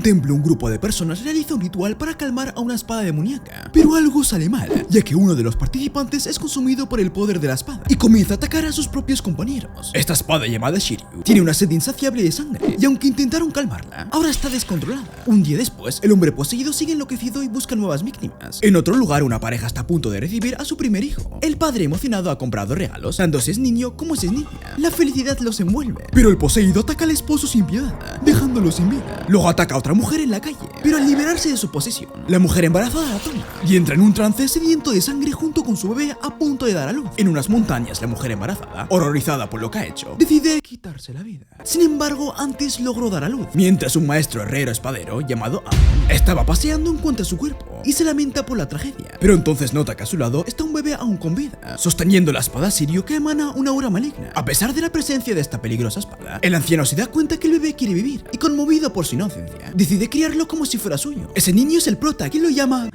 templo, un grupo de personas realiza un ritual para calmar a una espada demoníaca, pero algo sale mal, ya que uno de los participantes es consumido por el poder de la espada y comienza a atacar a sus propios compañeros. Esta espada llamada Shiryu tiene una sed insaciable de sangre, y aunque intentaron calmarla, ahora está descontrolada. Un día después, el hombre poseído sigue enloquecido y busca nuevas víctimas. En otro lugar, una pareja está a punto de recibir a su primer hijo. El padre emocionado ha comprado regalos, tanto si es niño como si es niña. La felicidad los envuelve, pero el poseído ataca al esposo sin piedad, dejándolo sin vida. Luego ataca a otra mujer en la calle, pero al liberarse de su posesión, la mujer embarazada la toma y entra en un trance sediento de sangre junto con su bebé a punto de dar a luz. En unas montañas, la mujer embarazada, horrorizada por lo que ha hecho, decide quitarse la vida. Sin embargo, antes logró dar a luz, mientras un maestro herrero espadero llamado Amon estaba paseando encuentra su cuerpo y se lamenta por la tragedia. Pero entonces nota que a su lado está un bebé aún con vida, sosteniendo la espada Shiryu que emana una aura maligna. A pesar de la presencia de esta peligrosa espada, el anciano se da cuenta que el bebé quiere vivir y, conmovido por su inocencia, decide criarlo como si fuera suyo. Ese niño es el prota, quien lo llama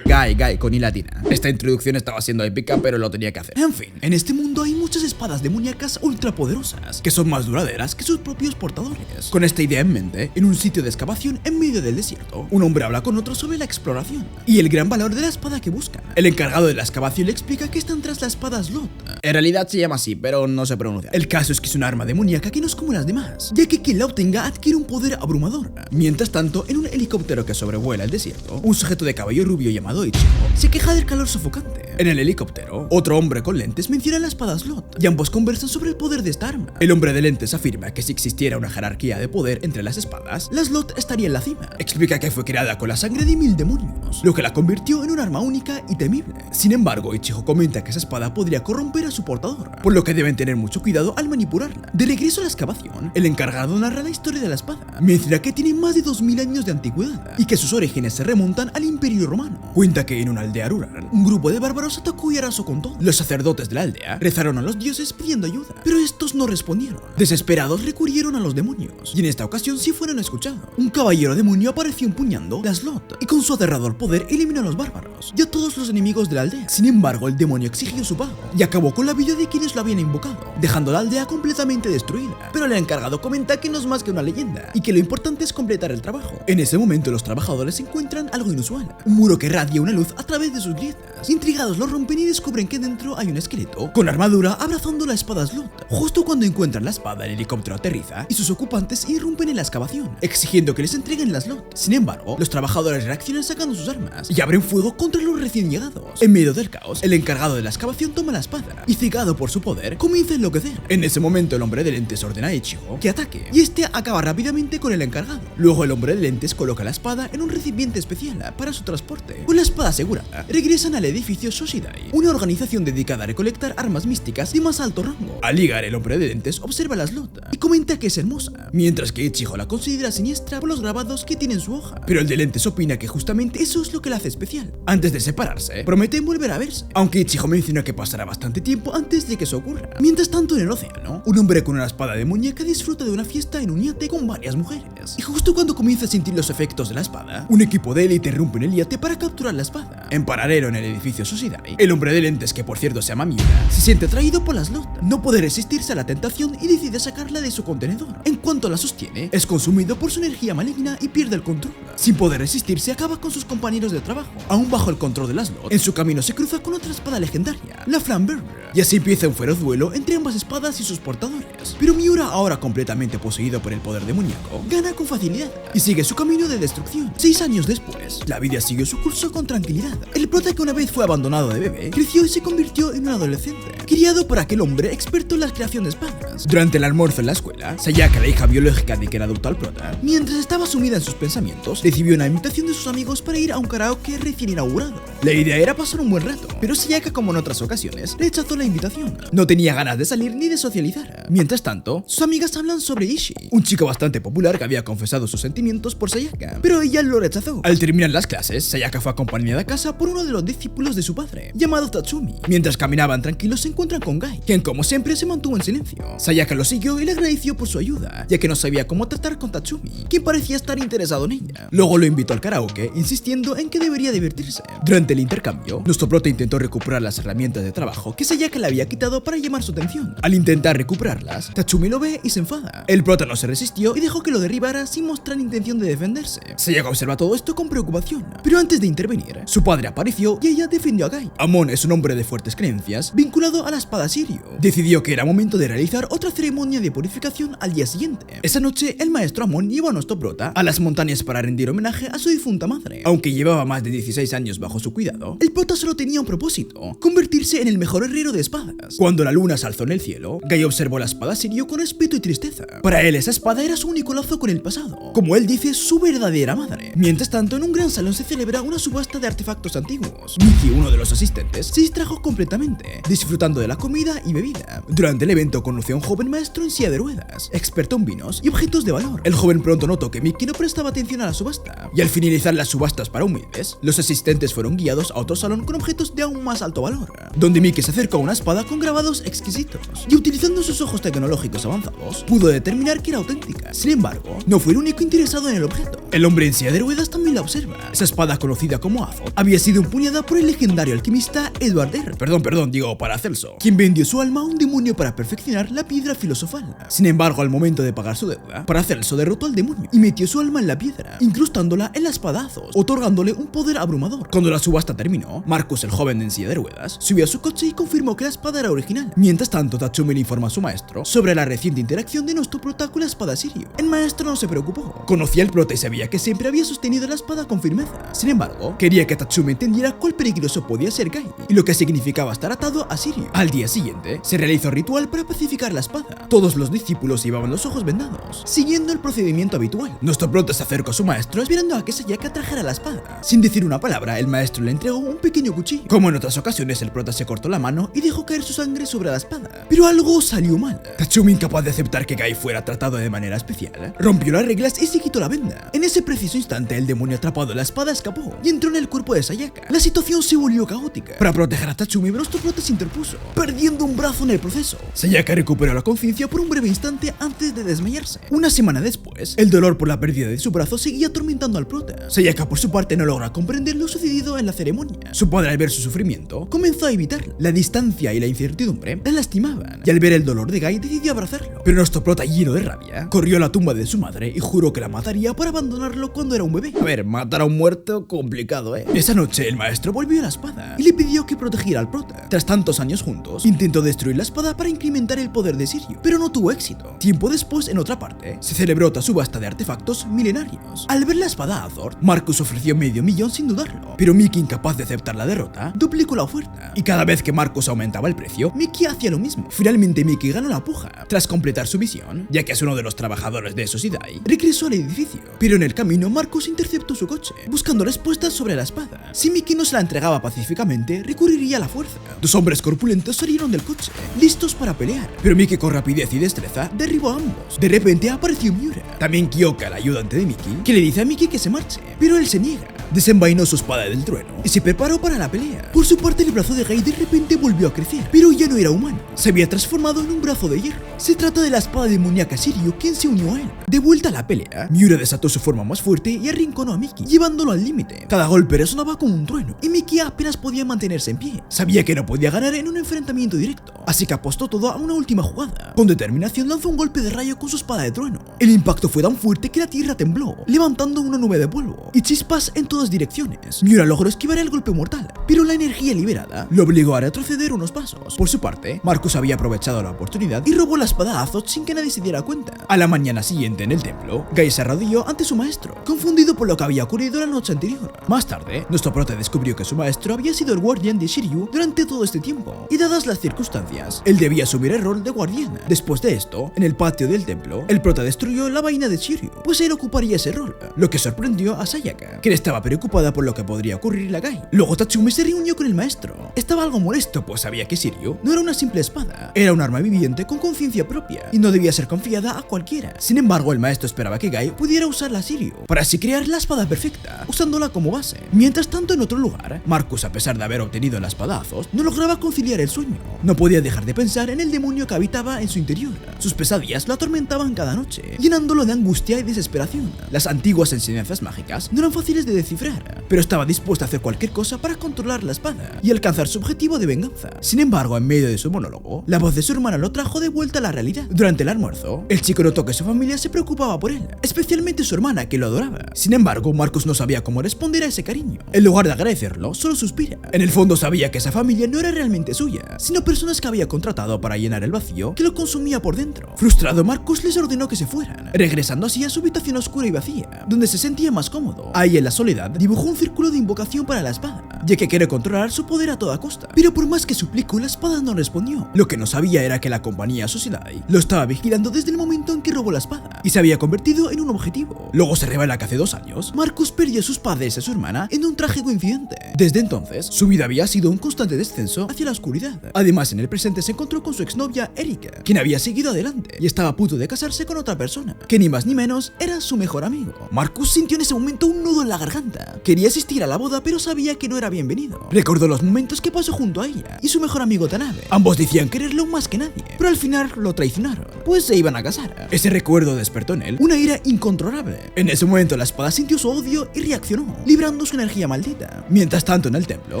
Guy, con I latina. Esta introducción estaba siendo épica, pero lo tenía que hacer. En fin, en este mundo hay muchas espadas demoníacas ultrapoderosas, que son más duraderas que sus propios portadores. Con esta idea en mente, en un sitio de excavación en medio del desierto, un hombre habla con otro sobre la exploración y el gran valor de la espada que buscan. El encargado de la excavación le explica que están tras la espada Slot. En realidad se llama así, pero no se pronuncia. El caso es que es un arma demoníaca que no es como las demás, ya que quien la obtenga adquiere un poder abrumador. Mientras tanto, en un helicóptero que sobrevuela el desierto, un sujeto de cabello rubio llamado Ichigo se queja del calor sofocante. En el helicóptero, otro hombre con lentes menciona la espada Slot y ambos conversan sobre el poder de esta arma. El hombre de lentes afirma que si existiera una jerarquía de poder entre las espadas, la Slot estaría en la cima. Explica que fue creada con la sangre de 1000 demonios, lo que la convirtió en un arma única y temible. Sin embargo, Ichigo comenta que esa espada podría corromper a su portador, por lo que deben tener mucho cuidado al manipularla. De regreso a la excavación, el encargado narra la historia de la espada. Menciona que tiene más de 2000 años de antigüedad y que sus orígenes se remontan al Imperio Romano. Cuenta que en una aldea rural, un grupo de bárbaros atacó y arrasó con todo. Los sacerdotes de la aldea rezaron a los dioses pidiendo ayuda, pero estos no respondieron. Desesperados recurrieron a los demonios, y en esta ocasión sí fueron escuchados. Un caballero demonio apareció empuñando la Slot y con su aterrador poder eliminó a los bárbaros y a todos los enemigos de la aldea. Sin embargo, el demonio exigió su pago y acabó con la vida de quienes lo habían invocado, dejando la aldea completamente destruida. Pero el encargado comenta que no es más que una leyenda y que lo importante es completar el trabajo. En ese momento, los trabajadores encuentran algo inusual: un muro que radia una luz a través de sus grietas. Intrigados, lo rompen y descubren que dentro hay un esqueleto con armadura abrazando la espada Slot. Justo cuando encuentran la espada, el helicóptero aterriza y sus ocupantes irrumpen en la excavación, exigiendo que les entreguen la Slot. Sin embargo, los trabajadores reaccionan sacando sus armas y abren fuego contra los recién llegados. En medio del caos, el encargado de la excavación toma la espada y, cegado por su poder, comienza a enloquecer. En ese momento, el hombre de lentes ordena a Ichigo que ataque y este acaba rápidamente con el encargado. Luego, el hombre de lentes coloca la espada en un recipiente especial para su transporte. Con la espada asegurada, regresan al edificio Shoshidai, una organización dedicada a recolectar armas místicas de más alto rango. Al llegar, el hombre de lentes observa la Slot y comenta que es hermosa, mientras que Ichigo la considera siniestra por los grabados que tiene en su hoja. Pero el de lentes opina que justamente eso es lo que la hace especial. Antes de separarse, prometen volver a verse, aunque Ichigo menciona que pasará bastante tiempo antes de que eso ocurra. Mientras tanto, en el océano, un hombre con una espada demoníaca disfruta de una fiesta en un yate con varias mujeres. Y justo cuando comienza a sentir los efectos de la espada, un equipo de élite irrumpe en el yate para capturar la espada. En paralelo, en el edificio Shoshidai, el hombre de lentes, que por cierto se llama Miura, se siente atraído por la Slot. No puede resistirse a la tentación y decide sacarla de su contenedor. En cuanto la sostiene, es consumido por su energía maligna y pierde el control. Sin poder resistirse, acaba con sus compañeros de trabajo. Aún bajo el control de la Slot, en su camino se cruza con otra espada legendaria, la Flamberger, y así empieza un feroz duelo entre ambas espadas y sus portadores. Pero Miura, ahora completamente poseído por el poder demoníaco, gana con facilidad y sigue su camino de destrucción. 6 años después, la vida siguió su curso con tranquilidad. El prota, que una vez fue abandonado de bebé, creció y se convirtió en un adolescente, criado por aquel hombre experto en la creación de espadas. Durante el almuerzo en la escuela, Sayaka, la hija biológica de quien adoptó al prota, mientras estaba sumida en sus pensamientos, recibió una invitación de sus amigos para ir a un karaoke recién inaugurado. La idea era pasar un buen rato, pero Sayaka, como en otras ocasiones, rechazó la invitación. No tenía ganas de salir ni de socializar. Mientras tanto, sus amigas hablan sobre Ishii, un chico bastante popular que había confesado sus sentimientos por Sayaka, pero ella lo rechazó. Al terminar las clases, Sayaka fue acompañada a casa por uno de los discípulos de su padre, llamado Tatsumi. Mientras caminaban tranquilos, se encuentran con Guy, quien como siempre se mantuvo en silencio. Sayaka lo siguió y le agradeció por su ayuda, ya que no sabía cómo tratar con Tatsumi, quien parecía estar interesado en ella. Luego lo invitó al karaoke, insistiendo en que debería divertirse. Durante el intercambio, nuestro prota intentó recuperar las herramientas de trabajo que Sayaka le había quitado para llamar su atención. Al intentar recuperarlas, Tatsumi lo ve y se enfada. El prota no se resistió y dejó que lo derribara sin mostrar intención de defenderse. Sayaka observa todo esto con preocupación, pero antes de intervenir, su padre apareció y ella defendió a Gai. Amon es un hombre de fuertes creencias vinculado a la espada Shiryu. Decidió que era momento de realizar otra ceremonia de purificación al día siguiente. Esa noche, el maestro Amon llevó a nuestro prota a las montañas para rendir homenaje a su difunta madre. Aunque llevaba más de 16 años bajo su cuidado, el prota solo tenía un propósito: convertirse en el mejor herrero de espadas. Cuando la luna se alzó en el cielo, Gai observó la espada Shiryu con respeto y tristeza. Para él, esa espada era su único lazo con el pasado, como él dice, su verdadera madre. Mientras tanto, en un gran salón se celebra una subasta de artefactos antiguos. Miki, uno de los asistentes, se distrajo completamente, disfrutando de la comida y bebida. Durante el evento conoció a un joven maestro en silla de ruedas, experto en vinos y objetos de valor. El joven pronto notó que Miki no prestaba atención a la subasta, y al finalizar las subastas para humildes, los asistentes fueron guiados a otro salón con objetos de aún más alto valor, donde Miki se acercó a una espada con grabados exquisitos, y utilizando sus ojos tecnológicos avanzados, pudo determinar que era auténtica. Sin embargo, no fue el único interesado en el objeto. El hombre en silla de ruedas también la observa. Esa espada conocida como Azoth había sido empuñada por el legendario alquimista Edward R. Paracelso, quien vendió su alma a un demonio para perfeccionar la piedra filosofal. Sin embargo, al momento de pagar su deuda, Paracelso derrotó al demonio y metió su alma en la piedra, incrustándola en la espada Azoth, otorgándole un poder abrumador. Cuando la subasta terminó, Marcus, el joven en silla de ruedas, subió a su coche y confirmó que la espada era original. Mientras tanto, Tatsumi le informa a su maestro sobre la reciente interacción de nuestro prota con la espada Shiryu. El maestro no se preocupó. Conocía al prota y sabía que siempre había sostenido la espada con firmeza. Sin embargo, quería que Tatsumi entendiera cuál peligroso podía ser Gai y lo que significaba estar atado a Shiryu. Al día siguiente, se realizó un ritual para pacificar la espada. Todos los discípulos llevaban los ojos vendados, siguiendo el procedimiento habitual. Nuestro prota se acercó a su maestro esperando a que Sayaka trajera la espada. Sin decir una palabra, el maestro le entregó un pequeño cuchillo. Como en otras ocasiones, el prota se cortó la mano y dejó caer su sangre sobre la espada. Pero algo salió mal. Tatsumi, incapaz de aceptar que Gai fuera tratado de manera especial, rompió las reglas y se quitó la venda. En ese preciso instante, el demonio atrapado en la espada escapó y entró en el cuerpo de Sayaka. La situación se volvió caótica. Para proteger a Tatsumi, nuestro prota se interpuso, perdiendo un brazo en el proceso. Sayaka recuperó la conciencia por un breve instante antes de desmayarse. Una semana después, el dolor por la pérdida de su brazo seguía atormentando al prota. Sayaka, por su parte, no logra comprender lo sucedido en la ceremonia. Su padre, al ver su sufrimiento, comenzó a evitarlo. La distancia y la incertidumbre la lastimaban, y al ver el dolor de Gai, decidió abrazarlo. Pero nuestro prota, lleno de rabia, corrió a la tumba de su madre y juró que la mataría por abandonarlo cuando era un bebé. A ver, matar a un muerto, complicado, ¿eh? Esa noche, el maestro volvió a la espada y le pidió que protegiera al prota. Tras tantos años juntos, intentó destruir la espada para incrementar el poder de Shiryu, pero no tuvo éxito. Tiempo después, en otra parte, se celebró otra subasta de artefactos milenarios. Al ver la espada Azoth, Marcus ofreció $500,000 sin dudarlo, pero Miki, incapaz de aceptar la derrota, duplicó la oferta. Y cada vez que Marcus aumentaba el precio, Miki hacía lo mismo. Finalmente, Miki ganó la puja. Tras completar su misión, ya que es uno de los trabajadores de Sociedad, regresó al edificio. Pero en el camino, Marcus interceptó su coche, buscando respuestas sobre la espada. Si Miki no se la entregaba pacíficamente, recurriría a la fuerza. Dos hombres corpulentos salieron del coche, listos para pelear, pero Miki, con rapidez y destreza, derribó a ambos. De repente apareció Miura, también Kyoka, el ayudante de Miki, que le dice a Miki que se marche, pero él se niega. Desenvainó su espada del trueno y se preparó para la pelea. Por su parte, el brazo de Gai de repente volvió a crecer, pero ya no era humano. Se había transformado en un brazo de hierro. Se trata de la espada demoníaca Shiryu, quien se unió a él. De vuelta a la pelea, Miura desató su forma más fuerte y arrinconó a Miki, llevándolo al límite. Cada golpe resonaba como un trueno y Miki apenas podía mantenerse en pie. Sabía que no podía ganar en un enfrentamiento directo, así que apostó todo a una última jugada. Con determinación lanzó un golpe de rayo con su espada de trueno. El impacto fue tan fuerte que la tierra tembló, levantando una nube de polvo y chispas en todas direcciones. Miura logró esquivar el golpe mortal, pero la energía liberada lo obligó a retroceder unos pasos. Por su parte, Marcus había aprovechado la oportunidad y robó la espada Azoth sin que nadie se diera cuenta. A la mañana siguiente, en el templo, Gai se arrodilló ante su maestro, confundido por lo que había ocurrido la noche anterior. Más tarde, nuestro prota descubrió que su maestro había sido el guardián de Shiryu durante todo este tiempo, y dadas las circunstancias, él debía asumir el rol de guardián. Después de esto, en el patio del templo, el prota destruyó la vaina de Shiryu, pues él ocuparía ese rol, lo que sorprendió a Sayaka, quien estaba preocupada por lo que podría ocurrirle a Gai. Luego Tatsumi se reunió con el maestro. Estaba algo molesto, pues sabía que Shiryu no era una simple espada, era un arma viviente con conciencia propia y no debía ser confiada a cualquiera. Sin embargo, el maestro esperaba que Gai pudiera usar la Shiryu para así crear la espada perfecta, usándola como base. Mientras tanto, en otro lugar, Marcus, a pesar de haber obtenido la espada Azos, no lograba conciliar el sueño. No podía dejar de pensar en el demonio que habitaba en su interior. Sus pesadillas lo atormentaban cada noche, llenándolo de angustia y desesperación. Las antiguas enseñanzas mágicas no eran fáciles de descifrar, pero estaba dispuesto a hacer cualquier cosa para controlar la espada y alcanzar su objetivo de venganza. Sin embargo, en medio de su monólogo, la voz de su hermana lo trajo de vuelta a la realidad. Durante el almuerzo, el chico notó que su familia se preocupaba por él, especialmente su hermana, que lo adoraba. Sin embargo, Marcus no sabía cómo responder a ese cariño. En lugar de agradecerlo, solo suspira. En el fondo sabía que esa familia no era realmente suya, sino personas que había contratado para llenar el vacío que lo consumía por dentro. Frustrado, Marcus les ordenó que se fueran, regresando así a su habitación oscura y vacía, donde se sentía más cómodo. Ahí, en la soledad, dibujó un círculo de invocación para la espada, ya que quiere controlar su poder a toda costa. Pero por más que suplicó, la espada no respondió. Lo que no sabía era que la compañía Sociedad lo estaba vigilando desde el momento en que robó la espada y se había convertido en un objetivo. Luego se revela que hace 2 años, Marcus perdió a sus padres y a su hermana en un trágico incidente. Desde entonces, su vida había sido un constante descenso hacia la oscuridad. Además, en el presente se encontró con su exnovia Erika, quien había seguido adelante y estaba a punto de casarse con otra persona, que ni más ni menos era su mejor amigo. Marcus sintió en ese momento un nudo en la garganta. Quería asistir a la boda, pero sabía que no era bienvenido. Recordó los momentos que pasó junto a ella y su mejor amigo Tanabe. Ambos decían quererlo más que nadie, pero al final lo traicionaron, pues se iban a casar. Ese recuerdo despertó en él una ira incontrolable. En ese momento la espada sintió su odio y reaccionó, librando su energía maldita. Mientras tanto, en el templo,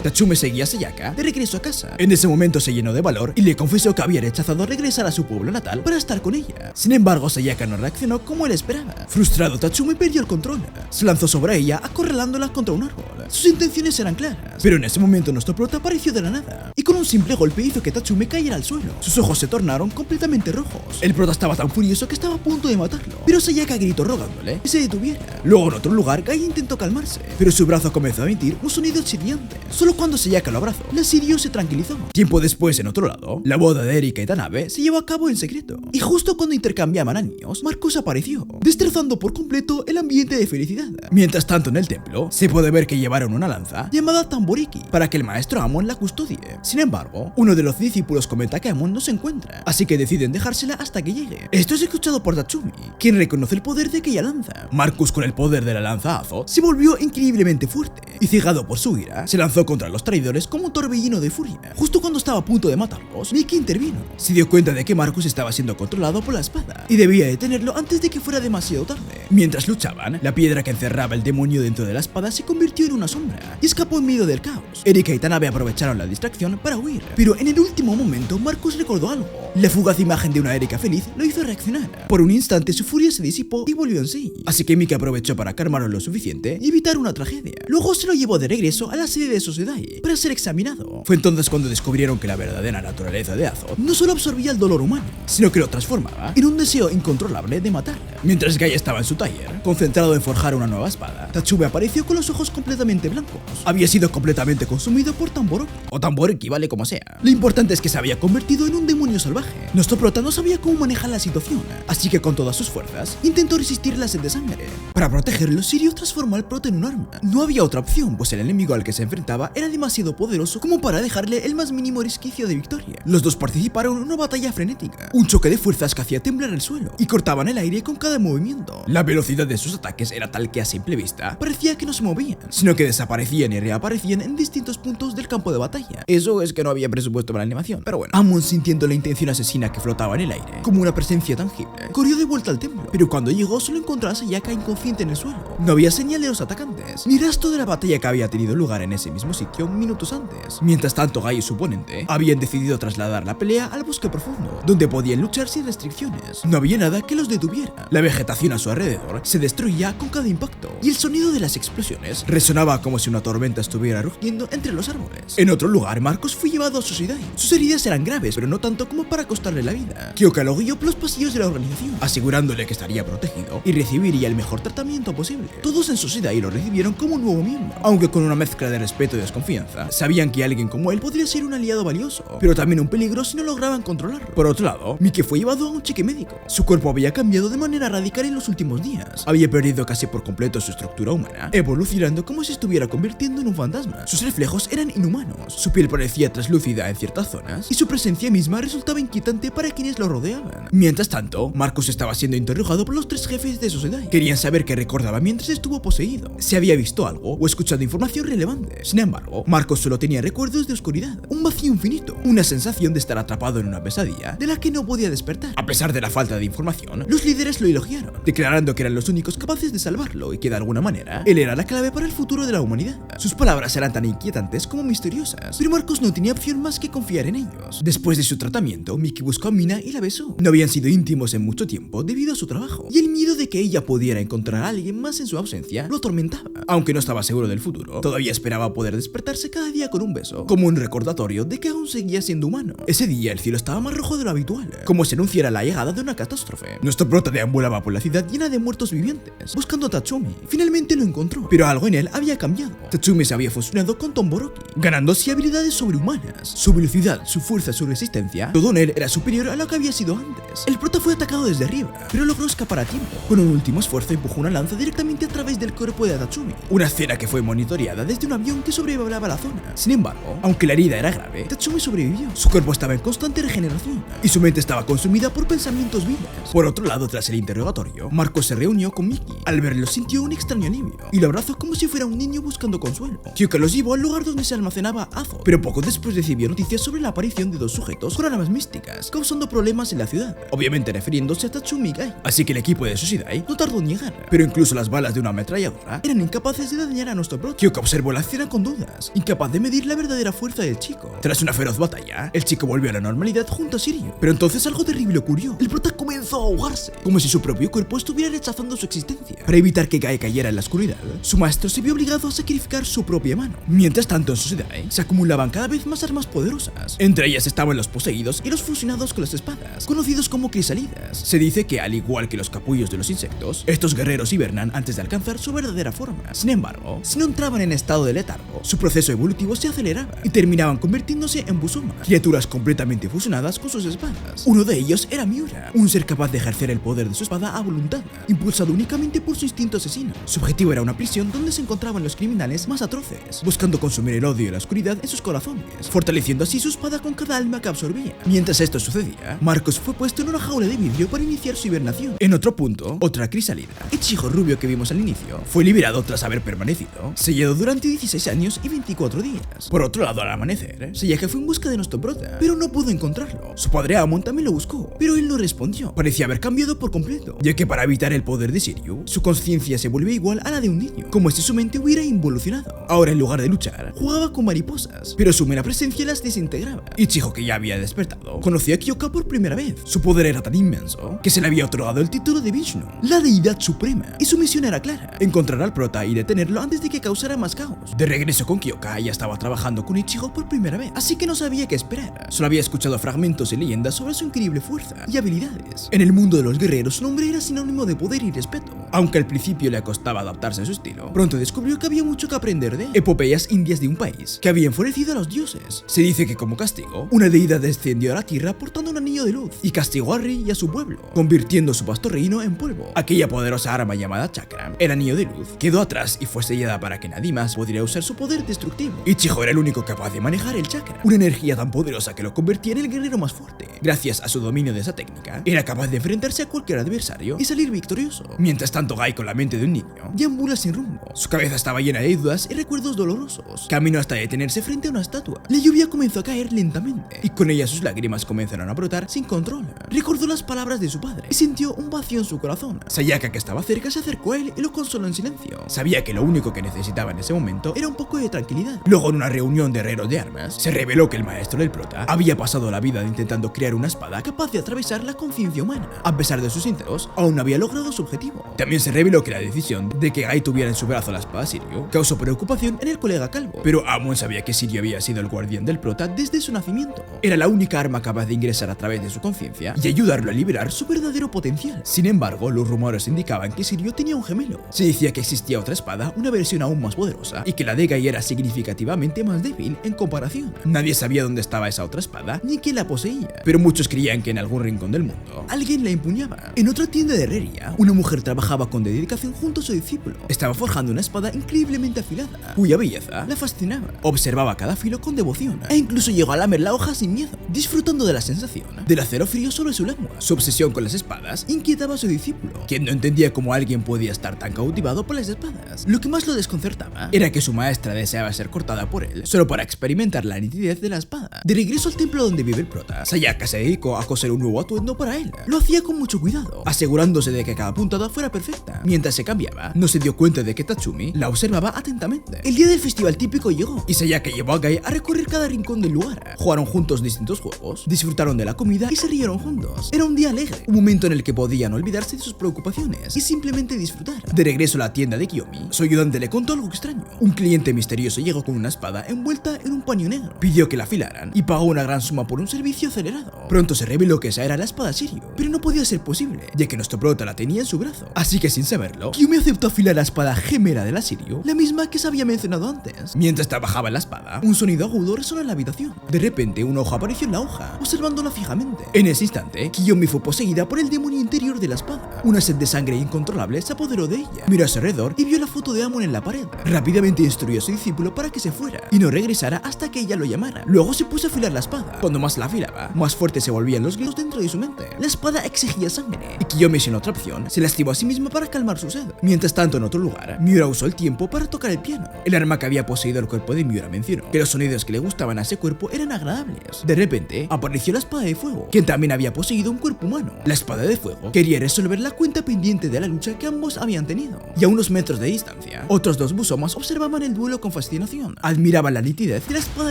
Tatsumi seguía a Sayaka de regreso a casa. En ese momento se llenó de valor y le confesó que había rechazado regresar a su pueblo natal para estar con ella. Sin embargo, Sayaka no reaccionó como él esperaba. Frustrado, Tatsumi perdió el control. Se lanzó sobre ella, acorralándola contra un árbol. Sus intenciones eran claras, pero en ese momento nuestro prota apareció de la nada y con un simple golpe hizo que Tatsumi cayera al suelo. Sus ojos se tornaron completamente rojos. El prota estaba tan furioso que estaba a punto de matarlo, pero Sayaka gritó rogándole que se detuviera. Luego, en otro lugar, Gai intentó calmarse, pero su brazo comenzó a emitir un sonido chirriante. Solo cuando Sayaka lo abrazó, la Shiryu se tranquilizó. Tiempo después, en otro lado, la boda de Erika y Tanabe se llevó a cabo en secreto, y justo cuando intercambiaban anillos, Marcus apareció, destrozando por completo el ambiente de felicidad. Mientras tanto, en el templo, se puede ver que llevaron una lanza llamada Tamboriki para que el maestro Amon la custodie. Sin embargo, uno de los discípulos comenta que Amon no se encuentra, así que deciden dejársela hasta que llegue. Esto es escuchado por Tatsumi, quien reconoce el poder de aquella lanza. Marcus, con el poder de la lanza Azo, se volvió increíblemente fuerte y, cegado por su ira, se lanzó contra los traidores como un torbellino de furia. Justo cuando estaba a punto de matarlos, Miki intervino. Se dio cuenta de que Marcus estaba siendo controlado por la espada y debía detenerlo antes de que fuera demasiado tarde. Mientras luchaban, la piedra que encerraba el demonio dentro de la espada se convirtió en una sombra y escapó en medio del caos. Erika y Tanabe aprovecharon la distracción para huir, pero en el último momento Marcus recordó algo. La fugaz imagen de una Erika feliz lo hizo reaccionar. Por un instante su furia se disipó y volvió en sí, así que Miki aprovechó para calmarlo lo suficiente y evitar una tragedia. Luego se lo llevó de regreso a la sede de Sociedad para ser examinado. Fue entonces cuando descubrieron que la verdadera naturaleza de Azo no solo absorbía el dolor humano, sino que lo transformaba en un deseo incontrolable de matar. Mientras Gai estaba en su taller, concentrado en forjar una nueva espada, Tatsumi apareció con los ojos completamente blancos. Había sido completamente consumido por Tamboriki, o Tamboriki, vale como sea. Lo importante es que se había convertido en un demonio salvaje. Nuestro prota no sabía cómo manejar la situación, así que con todas sus fuerzas intentó resistir la sed de sangre. Para protegerlo, Shiryu transformó al prota en un arma. No había otra opción, pues el enemigo al que se enfrentaba era demasiado poderoso como para dejarle el más mínimo resquicio de victoria. Los dos participaron en una batalla frenética, un choque de fuerzas que hacía temblar el suelo y cortaban el aire con cada movimiento. La velocidad de sus ataques era tal que a simple vista parecía que no se movían, sino que desaparecían y reaparecían en distintos puntos del campo de batalla. Eso es que no había presupuesto para la animación, pero bueno. Amon, sintiendo la intención asesina que flotaba en el aire como una presencia tangible, corrió de vuelta al templo, pero cuando llegó solo encontró a Sayaka inconsciente en el suelo. No había señal de los atacantes, ni rastro de la batalla que había tenido lugar en ese mismo sitio minutos antes. Mientras tanto, Gai y su oponente habían decidido trasladar la pelea al bosque profundo, donde podían luchar sin restricciones. No había nada que los detuviera. La vegetación a su alrededor se destruía con cada impacto, y el sonido de las explosiones resonaba como si una tormenta estuviera rugiendo entre los árboles. En otro lugar, Marcus fue llevado a Sociedad. Sus heridas eran graves, pero no tanto como para para costarle la vida. Kyoka lo guió por los pasillos de la organización, asegurándole que estaría protegido y recibiría el mejor tratamiento posible. Todos en Sociedad lo recibieron como un nuevo miembro, aunque con una mezcla de respeto y desconfianza. Sabían que alguien como él podría ser un aliado valioso, pero también un peligro si no lograban controlarlo. Por otro lado, Miki fue llevado a un cheque médico. Su cuerpo había cambiado de manera radical en los últimos días. Había perdido casi por completo su estructura humana, evolucionando como si estuviera convirtiendo en un fantasma. Sus reflejos eran inhumanos, su piel parecía translúcida en ciertas zonas y su presencia misma resultaba inquietante para quienes lo rodeaban. Mientras tanto, Marcus estaba siendo interrogado por los 3 jefes de Sociedad. Querían saber qué recordaba mientras estuvo poseído, si había visto algo o escuchado información relevante. Sin embargo, Marcus solo tenía recuerdos de oscuridad, un vacío infinito, una sensación de estar atrapado en una pesadilla de la que no podía despertar. A pesar de la falta de información, los líderes lo elogiaron, declarando que eran los únicos capaces de salvarlo y que de alguna manera él era la clave para el futuro de la humanidad. Sus palabras eran tan inquietantes como misteriosas, pero Marcus no tenía opción más que confiar en ellos. Después de su tratamiento, Miki buscó a Mina y la besó. No habían sido íntimos en mucho tiempo debido a su trabajo, y el miedo de que ella pudiera encontrar a alguien más en su ausencia lo atormentaba. Aunque no estaba seguro del futuro, todavía esperaba poder despertarse cada día con un beso, como un recordatorio de que aún seguía siendo humano. Ese día el cielo estaba más rojo de lo habitual, como si anunciara la llegada de una catástrofe. Nuestro prota deambulaba por la ciudad llena de muertos vivientes, buscando a Tatsumi. Finalmente lo encontró, pero algo en él había cambiado. Tatsumi se había fusionado con Todoroki, ganando así habilidades sobrehumanas. Su velocidad, su fuerza, su resistencia, todo en él era superior a lo que había sido antes. El prota fue atacado desde arriba, pero logró escapar a tiempo. Con un último esfuerzo empujó una lanza directamente a través del cuerpo de Tatsumi, una escena que fue monitoreada desde un avión que sobrevolaba la zona. Sin embargo, aunque la herida era grave, Tatsumi sobrevivió. Su cuerpo estaba en constante regeneración y su mente estaba consumida por pensamientos viles. Por otro lado, tras el interrogatorio, Marcos se reunió con Miki. Al verlo sintió un extraño alivio y lo abrazó como si fuera un niño buscando consuelo. Kyoka los llevó al lugar donde se almacenaba Azo, pero poco después recibió noticias sobre la aparición de 2 sujetos con armas místicas, causando problemas en la ciudad, obviamente refiriéndose a Tatsumi y Gai. Así que el equipo de Sushidai no tardó en llegar, pero incluso las balas de una ametralladora eran incapaces de dañar a nuestro prota. Kyoka observó la escena con dudas, incapaz de medir la verdadera fuerza del chico. Tras una feroz batalla, el chico volvió a la normalidad junto a Shiryu, pero entonces algo terrible ocurrió. El prota comenzó a ahogarse, como si su propio cuerpo estuviera rechazando su existencia. Para evitar que Gai cayera en la oscuridad, su maestro se vio obligado a sacrificar su propia mano. Mientras tanto, en Sushidai se acumulaban cada vez más armas poderosas. Entre ellas estaban los poseídos y los fusionados con las espadas, conocidos como crisalidas. Se dice que, al igual que los capullos de los insectos, estos guerreros hibernan antes de alcanzar su verdadera forma. Sin embargo, si no entraban en estado de letargo, su proceso evolutivo se aceleraba y terminaban convirtiéndose en Busuma, criaturas completamente fusionadas con sus espadas. Uno de ellos era Miura, un ser capaz de ejercer el poder de su espada a voluntad, impulsado únicamente por su instinto asesino. Su objetivo era una prisión donde se encontraban los criminales más atroces, buscando consumir el odio y la oscuridad en sus corazones, fortaleciendo así su espada con cada alma que absorbía. Mientras esto sucedía, Marcos fue puesto en una jaula de vidrio para iniciar su hibernación. En otro punto, otra crisálida, Ichigo rubio que vimos al inicio, fue liberado tras haber permanecido sellado durante 16 años y 24 días. Por otro lado, al amanecer, Sayaka fue en busca de nuestro prota, pero no pudo encontrarlo. Su padre Amon también lo buscó, pero él no respondió. Parecía haber cambiado por completo, ya que para evitar el poder de Shiryu, su conciencia se volvió igual a la de un niño, como si su mente hubiera involucionado. Ahora, en lugar de luchar, jugaba con mariposas, pero su mera presencia las desintegraba. Ichigo, que ya había despertado, conoció a Kyoka por primera vez. Su poder era tan inmenso que se le había otorgado el título de Vishnu, la deidad suprema, y su misión era clara: encontrar al prota y detenerlo antes de que causara más caos. De regreso con Kyoka, ella estaba trabajando con Ichigo por primera vez, así que no sabía qué esperar. Solo había escuchado fragmentos y leyendas sobre su increíble fuerza y habilidades. En el mundo de los guerreros, su nombre era sinónimo de poder y respeto. Aunque al principio le costaba adaptarse a su estilo, pronto descubrió que había mucho que aprender de epopeyas indias de un país que había enfurecido a los dioses. Se dice que como castigo, una deidad descendió a la tierra portando un anillo de luz y castigó a Ri y a su pueblo, convirtiendo su vasto reino en polvo. Aquella poderosa arma llamada chakra, el anillo de luz, quedó atrás y fue sellada para que nadie más pudiera usar su poder destructivo. Ichigo era el único capaz de manejar el chakra, una energía tan poderosa que lo convertía en el guerrero más fuerte. Gracias a su dominio de esa técnica, era capaz de enfrentarse a cualquier adversario y salir victorioso. Mientras tanto, Gai, con la mente de un niño, deambula sin rumbo. Su cabeza estaba llena de dudas y recuerdos dolorosos. Caminó hasta detenerse frente a una estatua. La lluvia comenzó a caer lentamente y con ella sus lágrimas comenzaron a brotar sin control. Recordó las palabras de su padre y sintió un vacío en su corazón. Sayaka, que estaba cerca, se acercó a él y lo consoló en silencio. Sabía que lo único que necesitaba en ese momento era un poco de tranquilidad. Luego, en una reunión de herreros de armas, se reveló que el maestro del prota había pasado la vida intentando crear una espada capaz de atravesar la conciencia humana. A pesar de sus intentos, aún no había logrado su objetivo. También se reveló que la decisión de que Guy tuviera en su brazo la espada Sirio causó preocupación en el colega calvo, pero Amon sabía que Sirio había sido el guardián del prota desde su nacimiento. Era la única arma capaz de ingresar a través de su conciencia y ayudarlo a liberar su verdadero potencial. Sin embargo, los rumores indicaban que Sirio tenía un gemelo. Se decía que existía otra espada, una versión aún más poderosa, y que la de Guy era significativamente más débil en comparación. Nadie sabía dónde estaba esa otra espada ni quién la poseía, pero muchos creían que en algún rincón del mundo alguien la empuñaba. En otra tienda de herrería, una mujer trabajaba con dedicación junto a su discípulo. Estaba forjando una espada increíblemente afilada, cuya belleza la fascinaba. Observaba cada filo con devoción e incluso llegó a lamer la hoja sin miedo, disfrutando de la sensación del acero frío sobre su lengua. Su obsesión con las espadas inquietaba a su discípulo, quien no entendía cómo alguien podía estar tan cautivado por las espadas. Lo que más lo desconcertaba era que su maestra deseaba ser cortada por él solo para experimentar la nitidez de la espada. De regreso al templo donde vive el prota, Sayaka se dedicó a coser un nuevo atuendo para él. Lo hacía con mucho cuidado, asegurándose de que cada puntada fuera perfecta. Mientras se cambiaba, no se dio cuenta de que Tatsumi la observaba atentamente. El día del festival típico llegó y Sayaka llevó a Guy a recorrer cada rincón del lugar. Jugaron juntos distintos juegos, disfrutaron de la comida y se rieron juntos. Era un día alegre, un momento en el que podían olvidarse de sus preocupaciones y simplemente disfrutar. De regreso a la tienda de Kiyomi, su ayudante le contó algo extraño. Un cliente misterioso llegó con una espada envuelta en un paño negro. Pidió que la afilaran y pagó una gran suma por un servicio acelerado. Pronto se reveló que esa era la espada Sirio, pero no podía ser posible, ya que nuestro prota la tenía en su brazo. Así que sin saberlo, Kiyomi aceptó afilar la espada gemela de la Sirio, la misma que se había mencionado antes. Mientras trabajaba en la espada, un sonido agudo resonó en la habitación. De repente, un ojo apareció en la hoja, observándola fijamente. En ese instante, Kiyomi fue poseída por el demonio interior de la espada. Una sed de sangre incontrolable se apoderó de ella. Miró a su alrededor y vio la foto de Amon en la pared. Rápidamente instruyó a su discípulo para que se fuera y no regresara hasta que ella lo llamara. Luego se puso a afilar la espada. Cuando más la afilaba, más fuertes se volvían los gritos dentro de su mente. La espada exigía sangre y Kiyomi, sin otra opción, se lastimó a sí misma para calmar su sed. Mientras tanto, en otro lugar, Miura usó el tiempo para tocar el piano. El arma que había poseído el cuerpo de Miura mencionó que los sonidos que le gustaban a ese cuerpo eran agradables. De repente, apareció la espada de fuego, quien también había poseído un cuerpo humano. La espada de fuego quería resolver la cuenta pendiente de la lucha que ambos habían tenido. Y a unos metros de distancia, otros dos busomas observaban el duelo con fascinación. Admiraban la nitidez de la espada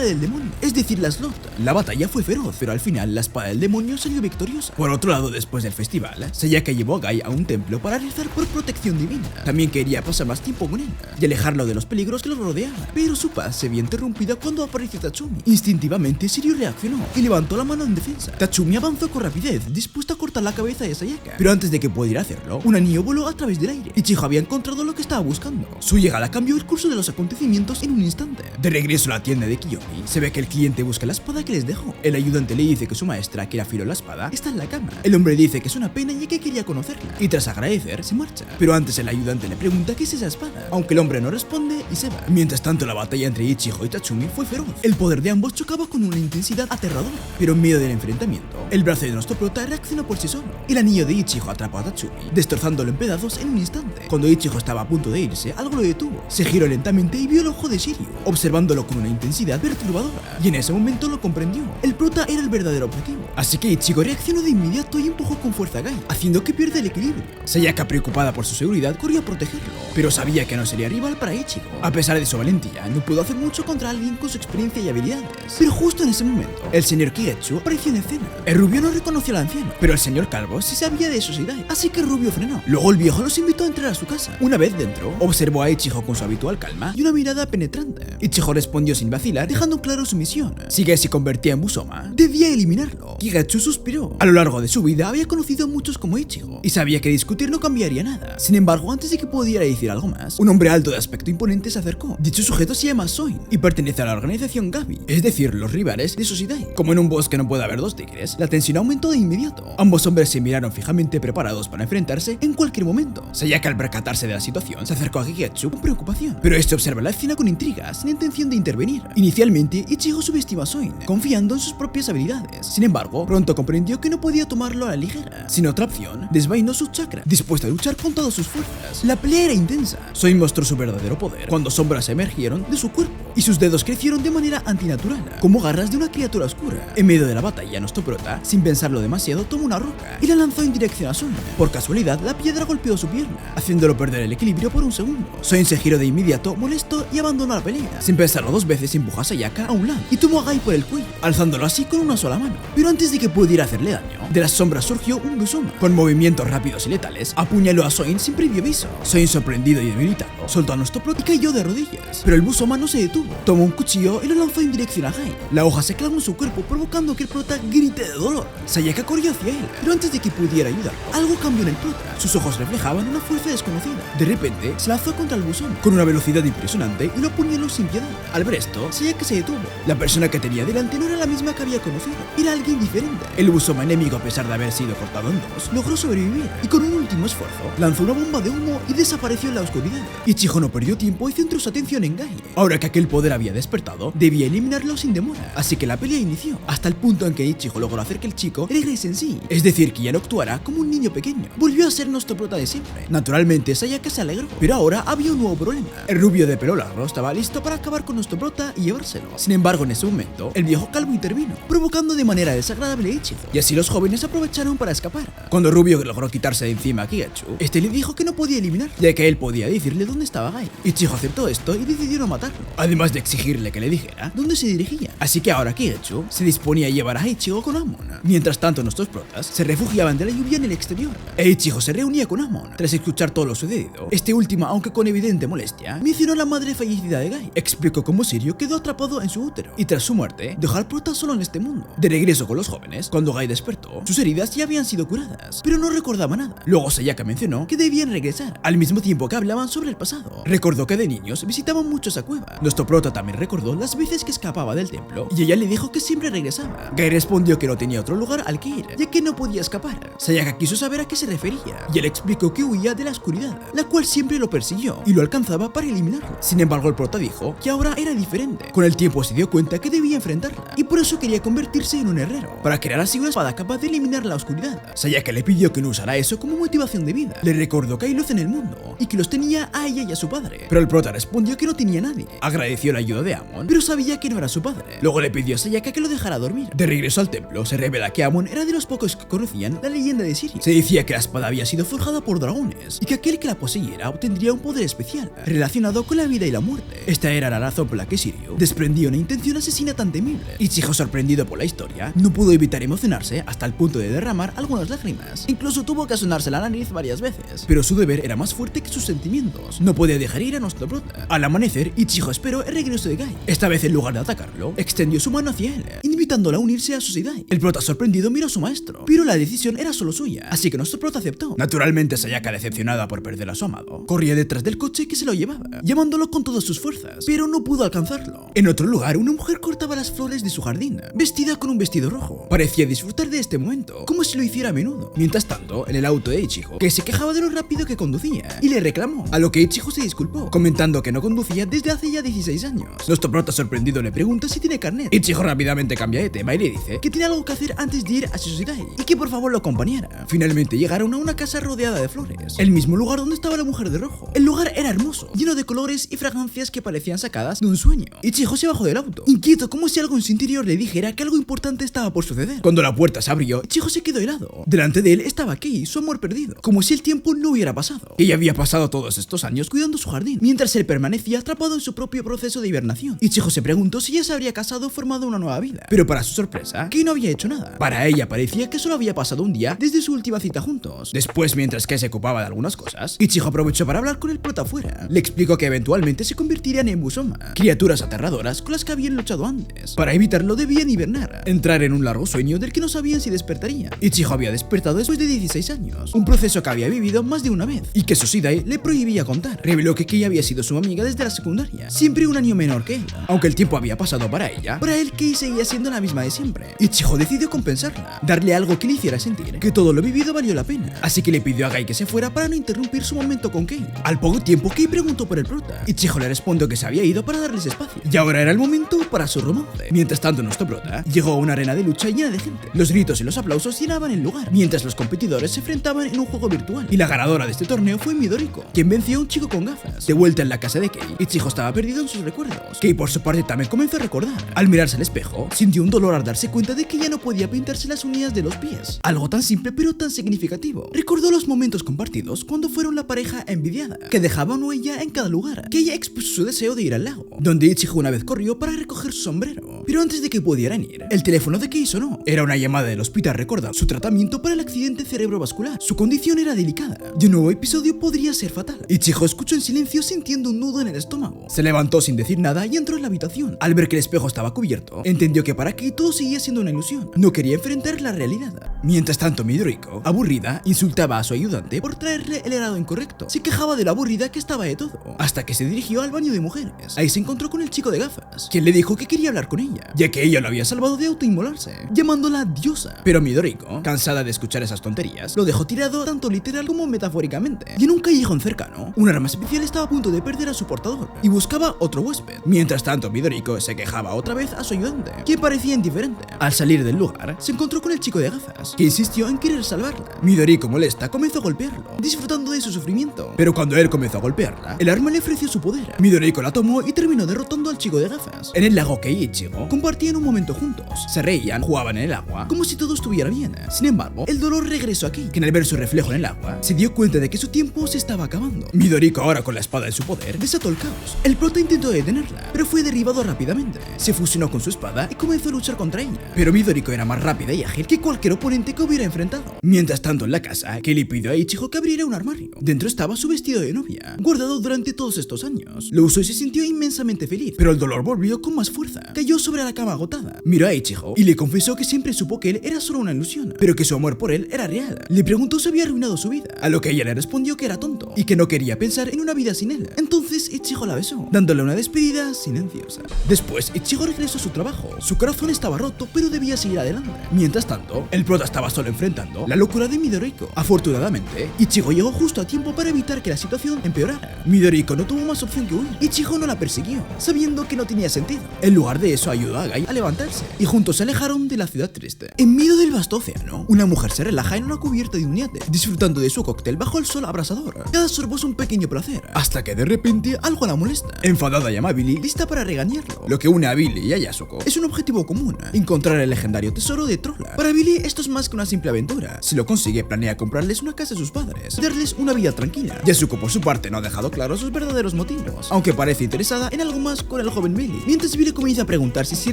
del demonio, es decir, la slot. La batalla fue feroz, pero al final la espada del demonio salió victoriosa. Por otro lado, después del festival, Sayaka llevó a Guy a un templo para rezar por protección divina. También quería pasar más tiempo con él y alejarlo de los peligros que lo rodeaban. Pero su paz se vio interrumpida cuando apareció Tatsumi. Instintivamente, Sirio reaccionó y levantó la mano en defensa. Tatsumi avanzó con rapidez, dispuesto a cortar la cabeza de Sayaka. Pero antes de que pudiera hacerlo, un anillo voló a través del aire. Ichijo había encontrado lo que estaba buscando. Su llegada cambió el curso de los acontecimientos en un instante. De regreso a la tienda de Kiyomi, se ve que el cliente busca la espada que les dejó. El ayudante le dice que su maestra, que afiló la espada, está en la cama. El hombre dice que es una pena y que quería conocerla. Y tras agradecer, se marcha. Pero antes el ayudante le pregunta qué es esa espada, aunque el hombre no responde y se va. Mientras tanto, la batalla entre Ichijo y Tatsumi fue feroz. El poder de ambos chocaba con una intensidad aterradora. Pero en medio del enfrentamiento, el brazo de nuestro prota reaccionó por sí solo. El anillo de Ichijo atrapó a Tatsumi, destrozándolo en pedazos en un instante. Cuando Ichijo estaba a punto de irse, algo lo detuvo. Se giró lentamente y vio el ojo de Shiryu, observándolo con una intensidad perturbadora. Y en ese momento lo comprendió. El prota era el verdadero objetivo. Así que Ichigo reaccionó de inmediato y empujó con fuerza a Guy, haciendo que pierda el equilibrio. Sayaka, preocupada por su seguridad, corrió a protegerlo, pero sabía que no sería rival para Ichigo. A pesar de su valentía, no pudo hacer mucho contra alguien con su experiencia y habilidades. Pero justo en ese momento, el señor Kigetsu apareció en escena. El rubio no reconoció al anciano, pero el señor calvo sí sabía de sus ideas, así que el rubio frenó. Luego el viejo los invitó a entrar a su casa. Una vez dentro, observó a Ichigo con su habitual calma y una mirada penetrante. Ichigo respondió sin vacilar, dejando claro su misión. Si Guy se convertía en Busoma, debía eliminarlo. Kigetsu suspiró. A lo largo de su vida había conocido a muchos como Ichigo y sabía que discutir no cambiaría nada. Sin embargo, antes de que pudiera decir algo más, un hombre alto de aspecto imponente se acercó. Dicho sujeto se llama Soin y pertenece a la organización Gabi, es decir, los rivales de Susidai. Como en un bosque no puede haber dos tigres, la tensión aumentó de inmediato. Ambos hombres se miraron fijamente, preparados para enfrentarse en cualquier momento. Sayaka, al percatarse de la situación, se acercó a Kigetsu con preocupación, pero este observa la escena con intriga, sin intención de intervenir. Inicialmente, Ichigo subestimó a Soin, confiando en sus propias habilidades. Sin embargo, pronto comprendió que no podía tomarlo a la ligera. Sin otra opción, desvainó su chakra, dispuesto a luchar con todas sus fuerzas. La pelea era intensa, intensa. Soy mostró su verdadero poder cuando sombras emergieron de su cuerpo y sus dedos crecieron de manera antinatural, como garras de una criatura oscura. En medio de la batalla, nuestro prota, sin pensarlo demasiado, tomó una roca y la lanzó en dirección a Soin. Por casualidad, la piedra golpeó su pierna, haciéndolo perder el equilibrio por un segundo. Soin se giró de inmediato, molesto, y abandonó la pelea. Sin pensarlo dos veces, empujó a Sayaka a un lado y tomó a Gai por el cuello, alzándolo así con una sola mano. Pero antes de que pudiera hacerle daño, de las sombras surgió un Busoma. Con movimientos rápidos y letales, apuñaló a Soin sin previo aviso. Soin, sorprendido y debilitado, soltó a nuestro prota y cayó de rodillas. Pero el Busoma no se detuvo. Tomó un cuchillo y lo lanzó en dirección a Gai. La hoja se clavó en su cuerpo, provocando que el prota grite de dolor. Sayaka corrió hacia él, pero antes de que pudiera ayudarlo, algo cambió en el prota. Sus ojos reflejaban una fuerza desconocida. De repente, se lanzó contra el Busoma con una velocidad impresionante y lo apuñaló sin piedad. Al ver esto, Sayaka se detuvo. La persona que tenía delante no era la misma que había conocido, era alguien diferente. El Busoma enemigo, a pesar de haber sido cortado en dos, logró sobrevivir y con un último esfuerzo lanzó una bomba de humo y desapareció en la oscuridad. Ichijo no perdió tiempo y centró su atención en Gai. Ahora que aquel poder había despertado, debía eliminarlo sin demora, así que la pelea inició, hasta el punto en que Ichijo logró hacer que el chico regrese en sí, es decir, que ya no actuara como un niño pequeño. Volvió a ser nuestro prota de siempre. Naturalmente, Sayaka se alegró, pero ahora había un nuevo problema. El rubio de pelo largo estaba listo para acabar con nuestro prota y llevárselo. Sin embargo, en ese momento, el viejo calvo intervino, provocando de manera desagradable a Ichijo, y así los jóvenes aprovecharon para escapar. Cuando Rubio logró quitarse de encima a Kigetsu, este le dijo que no podía eliminar, ya que él podía decirle dónde estaba Gai. Ichijo aceptó esto y decidió no matarlo, además de exigirle que le dijera dónde se dirigía. Así que ahora Kigetsu se disponía a llevar a Ichigo con Amon. Mientras tanto, nuestros protas se refugiaban de la lluvia en el exterior, e Ichigo se reunía con Amon. Tras escuchar todo lo sucedido, este último, aunque con evidente molestia, mencionó a la madre fallecida de Gai, explicó cómo Sirio quedó atrapado en su útero y tras su muerte dejó al prota solo en este mundo. De regreso con los jóvenes, cuando Gai despertó, sus heridas ya habían sido curadas, pero no recordaba nada. Luego Sayaka mencionó que debían regresar, al mismo tiempo que hablaban sobre el pasado. Recordó que de niños visitaban mucho esa cueva. Nuestro prota también recordó las veces que escapaba del templo y ella le dijo que siempre regresaba. Gai respondió que no tenía otro lugar al que ir, ya que no podía escapar. Sayaka quiso saber a qué se refería y él explicó que huía de la oscuridad, la cual siempre lo persiguió y lo alcanzaba para eliminarlo. Sin embargo, el prota dijo que ahora era diferente. Con el tiempo se dio cuenta que debía enfrentarla y por eso quería convertirse en un herrero, para crear así una espada capaz de eliminar la oscuridad. Sayaka le pidió que no usara eso como motivación de vida. Le recordó que hay luz en el mundo y que los tenía a ella y a su padre, pero el prota respondió que no tenía a nadie. Agradeció la ayuda de Amon, pero sabía que no era su padre. Luego le pidió a Sayaka que lo dejara dormir. De regreso al templo, se revela que Amon era de los pocos que conocían la leyenda de Sirio. Se decía que la espada había sido forjada por dragones y que aquel que la poseyera obtendría un poder especial relacionado con la vida y la muerte. Esta era la razón por la que Sirio desprendía una intención asesina tan temible. Ichijo, sorprendido por la historia, no pudo evitar emocionarse hasta el punto de derramar algunas lágrimas. Incluso tuvo que sonarse la nariz varias veces, pero su deber era más fuerte que sus sentimientos. No podía dejar ir a nuestro prota. Al amanecer, Ichijo esperó el regreso de Gai. Esta vez, en lugar de atacarlo, extendió su mano hacia él, invitándolo a unirse a su Sidai. El prota, sorprendido, miró a su maestro, pero la decisión era solo suya, así que nuestro prota aceptó. Naturalmente, Sayaka, decepcionada por perder a su amado, corría detrás del coche que se lo llevaba, llamándolo con todas sus fuerzas, pero no pudo alcanzarlo. En otro lugar, una mujer cortaba las flores de su jardín, vestida con un vestido rojo. Parecía disfrutar de este momento, como si lo hiciera a menudo. Mientras tanto, en el auto de Ichijo, que se quejaba de lo rápido que conducía, y le reclamó, a lo que Ichijo se disculpó, comentando que no conducía desde hace ya 16 años. Nuestro prota, sorprendido, le pregunta si tiene carnet. Ichijo rápidamente cambia de tema y le dice que tiene algo que hacer antes de ir a su Sidai, y que por favor lo acompañara. Finalmente llegaron a una casa rodeada de flores, el mismo lugar donde estaba la mujer de rojo. El lugar era hermoso, lleno de colores y fragancias que parecían sacadas de un sueño. Ichijo se bajó del auto, inquieto, como si algo en su interior le dijera que algo importante estaba por suceder. Cuando la puerta se abrió, Ichijo se quedó helado. Delante de él estaba Kei, su amor perdido, como si el tiempo no hubiera pasado. Ella había pasado todos estos años cuidando su jardín, mientras él permanecía atrapado en su propio proceso de hibernación. Ichijo se preguntó si ya se habría casado o formado una nueva vida, pero para su sorpresa, Kei no había hecho nada. Para ella parecía que solo había pasado un día desde su última cita juntos. Después, mientras Kei se ocupaba de algunas cosas, Ichijo aprovechó para hablar con el prota afuera. Le explicó que eventualmente se convertirían en Busoma, criaturas aterradoras con las que habían luchado antes. Para evitarlo debían hibernar, entrar en un largo sueño del que no sabían si despertarían. Ichijo había despertado después de 16 años, un proceso que había vivido más de una vez y que Susidai le prohibía contar. Reveló que Kei había sido su amiga desde la secundaria, siempre un año menor que él. Aunque el tiempo había pasado para ella, para él Kei seguía siendo la misma de siempre. Ichijo decidió compensarla, darle algo que le hiciera sentir que todo lo vivido valió la pena, así que le pidió a Gai que se fuera para no interrumpir su momento con Kei. Al poco tiempo, Kei preguntó por el prota. Ichijo le respondió que se había ido para darles espacio y ahora era el momento para su romance. Mientras tanto, nuestro prota llegó a una arena de lucha llena de gente. Los gritos y los aplausos llenaban el lugar, mientras los competidores se enfrentaban en un juego virtual, y la ganadora de este torneo fue Midoriko, Yasuko, quien venció a un chico con gafas. De vuelta en la casa de Kei, Ichigo estaba perdido en sus recuerdos. Kei por su parte también comenzó a recordar. Al mirarse al espejo, sintió un dolor al darse cuenta de que ya no podía pintarse las uñas de los pies. Algo tan simple pero tan significativo. Recordó los momentos compartidos cuando fueron la pareja envidiada, que dejaba una huella en cada lugar. Kei expuso su deseo de ir al lago, donde Ichigo una vez corrió para recoger su sombrero. Pero antes de que pudieran ir, el teléfono de Kei sonó. Era una llamada del hospital recordando su tratamiento para el accidente cerebrovascular. Su condición era delicada y un nuevo episodio podría ser fatal. Ichigo escuchó en silencio sintiendo un nudo en el estómago. Se levantó sin decir nada y entró en la habitación. Al ver que el espejo estaba cubierto, entendió que para Kei todo seguía siendo una ilusión. No quería enfrentar la realidad. Mientras tanto, Midoriko, aburrida, insultaba a su ayudante por traerle el helado incorrecto. Se quejaba de lo aburrida que estaba de todo, hasta que se dirigió al baño de mujeres. Ahí se encontró con el chico de gafas, quien le dijo que quería hablar con ella, ya que ella lo había salvado de autoinmolarse, llamándola diosa. Pero Midoriko, cansada de escuchar esas tonterías, lo dejó tirado tanto literal como metafóricamente. Y en un callejón cercano, un arma especial estaba a punto de perder a su portador y buscaba otro huésped. Mientras tanto, Midoriko se quejaba otra vez a su ayudante, quien parecía indiferente. Al salir del lugar, se encontró con el chico de gafas, que insistió en querer salvarla. Midoriko, molesta, comenzó a golpearlo, disfrutando de su sufrimiento. Pero cuando él comenzó a golpearla, el arma le ofreció su poder. Midoriko la tomó y terminó derrotando al chico de gafas. En el lago, Kei y Ichigo compartían un momento juntos. Se reían, jugaban en el agua, como si todo estuviera bien. Sin embargo, el dolor regresó a Kei, quien al ver su reflejo en el agua, se dio cuenta de que su tiempo se estaba acabando. Midoriko, ahora con la espada en su poder, desató el caos. El prota intentó detenerla, pero fue derribado rápidamente. Se fusionó con su espada y comenzó a luchar contra ella. Pero Midoriko era más rápida y ágil que cualquier oponente que hubiera enfrentado. Mientras tanto, en la casa, Kei le pidió a Ichigo que abriera un armario. Dentro estaba su vestido de novia, guardado durante todos estos años. Lo usó y se sintió inmensamente feliz, pero el dolor volvió con más fuerza. Cayó sobre la cama agotada. Miró a Ichigo y le confesó que siempre supo que él era solo una ilusión, pero que su amor por él era real. Le preguntó si había arruinado su vida, a lo que ella le respondió que era tonto y que no quería pensar en una vida sin él. Entonces Ichigo la besó, dándole una despedida silenciosa. Después, Ichigo regresó a su trabajo. Su corazón estaba roto, pero debía seguir adelante. Mientras tanto, el prota estaba solo enfrentando la locura de Midoriko. Afortunadamente, Ichigo llegó justo a tiempo para evitar que la situación empeorara. Midoriko no tuvo más opción que huir. Ichigo no la persiguió, sabiendo que no tenía sentido. En lugar de eso, ayudó a Gai a levantarse y juntos se alejaron de la ciudad triste. En medio del vasto océano, una mujer se relaja en una cubierta de un yate, disfrutando de su cóctel bajo el sol abrasador. Cada sorbo es un pequeño placer, hasta que de repente algo la molesta. Enfadada, llama a Billy, lista para regañarlo. Lo que une a Billy y a Yasuko es un objetivo común: encontrar el legendario tesoro de Trolla. Para Billy esto es más que una simple aventura. Si lo consigue, planea comprarles una casa a sus padres, darles una vida tranquila. Yasuko, por su parte, no ha dejado claro sus verdaderos motivos, aunque parece interesada en algo más con el joven Billy. Mientras Billy comienza a preguntarse si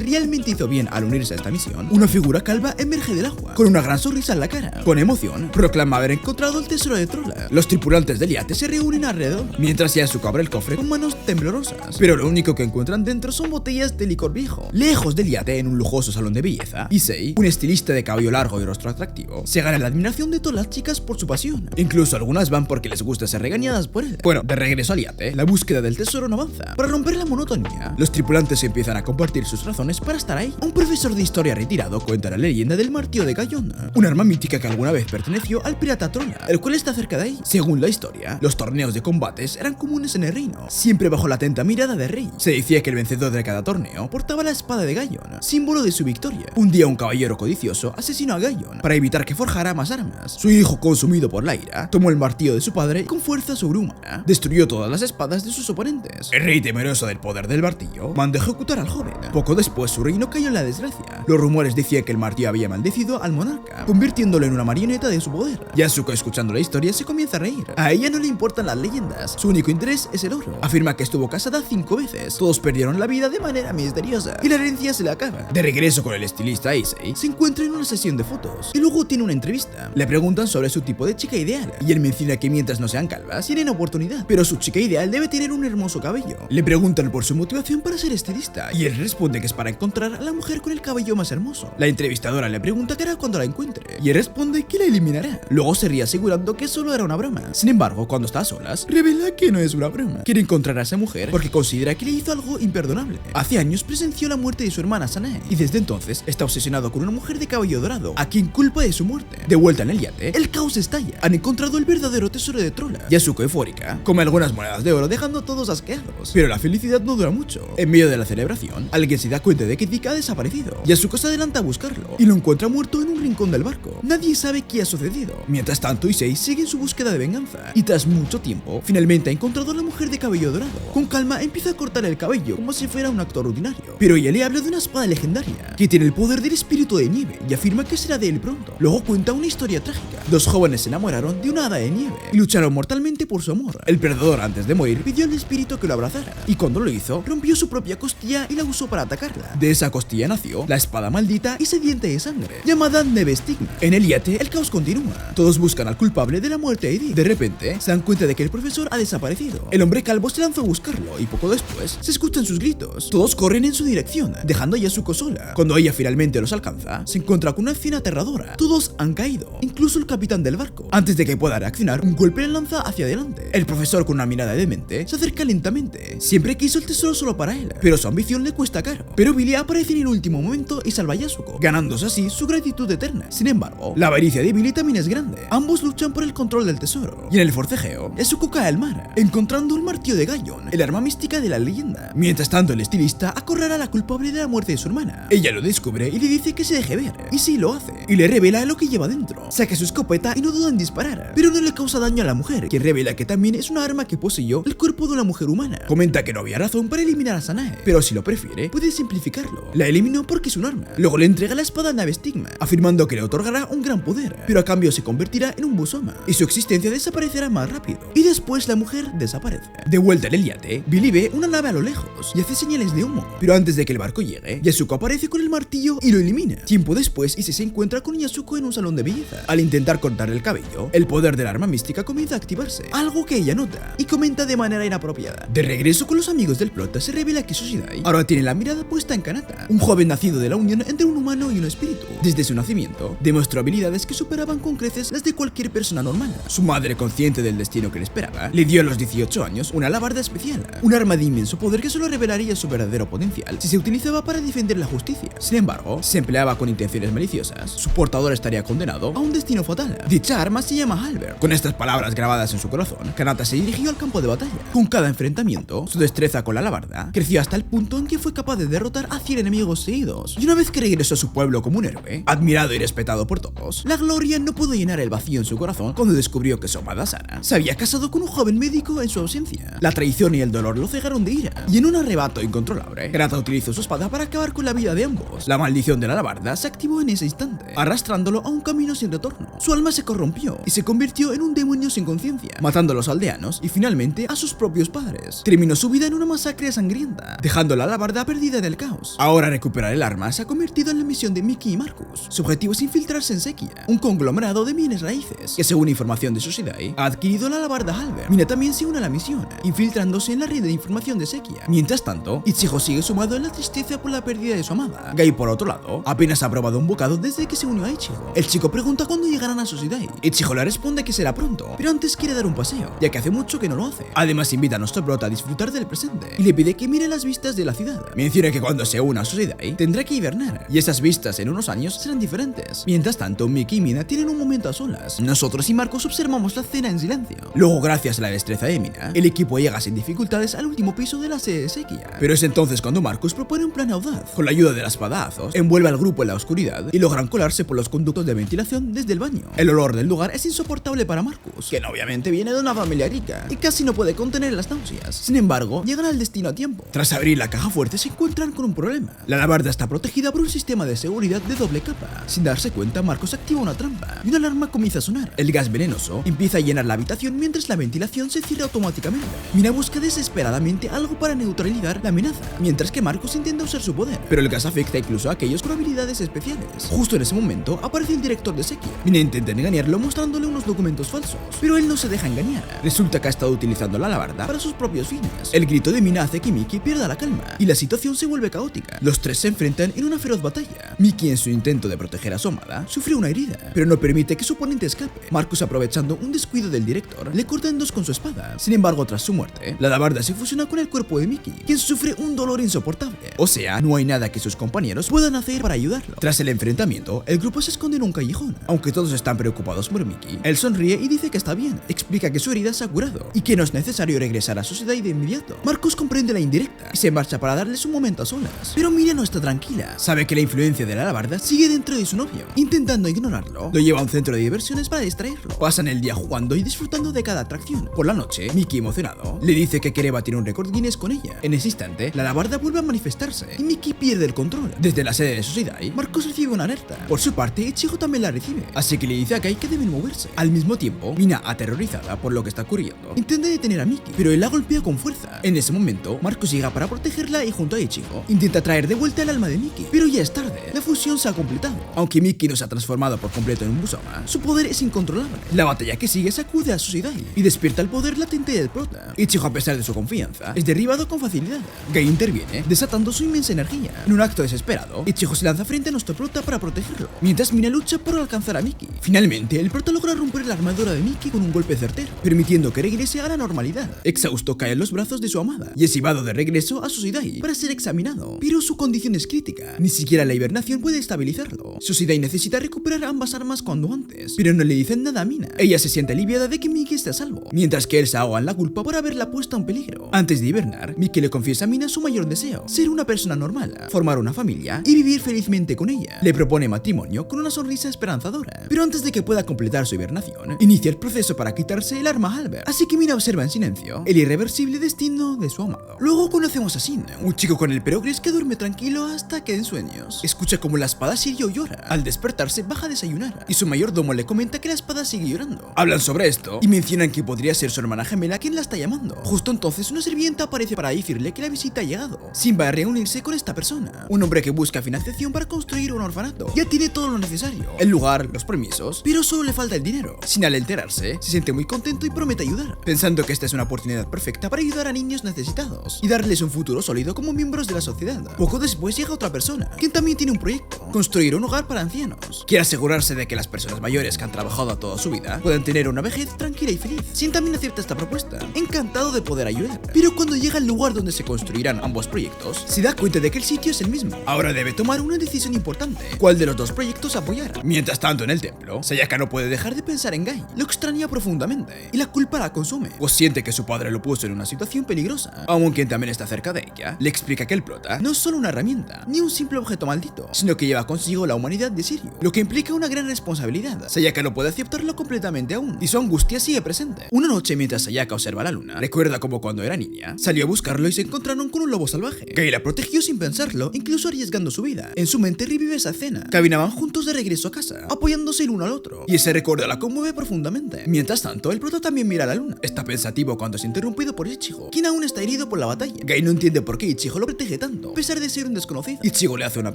realmente hizo bien al unirse a esta misión, una figura calva emerge del agua, con una gran sonrisa en la cara. Con emoción, proclama haber encontrado el tesoro de Trolla. Los tripulantes del yate se reúnen alrededor, mientras Yasuko abre el cofre con manos temblorosas. Pero lo único que encuentran dentro son botellas de licor viejo. Lejos del yate, en un lujoso salón de belleza, Issei, un estilista de cabello largo y rostro atractivo, se gana la admiración de todas las chicas por su pasión. Incluso algunas van porque les gusta ser regañadas por él. Bueno, de regreso al yate, la búsqueda del tesoro no avanza. Para romper la monotonía, los tripulantes empiezan a compartir sus razones para estar ahí. Un profesor de historia retirado cuenta la leyenda del martillo de Gallón, un arma mítica que alguna vez perteneció al pirata Trolla, el cual está cerca de ahí. Según la historia, los torneos de combates eran comunes en el reino, siempre bajo la atenta mirada de Rey. Se decía que el vencedor de cada torneo portaba la espada de Gallón, símbolo de su victoria. Un día un caballero codicioso asesinó a Gallón para evitar que forjara más armas. Su hijo, consumido por la ira, tomó el martillo de su padre y con fuerza sobrehumana destruyó todas las espadas de sus oponentes. El rey, temeroso del poder del martillo, mandó ejecutar al joven. Poco después su reino cayó en la desgracia. Los rumores decían que el martillo había maldecido al monarca, convirtiéndolo en una marioneta de su poder. Yasuko, escuchando la historia, se comienza a reír. A ella no le importan las leyendas, su único interés es el oro. Afirma que estuvo casada 5 veces, todos perdieron la vida de manera misteriosa y la herencia se le acaba. De regreso con el estilista Issei, se encuentra en una sesión de fotos y luego tiene una entrevista. Le preguntan sobre su tipo de chica ideal y él menciona que mientras no sean calvas tienen oportunidad, pero su chica ideal debe tener un hermoso cabello. Le preguntan por su motivación para ser estilista y él responde que es para encontrar a la mujer con el cabello más hermoso. La entrevistadora le pregunta qué hará cuando la encuentre y él responde que la eliminará. Luego se ríe asegurando que solo era una broma. Sin embargo, cuando está a solas, revela que no es una broma. Quiere encontrar a esa mujer porque considera que le hizo algo imperdonable. Hace años presenció la muerte de su hermana Sanae y desde entonces está obsesionado con una mujer de cabello dorado, a quien culpa de su muerte. De vuelta en el yate, el caos estalla. Han encontrado el verdadero tesoro de Trolla. Yasuko, eufórica, come algunas monedas de oro dejando a todos asqueados. Pero la felicidad no dura mucho. En medio de la celebración, alguien se da cuenta de que Dika ha desaparecido. Yasuko se adelanta a buscarlo y lo encuentra muerto en un rincón del barco. Nadie sabe qué ha sucedido. Mientras tanto, Issei sigue en su búsqueda de venganza y tras tras mucho tiempo, finalmente ha encontrado a la mujer de cabello dorado. Con calma empieza a cortar el cabello como si fuera un actor rutinario, pero ella le habla de una espada legendaria que tiene el poder del espíritu de nieve y afirma que será de él pronto. Luego cuenta una historia trágica. Dos jóvenes se enamoraron de una hada de nieve y lucharon mortalmente por su amor. El perdedor, antes de morir, pidió al espíritu que lo abrazara, y cuando lo hizo, rompió su propia costilla y la usó para atacarla. De esa costilla nació la espada maldita y sedienta de sangre, llamada Nevestigma. En el yate, el caos continúa. Todos buscan al culpable de la muerte de Edith. De repente, se dan cuenta de que el profesor ha desaparecido. El hombre calvo se lanzó a buscarlo y poco después se escuchan sus gritos. Todos corren en su dirección, dejando a Yasuko sola. Cuando ella finalmente los alcanza, se encuentra con una escena aterradora. Todos han caído, incluso el capitán del barco. Antes de que pueda reaccionar, un golpe le lanza hacia adelante. El profesor, con una mirada demente, se acerca lentamente. Siempre quiso el tesoro solo para él, pero su ambición le cuesta caro. Pero Billy aparece en el último momento y salva a Yasuko, ganándose así su gratitud eterna. Sin embargo, la avaricia de Billy también es grande. Ambos luchan por el control del tesoro, y en el forcejeo, Yasuko cae al mar, encontrando el martillo de Gaion, el arma mística de la leyenda. Mientras tanto, el estilista acorrala a la culpable de la muerte de su hermana. Ella lo descubre y le dice que se deje ver, y sí lo hace, y le revela lo que lleva dentro. Saca su escopeta y no duda en disparar, pero no le causa daño a la mujer, quien revela que también es una arma que poseyó el cuerpo de una mujer humana. Comenta que no había razón para eliminar a Sanae, pero si lo prefiere, puede simplificarlo. La eliminó porque es un arma. Luego le entrega la espada a Nevestigma, afirmando que le otorgará un gran poder, pero a cambio se convertirá en un Busoma, y su existencia desaparecerá más rápido. Y después la mujer desaparece. De vuelta en el yate, Billy ve una nave a lo lejos y hace señales de humo, pero antes de que el barco llegue, Yasuko aparece con el martillo y lo elimina. Tiempo después, Issei se encuentra con Yasuko en un salón de belleza. Al intentar cortarle el cabello, el poder del arma mística comienza a activarse, algo que ella nota y comenta de manera inapropiada. De regreso con los amigos del prota, se revela que Sushidai ahora tiene la mirada puesta en Kanata, un joven nacido de la unión entre un humano y un espíritu. Desde su nacimiento, demostró habilidades que superaban con creces las de cualquier persona normal. Su madre, consciente del destino que le esperaba, le dio a los 18 años una alabarda especial, un arma de inmenso poder que solo revelaría su verdadero potencial si se utilizaba para defender la justicia. Sin embargo, si se empleaba con intenciones maliciosas, su portador estaría condenado a un destino fatal. Dicha arma se llama Halberd. Con estas palabras grabadas en su corazón, Kanata se dirigió al campo de batalla. Con cada enfrentamiento, su destreza con la alabarda creció hasta el punto en que fue capaz de derrotar a 100 enemigos seguidos. Y una vez que regresó a su pueblo como un héroe, admirado y respetado por todos, la gloria no pudo llenar el vacío en su corazón cuando descubrió que su amada Sana se había casado con un joven médico en su ausencia. La traición y el dolor lo cegaron de ira, y en un arrebato incontrolable, Kanata utilizó su espada para acabar con la vida de ambos. La maldición de la alabarda se activó en ese instante, arrastrándolo a un camino sin retorno. Su alma se corrompió y se convirtió en un demonio sin conciencia, matando a los aldeanos y finalmente a sus propios padres. Terminó su vida en una masacre sangrienta, dejando la alabarda perdida en el caos. Ahora recuperar el arma se ha convertido en la misión de Miki y Marcus. Su objetivo es infiltrarse en Sekia, un conglomerado de bienes raíces, que según información de Sushidai, ha adquirido la alabarda Halberd. Mina también se une a la misión, infiltrándose en la red de información de Sekia. Mientras tanto, Ichigo sigue sumado en la tristeza por la pérdida de su amada. Gai, por otro lado, apenas ha probado un bocado desde que se unió a Ichigo. El chico pregunta cuándo llegarán a Sushidai. Ichigo le responde que será pronto, pero antes quiere dar un paseo, ya que hace mucho que no lo hace. Además, invita a nuestro prota a disfrutar del presente y le pide que mire las vistas de la ciudad. Menciona que cuando se una a Sushidai tendrá que hibernar, y esas vistas en unos años serán diferentes. Mientras tanto, Miki y Mina tienen un momento a solas. Nosotros y Marcos observamos la escena en silencio. Luego, gracias a la destreza de Mina, el equipo llega sin dificultades al último piso de la sede de Sekia. Pero es entonces cuando Marcus propone un plan audaz. Con la ayuda de la espada Azos, envuelve al grupo en la oscuridad y logran colarse por los conductos de ventilación desde el baño. El olor del lugar es insoportable para Marcus, quien obviamente viene de una familia rica y casi no puede contener las náuseas. Sin embargo, llegan al destino a tiempo. Tras abrir la caja fuerte, se encuentran con un problema. La alabarda está protegida por un sistema de seguridad de doble capa. Sin darse cuenta, Marcus activa una trampa y una alarma comienza a sonar. El gas venenoso empieza a llenar la habitación mientras la ventilación se cierra automáticamente. Mina busca desesperadamente algo para neutralizar la amenaza, mientras que Marcus intenta usar su poder, pero el gas afecta incluso a aquellos con habilidades especiales. Justo en ese momento aparece el director de Sekia. Mina intenta engañarlo mostrándole unos documentos falsos, pero él no se deja engañar. Resulta que ha estado utilizando la alabarda para sus propios fines. El grito de Mina hace que Miki pierda la calma y la situación se vuelve caótica. Los tres se enfrentan en una feroz batalla. Miki, en su intento de proteger a su amada, sufre una herida, pero no permite que su oponente escape. Marcus, aprovechando un descuido del director, le corta en dos con su espada. Sin embargo, tras su muerte, la alabarda se fusiona con el cuerpo de Miki, quien sufre un dolor insoportable. O sea, no hay nada que sus compañeros puedan hacer para ayudarlo. Tras el enfrentamiento, el grupo se esconde en un callejón. Aunque todos están preocupados por Miki, él sonríe y dice que está bien. Explica que su herida se ha curado y que no es necesario regresar a su ciudad de inmediato. Marcus comprende la indirecta y se marcha para darles un momento a solas. Pero Mira no está tranquila. Sabe que la influencia de la alabarda sigue dentro de su novio. Intentando ignorarlo, lo lleva a un centro de diversiones para distraerlo. Pasan el día jugando y disfrutando disfrutando de cada atracción. Por la noche, Mickey, emocionado, le dice que quiere batir un récord Guinness con ella. En ese instante, la alabarda vuelve a manifestarse y Mickey pierde el control. Desde la sede de Susidai, Marcos recibe una alerta. Por su parte, Ichigo también la recibe, así que le dice a Guy que deben moverse. Al mismo tiempo, Mina, aterrorizada por lo que está ocurriendo, intenta detener a Mickey, pero él la golpea con fuerza. En ese momento, Marcos llega para protegerla y junto a Ichigo intenta traer de vuelta el alma de Mickey, pero ya es tarde. La fusión se ha completado. Aunque Mickey no se ha transformado por completo en un Busoma, su poder es incontrolable. La batalla que sigue sacude a Susidai y despierta el poder latente del prota. Ichigo, a pesar de su confianza, es derribado con facilidad. Guy interviene, desatando su inmensa energía. En un acto desesperado, Ichigo se lanza frente a nuestro prota para protegerlo, mientras Mina lucha por alcanzar a Mickey. Finalmente, el prota logra romper la armadura de Mickey con un golpe certero, permitiendo que regrese a la normalidad. Exhausto, cae en los brazos de su amada y es llevado de regreso a Susidai para ser examinado, pero su condición es crítica. Ni siquiera la hibernación puede estabilizarlo. Susidai necesita recuperar ambas armas cuanto antes, pero no le dicen nada a Mina. Ella se siente aliviada de que Mickey esté a salvo, mientras que él se ahoga en la culpa por haberla puesto en peligro. Antes de hibernar, Mickey le confiesa a Mina su mayor deseo: ser una persona normal, formar una familia y vivir felizmente con ella. Le propone matrimonio con una sonrisa esperanzadora, pero antes de que pueda completar su hibernación, inicia el proceso para quitarse el arma a Albert, así que Mina observa en silencio el irreversible destino de su amado. Luego conocemos a Shin, un chico con el pelo gris que duerme tranquilo hasta que en sueños escucha como la espada Shiryu llora. Al despertarse, baja a desayunar y su mayordomo le comenta que la espada sigue llorando. Hablan sobre esto y mencionan que podría ser su hermana gemela quien la está llamando. Justo entonces una sirvienta aparece para decirle que la visita ha llegado. Shin va a reunirse con esta persona, un hombre que busca financiación para construir un orfanato. Ya tiene todo lo necesario, el lugar, los permisos, pero solo le falta el dinero. Shin, al enterarse, se siente muy contento y promete ayudar, pensando que esta es una oportunidad perfecta para ayudar a niños necesitados y darles un futuro sólido como miembros de la sociedad. Poco después llega otra persona, quien también tiene un proyecto: construir un hogar para ancianos. Quiere asegurarse de que las personas mayores que han trabajado toda su vida puedan tener una vejez tranquila y feliz. Shin también acepta esta propuesta, encantado de poder ayudar. Pero cuando llega al lugar donde se construirán ambos proyectos, se da cuenta de que el sitio es el mismo. Ahora debe tomar una decisión importante: ¿cuál de los dos proyectos apoyar? Mientras tanto, en el templo, Sayaka no puede dejar de pensar en Guy. Lo extraña profundamente y la culpa la consume, pues siente que su padre lo puso en una situación peligrosa. Aun quien también está cerca de ella le explica que el prota no es solo una herramienta ni un simple objeto maldito, sino que lleva consigo la humanidad de Shiryu, lo que implica una gran responsabilidad. Sayaka no puede aceptarlo completamente aún y su angustia sigue presente. Una noche, mientras Sayaka observa la luna, recuerda como cuando era niña salió a buscarlo y se encontraron con un lobo salvaje. Guy la protegió sin pensarlo, incluso arriesgando su vida. En su mente revive esa escena. Caminaban juntos de regreso a casa, apoyándose el uno al otro, y ese recuerdo la conmueve profundamente. Mientras tanto, el prota también mira a la luna. Está pensativo cuando es interrumpido por Ichigo, quien aún está herido por la batalla. Guy no entiende por qué Ichigo lo protege tanto, a pesar de ser un desconocido. Ichigo le hace una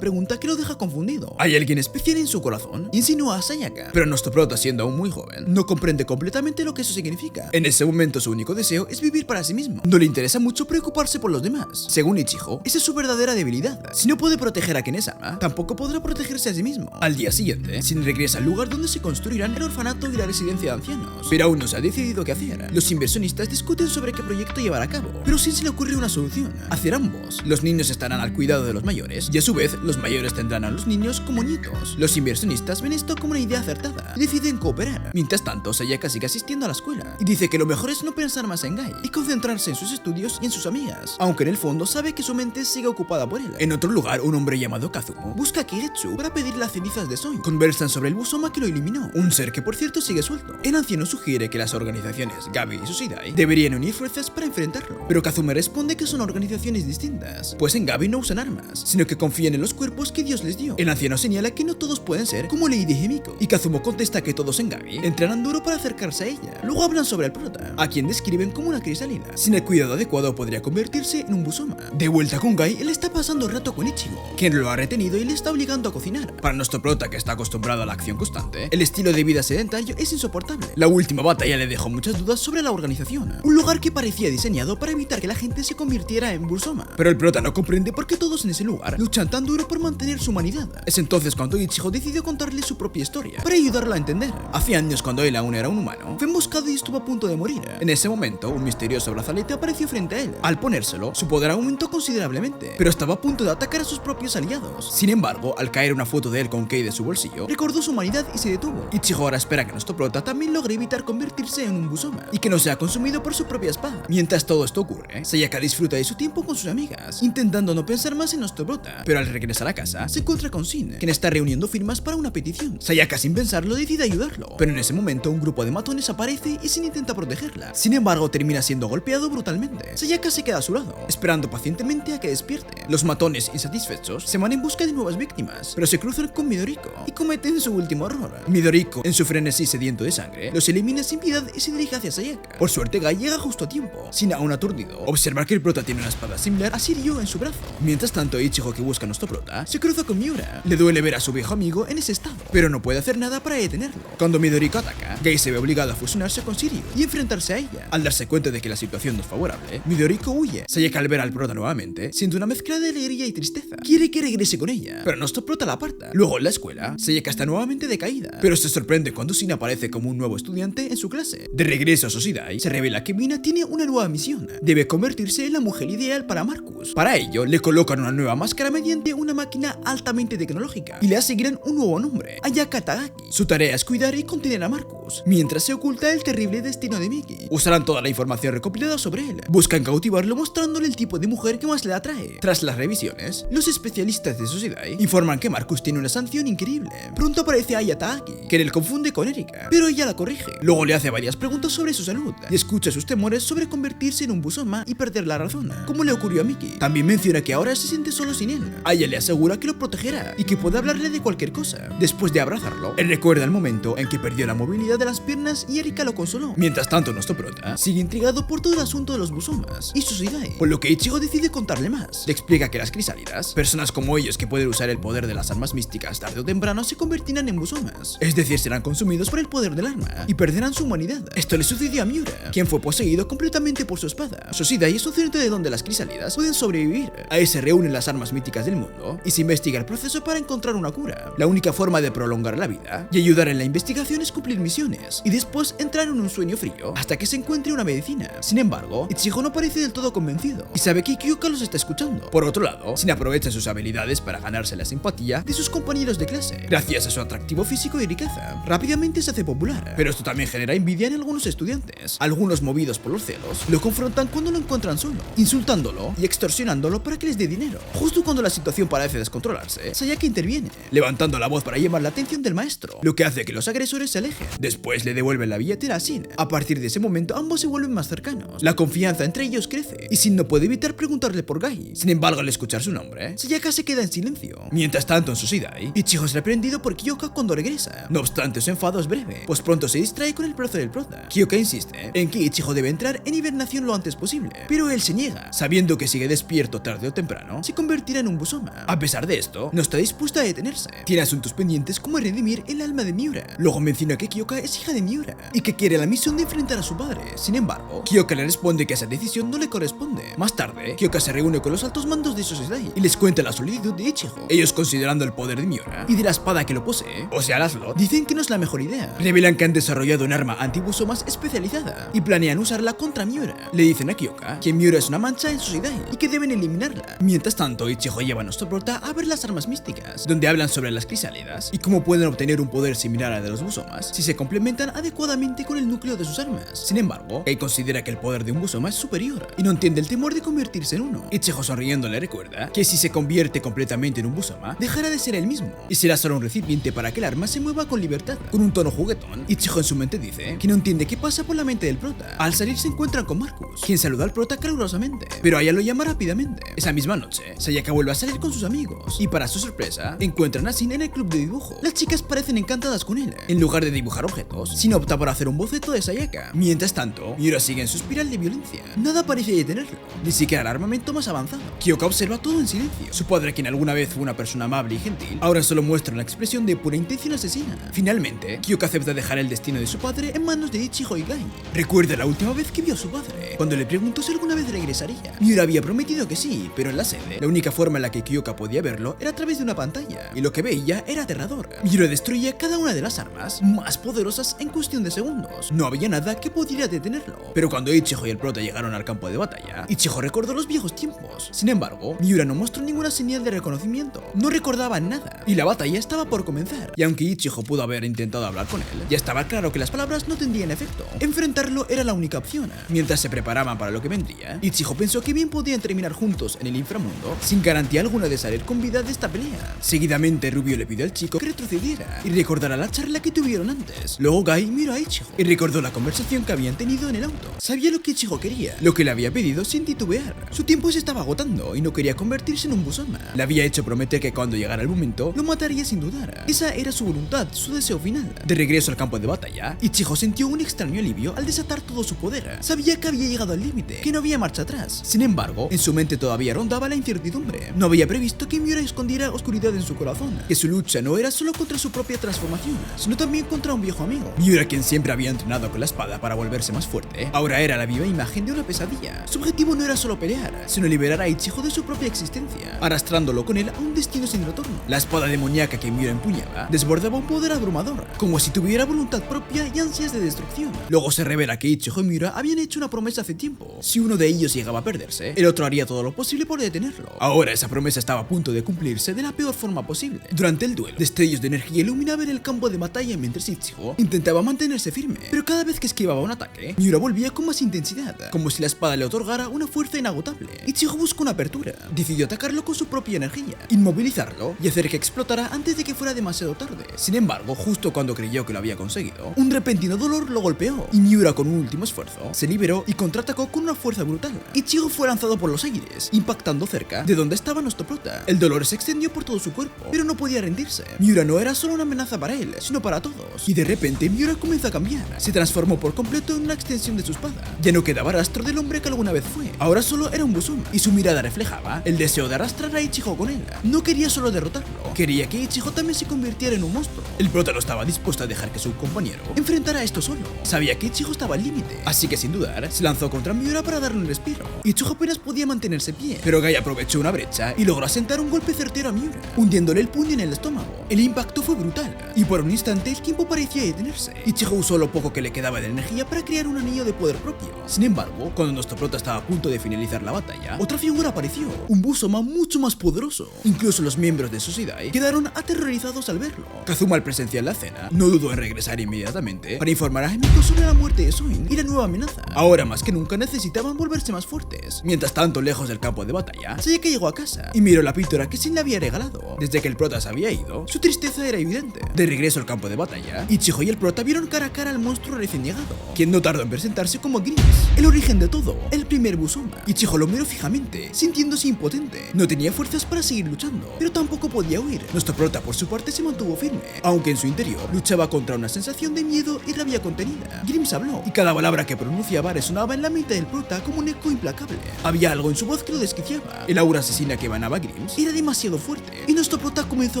pregunta que lo deja confundido. ¿Hay alguien especial en su corazón? Insinúa a Sayaka, pero nuestro prota, siendo aún muy joven, no comprende completamente lo que eso significa. En ese momento, su único deseo es vivir para sí mismo. No le interesa mucho preocuparse por los demás. Según Ichigo, esa es su verdadera debilidad. Si no puede proteger a quienes ama, tampoco podrá protegerse a sí mismo. Al día siguiente, Shin regresa al lugar donde se construirán el orfanato y la residencia de ancianos, pero aún no se ha decidido qué hacer. Los inversionistas discuten sobre qué proyecto llevar a cabo, pero Shin se le ocurre una solución: hacer ambos. Los niños estarán al cuidado de los mayores y a su vez los mayores tendrán a los niños como nietos. Los inversionistas ven esto como una idea acertada y deciden cooperar. Mientras tanto, Sayaka sigue asistiendo a la escuela y dice que lo mejor es no pensar más en Guy y concentrarse en sus estudios y en sus amigas, aunque en el fondo sabe que su mente sigue ocupada por él. En otro lugar, un hombre llamado Kazumo busca a Kigetsu para pedir las cenizas de Soin. Conversan sobre el Busoma que lo eliminó, un ser que por cierto sigue suelto. El anciano sugiere que las organizaciones Gabi y Susidai deberían unir fuerzas para enfrentarlo, pero Kazumo responde que son organizaciones distintas, pues en Gabi no usan armas, sino que confían en los cuerpos que Dios les dio. El anciano señala que no todos pueden ser como Lady Himiko, y Kazumo contesta que todos en Gabi entrenan duro para acercarse a ella. Luego hablan sobre el prota, a quien describen como una cristalina. Sin el cuidado adecuado podría convertirse en un Busoma. De vuelta con Guy, él está pasando el rato con Ichigo, quien lo ha retenido y le está obligando a cocinar. Para nuestro prota, que está acostumbrado a la acción constante, el estilo de vida sedentario es insoportable. La última batalla le dejó muchas dudas sobre la organización, un lugar que parecía diseñado para evitar que la gente se convirtiera en Busoma. Pero el prota no comprende por qué todos en ese lugar luchan tan duro por mantener su humanidad. Es entonces cuando Ichigo decidió contarle su propia historia para ayudarlo a entender. Hace años, cuando él aún era un humano, fue emboscado y estuvo a punto de morir. En ese momento, un misterioso brazalete apareció frente a él. Al ponérselo, su poder aumentó considerablemente, pero estaba a punto de atacar a sus propios aliados. Sin embargo, al caer una foto de él con Kei de su bolsillo, recordó su humanidad y se detuvo. Ichigo ahora espera que nuestro prota también logre evitar convertirse en un Busoma y que no sea consumido por su propia espada. Mientras todo esto ocurre, Sayaka disfruta de su tiempo con sus amigas, intentando no pensar más en nuestro prota, pero al regresar a casa, se encuentra con Shin, quien está reuniendo firmas para una petición. Sayaka, sin pensarlo, decide ayudarlo, pero en ese momento un grupo de matones aparece y Shin intenta protegerla. Sin embargo, termina siendo golpeado brutalmente. Sayaka se queda a su lado, esperando pacientemente a que despierte. Los matones, insatisfechos, se van en busca de nuevas víctimas, pero se cruzan con Midoriko y cometen su último error. Midoriko, en su frenesí sediento de sangre, los elimina sin piedad y se dirige hacia Sayaka. Por suerte, Gai llega justo a tiempo. Shin, aún aturdido, observa que el prota tiene una espada similar a Shiryu en su brazo. Mientras tanto, Ichigo, que busca a nuestro prota, se cruza con Miura. Le duele ver a su viejo amigo en ese estado, pero no puede hacer nada para detenerlo. Cuando Midoriko ataca, Gai se ve obligado a fusionarse con Shiryu y enfrentarse a ella. Al darse cuenta de que la situación no es favorable, Midoriko huye. Sayaka, al ver al prota nuevamente, siente una mezcla de alegría y tristeza. Quiere que regrese con ella, pero nuestro prota la aparta. Luego, en la escuela, Sayaka está nuevamente decaída, pero se sorprende cuando Shin aparece como un nuevo estudiante en su clase. De regreso a Sosidai, se revela que Mina tiene una nueva misión. Debe convertirse en la mujer ideal para Marcus. Para ello, le colocan una nueva máscara mediante una máquina altamente tecnológica y le asignan un nuevo nombre, Ayaka Tagaki. Su tarea es cuidar y contener a Marcus, mientras se oculta el terrible destino de Miki. Usarán toda la información recopilada sobre él. Buscan cautivarlo mostrándole el tipo de mujer que más le atrae. Tras las revisiones, los especialistas de Sosidai informan que Marcus tiene una sanción increíble. Pronto aparece Aya Tagaki, que le confunde con Erika, pero ella la corrige. Luego le hace varias preguntas sobre su salud y escucha sus temores sobre convertirse en un Busoma y perder la razón, como le ocurrió a Miki. También menciona que ahora se siente solo sin él. Aya le asegura que lo protegerá y que puede hablarle de cualquier cosa. Después de abrazarlo, él recuerda el momento en que perdió la movilidad de las piernas y Erika lo consoló. Mientras tanto, nuestro prota sigue intrigado por todo el asunto de los Busomas y Sosidai, por lo que Ichigo decide contarle más. Le explica que las crisálidas, personas como ellos que pueden usar el poder de las armas místicas tarde o temprano, se convertirán en Busomas, es decir, serán consumidos por el poder del arma y perderán su humanidad. Esto le sucedió a Miura, quien fue poseído completamente por su espada. Sosidai es un centro de donde las crisálidas pueden sobrevivir. Ahí se reúnen las armas míticas del mundo y se investiga el proceso para encontrar una cura. La única forma de prolongar la vida y ayudar en la investigación es cumplir misiones y después entrar en un sueño frío hasta que se encuentre una medicina. Sin embargo, Ichigo no parece del todo convencido y sabe que Kyoka los está escuchando. Por otro lado, Shin aprovecha sus habilidades para ganarse la simpatía de sus compañeros de clase. Gracias a su atractivo físico y riqueza, rápidamente se hace popular, pero esto también genera envidia en algunos estudiantes. Algunos, movidos por los celos, lo confrontan cuando lo encuentran solo, insultándolo y extorsionándolo para que les dé dinero. Justo cuando la situación parece descontrolarse, Sayaka interviene, levantando la voz para llamar la atención del maestro, lo que hace que los agresores se alejen. Después le devuelven la billetera a Shin. A partir de ese momento, ambos se vuelven más cercanos. La confianza entre ellos crece y Shin no puede evitar preguntarle por Gai. Sin embargo, al escuchar su nombre, Sayaka se queda en silencio. Mientras tanto, en Sosidai, Ichigo es reprendido por Kyoka cuando regresa. No obstante, su enfado es breve, pues pronto se distrae con el brazo del prota. Kyoka insiste en que Ichigo debe entrar en hibernación lo antes posible, pero él se niega, sabiendo que sigue despierto tarde o temprano, se convertirá en un Busoma. A pesar de esto, no está dispuesta a detenerse. Tiene asuntos pendientes como redimir el alma de Miura. Luego menciona que Kyoka es hija de Miura y que quiere la misión de enfrentar a su padre. Sin embargo, Kyoka le responde que esa decisión no le corresponde. Más tarde, Kyoka se reúne con los altos mandos de Sosidai y les cuenta la solicitud de Ichigo. Ellos, considerando el poder de Miura y de la espada que lo posee, o sea, Laszlo, dicen que no es la mejor idea. Revelan que han desarrollado un arma anti-Busomas especializada y planean usarla contra Miura. Le dicen a Kyoka que Miura es una mancha en Sosidai y que deben eliminarla. Mientras tanto, Ichigo lleva a nuestro prota a ver las armas místicas, donde hablan sobre las crisálidas y cómo pueden obtener un poder similar al de los Busomas si se complementan adecuadamente con el núcleo de sus armas. Sin embargo, Gai considera que el poder de un Busoma es superior y no entiende el temor de convertirse en uno. Ichigo, sonriendo, le recuerda que si se convierte completamente en un Busoma, dejará de ser él mismo y será solo un recipiente para que el arma se mueva con libertad. Con un tono juguetón, Ichigo en su mente dice que no entiende qué pasa por la mente del prota. Al salir se encuentran con Marcus, quien saluda al prota calurosamente, pero Aya lo llama rápidamente. Esa misma noche, Sayaka vuelve a salir con sus amigos y, para su sorpresa, encuentran a Shin en el club de dibujo. Las chicas parecen encantadas con él. En lugar de dibujar objetos, Shin opta por hacer un boceto de Sayaka. Mientras tanto, Miura sigue en su espiral de violencia. Nada parece detenerlo, ni siquiera el armamento más avanzado. Kyoka observa todo en silencio. Su padre, quien alguna vez fue una persona amable y gentil, ahora solo muestra una expresión de pura intención asesina. Finalmente, Kyoka acepta dejar el destino de su padre en manos de Ichigo y Gai. Recuerda la última vez que vio a su padre, cuando le preguntó si alguna vez regresaría. Miura había prometido que sí, pero en la sede, la única forma en la que Kyoka podía verlo era a través de una pantalla, y lo que veía era aterrador. Miura destruía cada una de las armas más poderosas en cuestión de segundos. No había nada que pudiera detenerlo. Pero cuando Ichigo y el prota llegaron al campo de batalla, Ichigo recordó los viejos tiempos. Sin embargo, Miura no mostró ninguna señal de reconocimiento. No recordaba nada, y la batalla estaba por comenzar. Y aunque Ichigo pudo haber intentado hablar con él, ya estaba claro que las palabras no tendrían efecto. Enfrentarlo era la única opción. Mientras se preparaban para lo que vendría, Ichigo pensó que bien podían terminar juntos en el inframundo sin garantía alguna de salir con vida de esta pelea. Seguidamente Rubio le pidió al chico que retrocediera y recordara la charla que tuvieron antes. Luego Gai miró a Ichigo y recordó la conversación que habían tenido en el auto. Sabía lo que Ichigo quería, lo que le había pedido sin titubear. Su tiempo se estaba agotando y no quería convertirse en un Busama. Le había hecho prometer que cuando llegara el momento lo mataría sin dudar. Esa era su voluntad, su deseo final. De regreso al campo de batalla, Ichigo sintió un extraño alivio al desatar todo su poder. Sabía que había llegado al límite, que no había marcha atrás. Sin embargo, en su mente todavía rondaba la incertidumbre. No había previsto que Miura escondiera oscuridad en su corazón, que su lucha no era solo contra su propia transformación, sino también contra un viejo amigo. Miura, quien siempre había entrenado con la espada para volverse más fuerte, ahora era la viva imagen de una pesadilla. Su objetivo no era solo pelear, sino liberar a Ichigo de su propia existencia, arrastrándolo con él a un destino sin retorno. La espada demoníaca que Miura empuñaba desbordaba un poder abrumador, como si tuviera voluntad propia y ansias de destrucción. Luego se revela que Ichigo y Miura habían hecho una promesa hace tiempo. Si uno de ellos llegaba a perderse, el otro haría todo lo posible por detenerlo. Ahora esa promesa estaba a punto de cumplirse de la peor forma posible. Durante el duelo, destellos de energía iluminaban el campo de batalla mientras Ichigo intentaba mantenerse firme, pero cada vez que esquivaba un ataque, Miura volvía con más intensidad, como si la espada le otorgara una fuerza inagotable. Ichigo buscó una apertura, decidió atacarlo con su propia energía, inmovilizarlo y hacer que explotara antes de que fuera demasiado tarde. Sin embargo, justo cuando creyó que lo había conseguido, un repentino dolor lo golpeó y Miura, con un último esfuerzo, se liberó y contraatacó con una fuerza brutal. Ichigo fue lanzado por los aires, impactando cerca de donde estaba nuestro prota. El dolor se extendió por todo su cuerpo, pero no podía rendirse. Miura no era solo una amenaza para él, sino para todos. Y de repente Miura comenzó a cambiar. Se transformó por completo en una extensión de su espada. Ya no quedaba rastro del hombre que alguna vez fue. Ahora solo era un Busuma, y su mirada reflejaba el deseo de arrastrar a Ichigo con él. No quería solo derrotarlo, quería que Ichigo también se convirtiera en un monstruo. El prota no estaba dispuesto a dejar que su compañero enfrentara esto solo. Sabía que Ichigo estaba al límite, así que sin dudar se lanzó contra Miura para darle un respiro. Ichigo apenas podía mantenerse pie, pero Gai aprovechó una brecha y logró asentar un golpe certero a Miura, hundiéndole el puño en el estómago. El impacto fue brutal, y por un instante el tiempo parecía detenerse. Ichigo usó lo poco que le quedaba de energía para crear un anillo de poder propio. Sin embargo, cuando nuestro prota estaba a punto de finalizar la batalla, otra figura apareció, un Busama mucho más poderoso. Incluso los miembros de Susidai quedaron aterrorizados al verlo. Kazuma, al presenciar la escena, no dudó en regresar inmediatamente para informar a Himiko sobre la muerte de Soin y la nueva amenaza. Ahora más que nunca necesitaban volverse más fuertes. Mientras tanto, lejos del campo de batalla, Sayaka llegó a casa y miró la pintura que Shin le había regalado. Desde que el prota se había ido, su tristeza era evidente. De regreso al campo de batalla, Ichigo y el prota vieron cara a cara al monstruo recién llegado, quien no tardó en presentarse como Grims, el origen de todo, el primer Busama. Ichigo lo miró fijamente, sintiéndose impotente. No tenía fuerzas para seguir luchando, pero tampoco podía huir. Nuestro prota, por su parte, se mantuvo firme, aunque en su interior luchaba contra una sensación de miedo y rabia contenida. Grims habló, y cada palabra que pronunciaba resonaba en la mente del prota como un eco implacable. Había algo en su voz que lo desquiciaba. El aura asesina que emanaba Grims era demasiado fuerte, y nuestro prota comenzó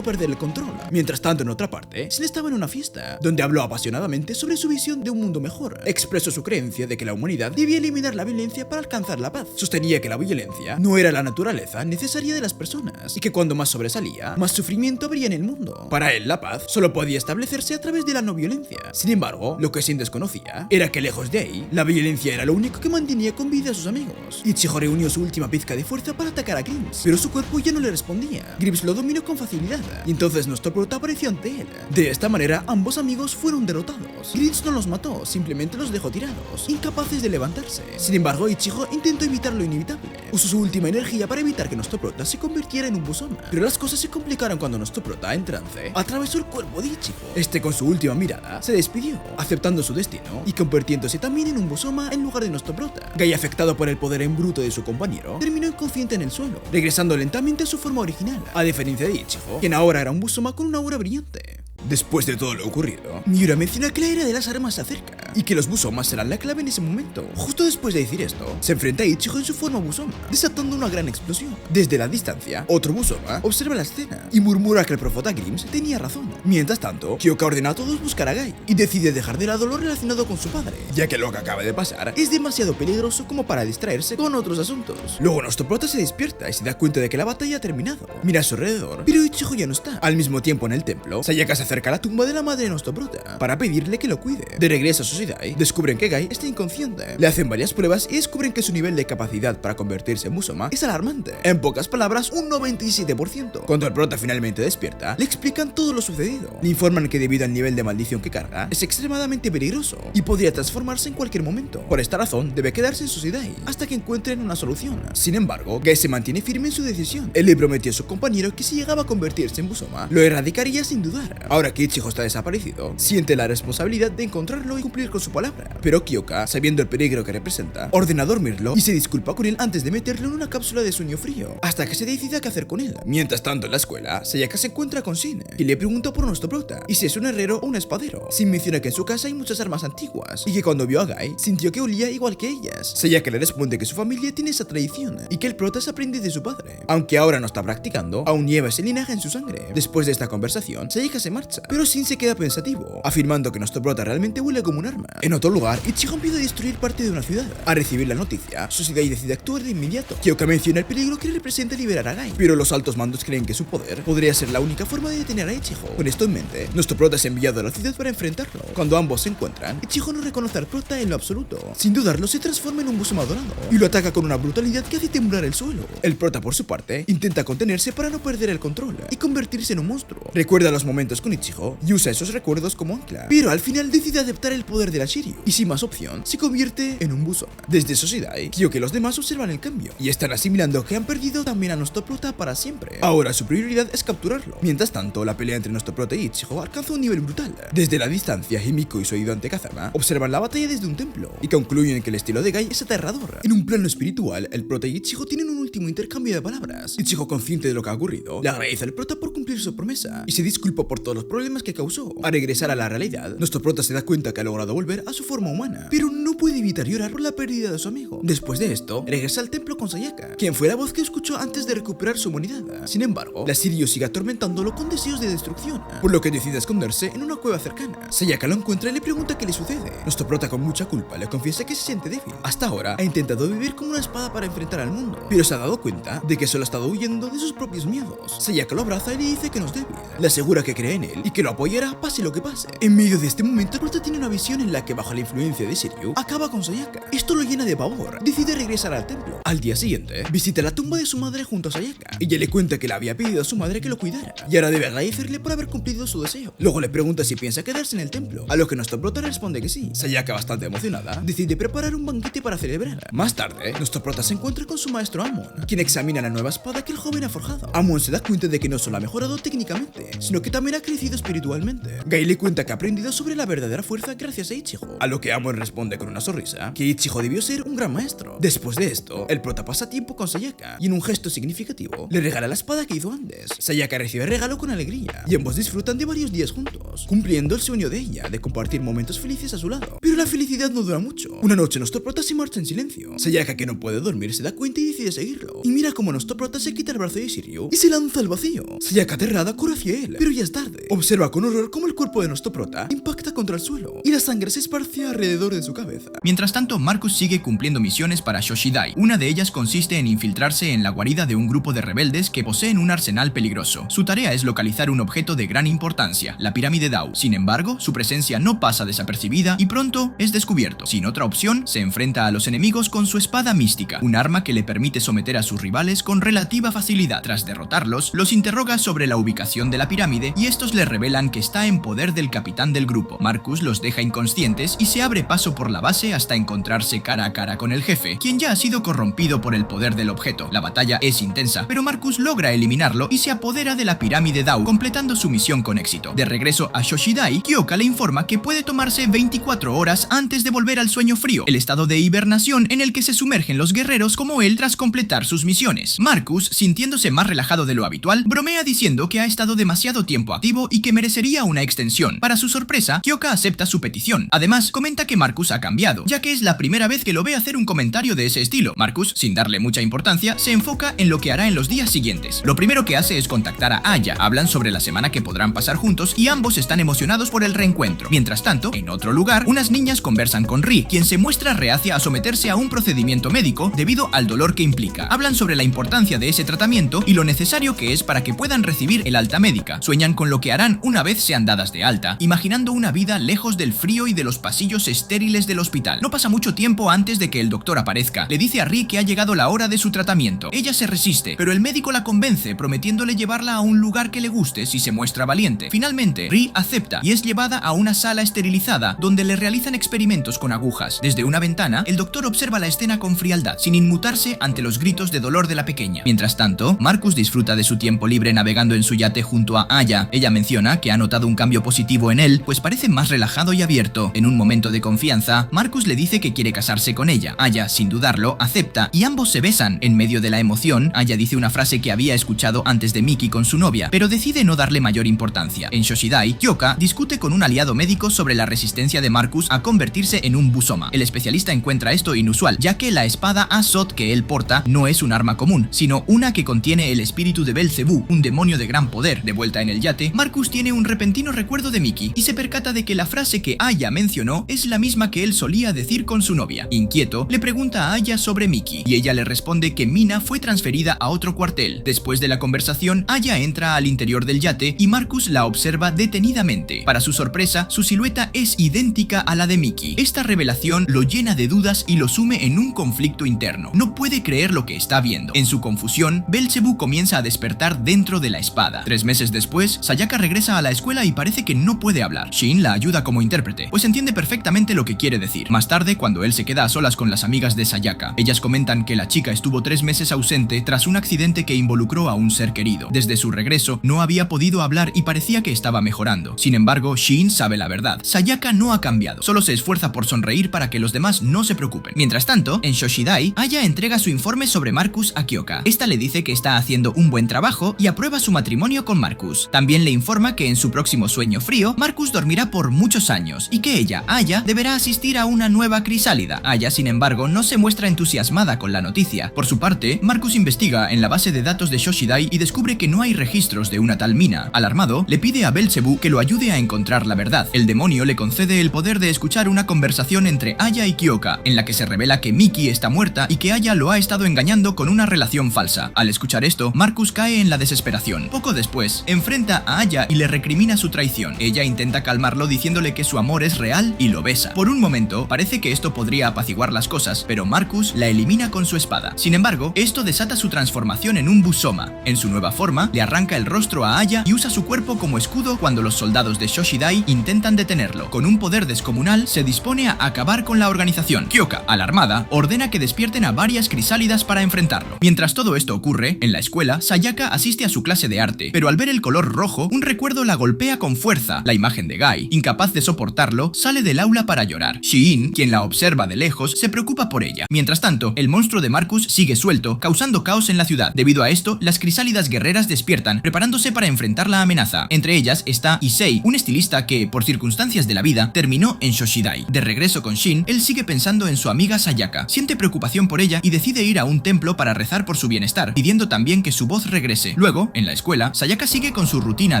a perder el control. Mientras tanto, en otra parte, Shin estaba en una fiesta, donde habló apasionadamente sobre su visión de un mundo mejor. Expresó su creencia de que la humanidad debía eliminar la violencia para alcanzar la paz. Sostenía que la violencia no era la naturaleza necesaria de las personas, y que cuando más sobresalía, más sufrimiento habría en el mundo. Para él, la paz solo podía establecerse a través de la no violencia. Sin embargo, lo que Shin desconocía era que lejos de ahí, la violencia era lo único que mantenía con vida a sus amigos. Ichigo reunió su última pizca de fuerza para atacar a Grims, pero su cuerpo ya no le respondía. Grims lo dominó con facilidad, y entonces nuestro prota apareció ante él. De esta manera, ambos amigos fueron derrotados. Grims no los mató, simplemente los dejó tirados, incapaces de levantarse. Sin embargo, Ichigo intentó evitar lo inevitable. Usó su última energía para evitar que nuestro prota se convirtiera en un Busama. Pero las cosas se complicaron cuando nuestro prota, en trance, atravesó el cuerpo de Ichigo. Este, con su última mirada, se despidió, aceptando su destino y convirtiéndose también en un Busama en lugar de nuestro prota. Gai, afectado por el poder en bruto de su compañero, terminó inconsciente en el suelo, regresando lentamente a su forma original, a diferencia de Ichigo, quien ahora era un Busama con una aura brillante. Después de todo lo ocurrido, Miura menciona que la era de las armas se acerca y que los Busomas serán la clave en ese momento. Justo después de decir esto, se enfrenta a Ichigo en su forma Busoma, desatando una gran explosión. Desde la distancia, otro Busoma observa la escena y murmura que el profeta Grims tenía razón. Mientras tanto, Kyoka ordena a todos buscar a Gai y decide dejar de lado lo relacionado con su padre, ya que lo que acaba de pasar es demasiado peligroso como para distraerse con otros asuntos. Luego nuestro prota se despierta y se da cuenta de que la batalla ha terminado. Mira a su alrededor, pero Ichigo ya no está. Al mismo tiempo, en el templo, Sayaka se acerca a la tumba de la madre de nuestro prota para pedirle que lo cuide. De regreso a su Shoshidai, descubren que Gai está inconsciente. Le hacen varias pruebas y descubren que su nivel de capacidad para convertirse en Musoma es alarmante. En pocas palabras, un 97%. Cuando el prota finalmente despierta, le explican todo lo sucedido. Le informan que debido al nivel de maldición que carga, es extremadamente peligroso y podría transformarse en cualquier momento. Por esta razón, debe quedarse en Shoshidai hasta que encuentren una solución. Sin embargo, Gai se mantiene firme en su decisión. Él le prometió a su compañero que si llegaba a convertirse en Musoma, lo erradicaría sin dudar. Ahora que Ichigo está desaparecido, siente la responsabilidad de encontrarlo y cumplir con su palabra. Pero Kyoka, sabiendo el peligro que representa, ordena dormirlo y se disculpa con él antes de meterlo en una cápsula de sueño frío, hasta que se decida qué hacer con él. Mientras tanto, en la escuela, Sayaka se encuentra con Shin y le pregunta por nuestro prota y si es un herrero o un espadero. Shin menciona que en su casa hay muchas armas antiguas y que cuando vio a Gai, sintió que olía igual que ellas. Sayaka le responde que su familia tiene esa tradición y que el prota es aprendiz de su padre. Aunque ahora no está practicando, aún lleva ese linaje en su sangre. Después de esta conversación, Sayaka se marcha, pero Shin se queda pensativo, afirmando que nuestro prota realmente huele como un arma. En otro lugar, Ichigo empieza a destruir parte de una ciudad. Al recibir la noticia, Shoshidai decide actuar de inmediato. Kyoka menciona el peligro que representa liberar a Gai, pero los altos mandos creen que su poder podría ser la única forma de detener a Ichigo. Con esto en mente, nuestro prota es enviado a la ciudad para enfrentarlo. Cuando ambos se encuentran, Ichigo no reconoce al prota en lo absoluto. Sin dudarlo, se transforma en un Musoma dorado y lo ataca con una brutalidad que hace temblar el suelo. El prota, por su parte, intenta contenerse para no perder el control y convertirse en un monstruo. Recuerda los momentos con Ichigo y usa esos recuerdos como ancla, pero al final decide aceptar el poder de la Shiryu y sin más opción, se convierte en un Musoma. Desde Shoshidai, Kyoka y los demás observan el cambio y están asimilando que han perdido también a nuestro prota para siempre. Ahora su prioridad es capturarlo. Mientras tanto, la pelea entre nuestro prota y Ichigo alcanza un nivel brutal. Desde la distancia, Himiko y su ayudante Kazama observan la batalla desde un templo y concluyen que el estilo de Gai es aterrador. En un plano espiritual, el prota y Ichigo tienen un último intercambio de palabras. Ichigo, consciente de lo que ha ocurrido, le agradece al prota por cumplir su promesa y se disculpa por todos los problemas que causó. Al regresar a la realidad, nuestro prota se da cuenta que ha logrado volver a su forma humana, pero no puede evitar llorar por la pérdida de su amigo. Después de esto, regresa al templo con Sayaka, quien fue la voz que escuchó antes de recuperar su humanidad. Sin embargo, la Shiryu sigue atormentándolo con deseos de destrucción, por lo que decide esconderse en una cueva cercana. Sayaka lo encuentra y le pregunta qué le sucede. Nuestro prota, con mucha culpa, le confiesa que se siente débil. Hasta ahora, ha intentado vivir como una espada para enfrentar al mundo, pero se ha dado cuenta de que solo ha estado huyendo de sus propios miedos. Sayaka lo abraza y le dice que no es débil. Le asegura que cree en él y que lo apoyará pase lo que pase. En medio de este momento, el prota tiene una visión en la que, bajo la influencia de Shiryu, acaba con Sayaka. Esto lo llena de pavor. Decide regresar al templo. Al día siguiente, visita la tumba de su madre junto a Sayaka. Ella le cuenta que le había pedido a su madre que lo cuidara y ahora debe agradecerle por haber cumplido su deseo. Luego le pregunta si piensa quedarse en el templo, a lo que nuestro prota responde que sí. Sayaka, bastante emocionada, decide preparar un banquete para celebrar. Más tarde, nuestro prota se encuentra con su maestro Amon, quien examina la nueva espada que el joven ha forjado. Amon se da cuenta de que no solo ha mejorado técnicamente, sino que también ha crecido espiritualmente. Gai le cuenta que ha aprendido sobre la verdadera fuerza gracias a Ichigo, a lo que Amon responde con una sonrisa que Ichigo debió ser un gran maestro. Después de esto, el prota pasa tiempo con Sayaka y en un gesto significativo le regala la espada que hizo antes. Sayaka recibe el regalo con alegría y ambos disfrutan de varios días juntos, cumpliendo el sueño de ella de compartir momentos felices a su lado. Pero la felicidad no dura mucho. Una noche nuestro prota se marcha en silencio. Sayaka, que no puede dormir, se da cuenta y decide seguirlo. Y mira cómo nuestro prota se quita el brazo de Shiryu y se lanza al vacío. Sayaka, aterrada, corre hacia él, pero ya es tarde. Observa con horror cómo el cuerpo de nuestro prota impacta contra el suelo y la sangre se esparce alrededor de su cabeza. Mientras tanto, Marcus sigue cumpliendo misiones para Shoshidai. Una de ellas consiste en infiltrarse en la guarida de un grupo de rebeldes que poseen un arsenal peligroso. Su tarea es localizar un objeto de gran importancia, la pirámide Dao. Sin embargo, su presencia no pasa desapercibida y pronto es descubierto. Sin otra opción, se enfrenta a los enemigos con su espada mística, un arma que le permite someter a sus rivales con relativa facilidad. Tras derrotarlos, los interroga sobre la ubicación de la pirámide y estos le revelan que está en poder del capitán del grupo. Marcus los deja inconscientes y se abre paso por la base hasta encontrarse cara a cara con el jefe, quien ya ha sido corrompido por el poder del objeto. La batalla es intensa, pero Marcus logra eliminarlo y se apodera de la pirámide Dao, completando su misión con éxito. De regreso a Shoshidai, Kyoka le informa que puede tomarse 24 horas antes de volver al sueño frío, el estado de hibernación en el que se sumergen los guerreros como él tras completar sus misiones. Marcus, sintiéndose más relajado de lo habitual, bromea diciendo que ha estado demasiado tiempo activo y que merecería una extensión. Para su sorpresa, Kyoka acepta su petición. Además, comenta que Marcus ha cambiado, ya que es la primera vez que lo ve hacer un comentario de ese estilo. Marcus, sin darle mucha importancia, se enfoca en lo que hará en los días siguientes. Lo primero que hace es contactar a Aya. Hablan sobre la semana que podrán pasar juntos y ambos están emocionados por el reencuentro. Mientras tanto, en otro lugar, unas niñas conversan con Ri, quien se muestra reacia a someterse a un procedimiento médico debido al dolor que implica. Hablan sobre la importancia de ese tratamiento y lo necesario que es para que puedan recibir el alta médica. Sueñan con lo que harán una vez sean dadas de alta, imaginando una vida lejos del frío y y de los pasillos estériles del hospital. No pasa mucho tiempo antes de que el doctor aparezca. Le dice a Ri que ha llegado la hora de su tratamiento. Ella se resiste, pero el médico la convence, prometiéndole llevarla a un lugar que le guste si se muestra valiente. Finalmente, Ri acepta y es llevada a una sala esterilizada donde le realizan experimentos con agujas. Desde una ventana, el doctor observa la escena con frialdad, sin inmutarse ante los gritos de dolor de la pequeña. Mientras tanto, Marcus disfruta de su tiempo libre navegando en su yate junto a Aya. Ella menciona que ha notado un cambio positivo en él, pues parece más relajado y abierto. En un momento de confianza, Marcus le dice que quiere casarse con ella. Aya, sin dudarlo, acepta y ambos se besan. En medio de la emoción, Aya dice una frase que había escuchado antes de Miki con su novia, pero decide no darle mayor importancia. En Shoshidai, Kyoka discute con un aliado médico sobre la resistencia de Marcus a convertirse en un Busoma. El especialista encuentra esto inusual, ya que la espada Azot que él porta no es un arma común, sino una que contiene el espíritu de Belcebú, un demonio de gran poder. De vuelta en el yate, Marcus tiene un repentino recuerdo de Miki y se percata de que la frase que Aya mencionó es la misma que él solía decir con su novia. Inquieto, le pregunta a Aya sobre Miki y ella le responde que Mina fue transferida a otro cuartel. Después de la conversación, Aya entra al interior del yate y Marcus la observa detenidamente. Para su sorpresa, su silueta es idéntica a la de Miki. Esta revelación lo llena de dudas y lo sume en un conflicto interno. No puede creer lo que está viendo. En su confusión, Belcebú comienza a despertar dentro de la espada. 3 meses después, Sayaka regresa a la escuela y parece que no puede hablar. Shin la ayuda como intérprete, pues entiende perfectamente lo que quiere decir. Más tarde, cuando él se queda a solas con las amigas de Sayaka, ellas comentan que la chica estuvo 3 meses ausente tras un accidente que involucró a un ser querido. Desde su regreso, no había podido hablar y parecía que estaba mejorando. Sin embargo, Shin sabe la verdad. Sayaka no ha cambiado, solo se esfuerza por sonreír para que los demás no se preocupen. Mientras tanto, en Shoshidai, Aya entrega su informe sobre Marcus a Kyoka. Esta le dice que está haciendo un buen trabajo y aprueba su matrimonio con Marcus. También le informa que en su próximo sueño frío, Marcus dormirá por muchos años y que ella, Aya, deberá asistir a una nueva crisálida. Aya, sin embargo, no se muestra entusiasmada con la noticia. Por su parte, Marcus investiga en la base de datos de Shoshidai y descubre que no hay registros de una tal mina. Alarmado, le pide a Belcebú que lo ayude a encontrar la verdad. El demonio le concede el poder de escuchar una conversación entre Aya y Kyoka, en la que se revela que Miki está muerta y que Aya lo ha estado engañando con una relación falsa. Al escuchar esto, Marcus cae en la desesperación. Poco después, enfrenta a Aya y le recrimina su traición. Ella intenta calmarlo diciéndole que su amor es real y lo besa. Por un momento, parece que esto podría apaciguar las cosas, pero Marcus la elimina con su espada. Sin embargo, esto desata su transformación en un Busoma. En su nueva forma, le arranca el rostro a Aya y usa su cuerpo como escudo cuando los soldados de Shoshidai intentan detenerlo. Con un poder descomunal, se dispone a acabar con la organización. Kyoka, alarmada, ordena que despierten a varias crisálidas para enfrentarlo. Mientras todo esto ocurre, en la escuela, Sayaka asiste a su clase de arte, pero al ver el color rojo, un recuerdo la golpea con fuerza. La imagen de Gai, incapaz de soportarlo, sale del aula para llorar. Shiin, quien la observa de lejos, se preocupa por ella. Mientras tanto, el monstruo de Marcus sigue suelto, causando caos en la ciudad. Debido a esto, las crisálidas guerreras despiertan, preparándose para enfrentar la amenaza. Entre ellas está Issei, un estilista que, por circunstancias de la vida, terminó en Shoshidai. De regreso con Shin, él sigue pensando en su amiga Sayaka. Siente preocupación por ella y decide ir a un templo para rezar por su bienestar, pidiendo también que su voz regrese. Luego, en la escuela, Sayaka sigue con su rutina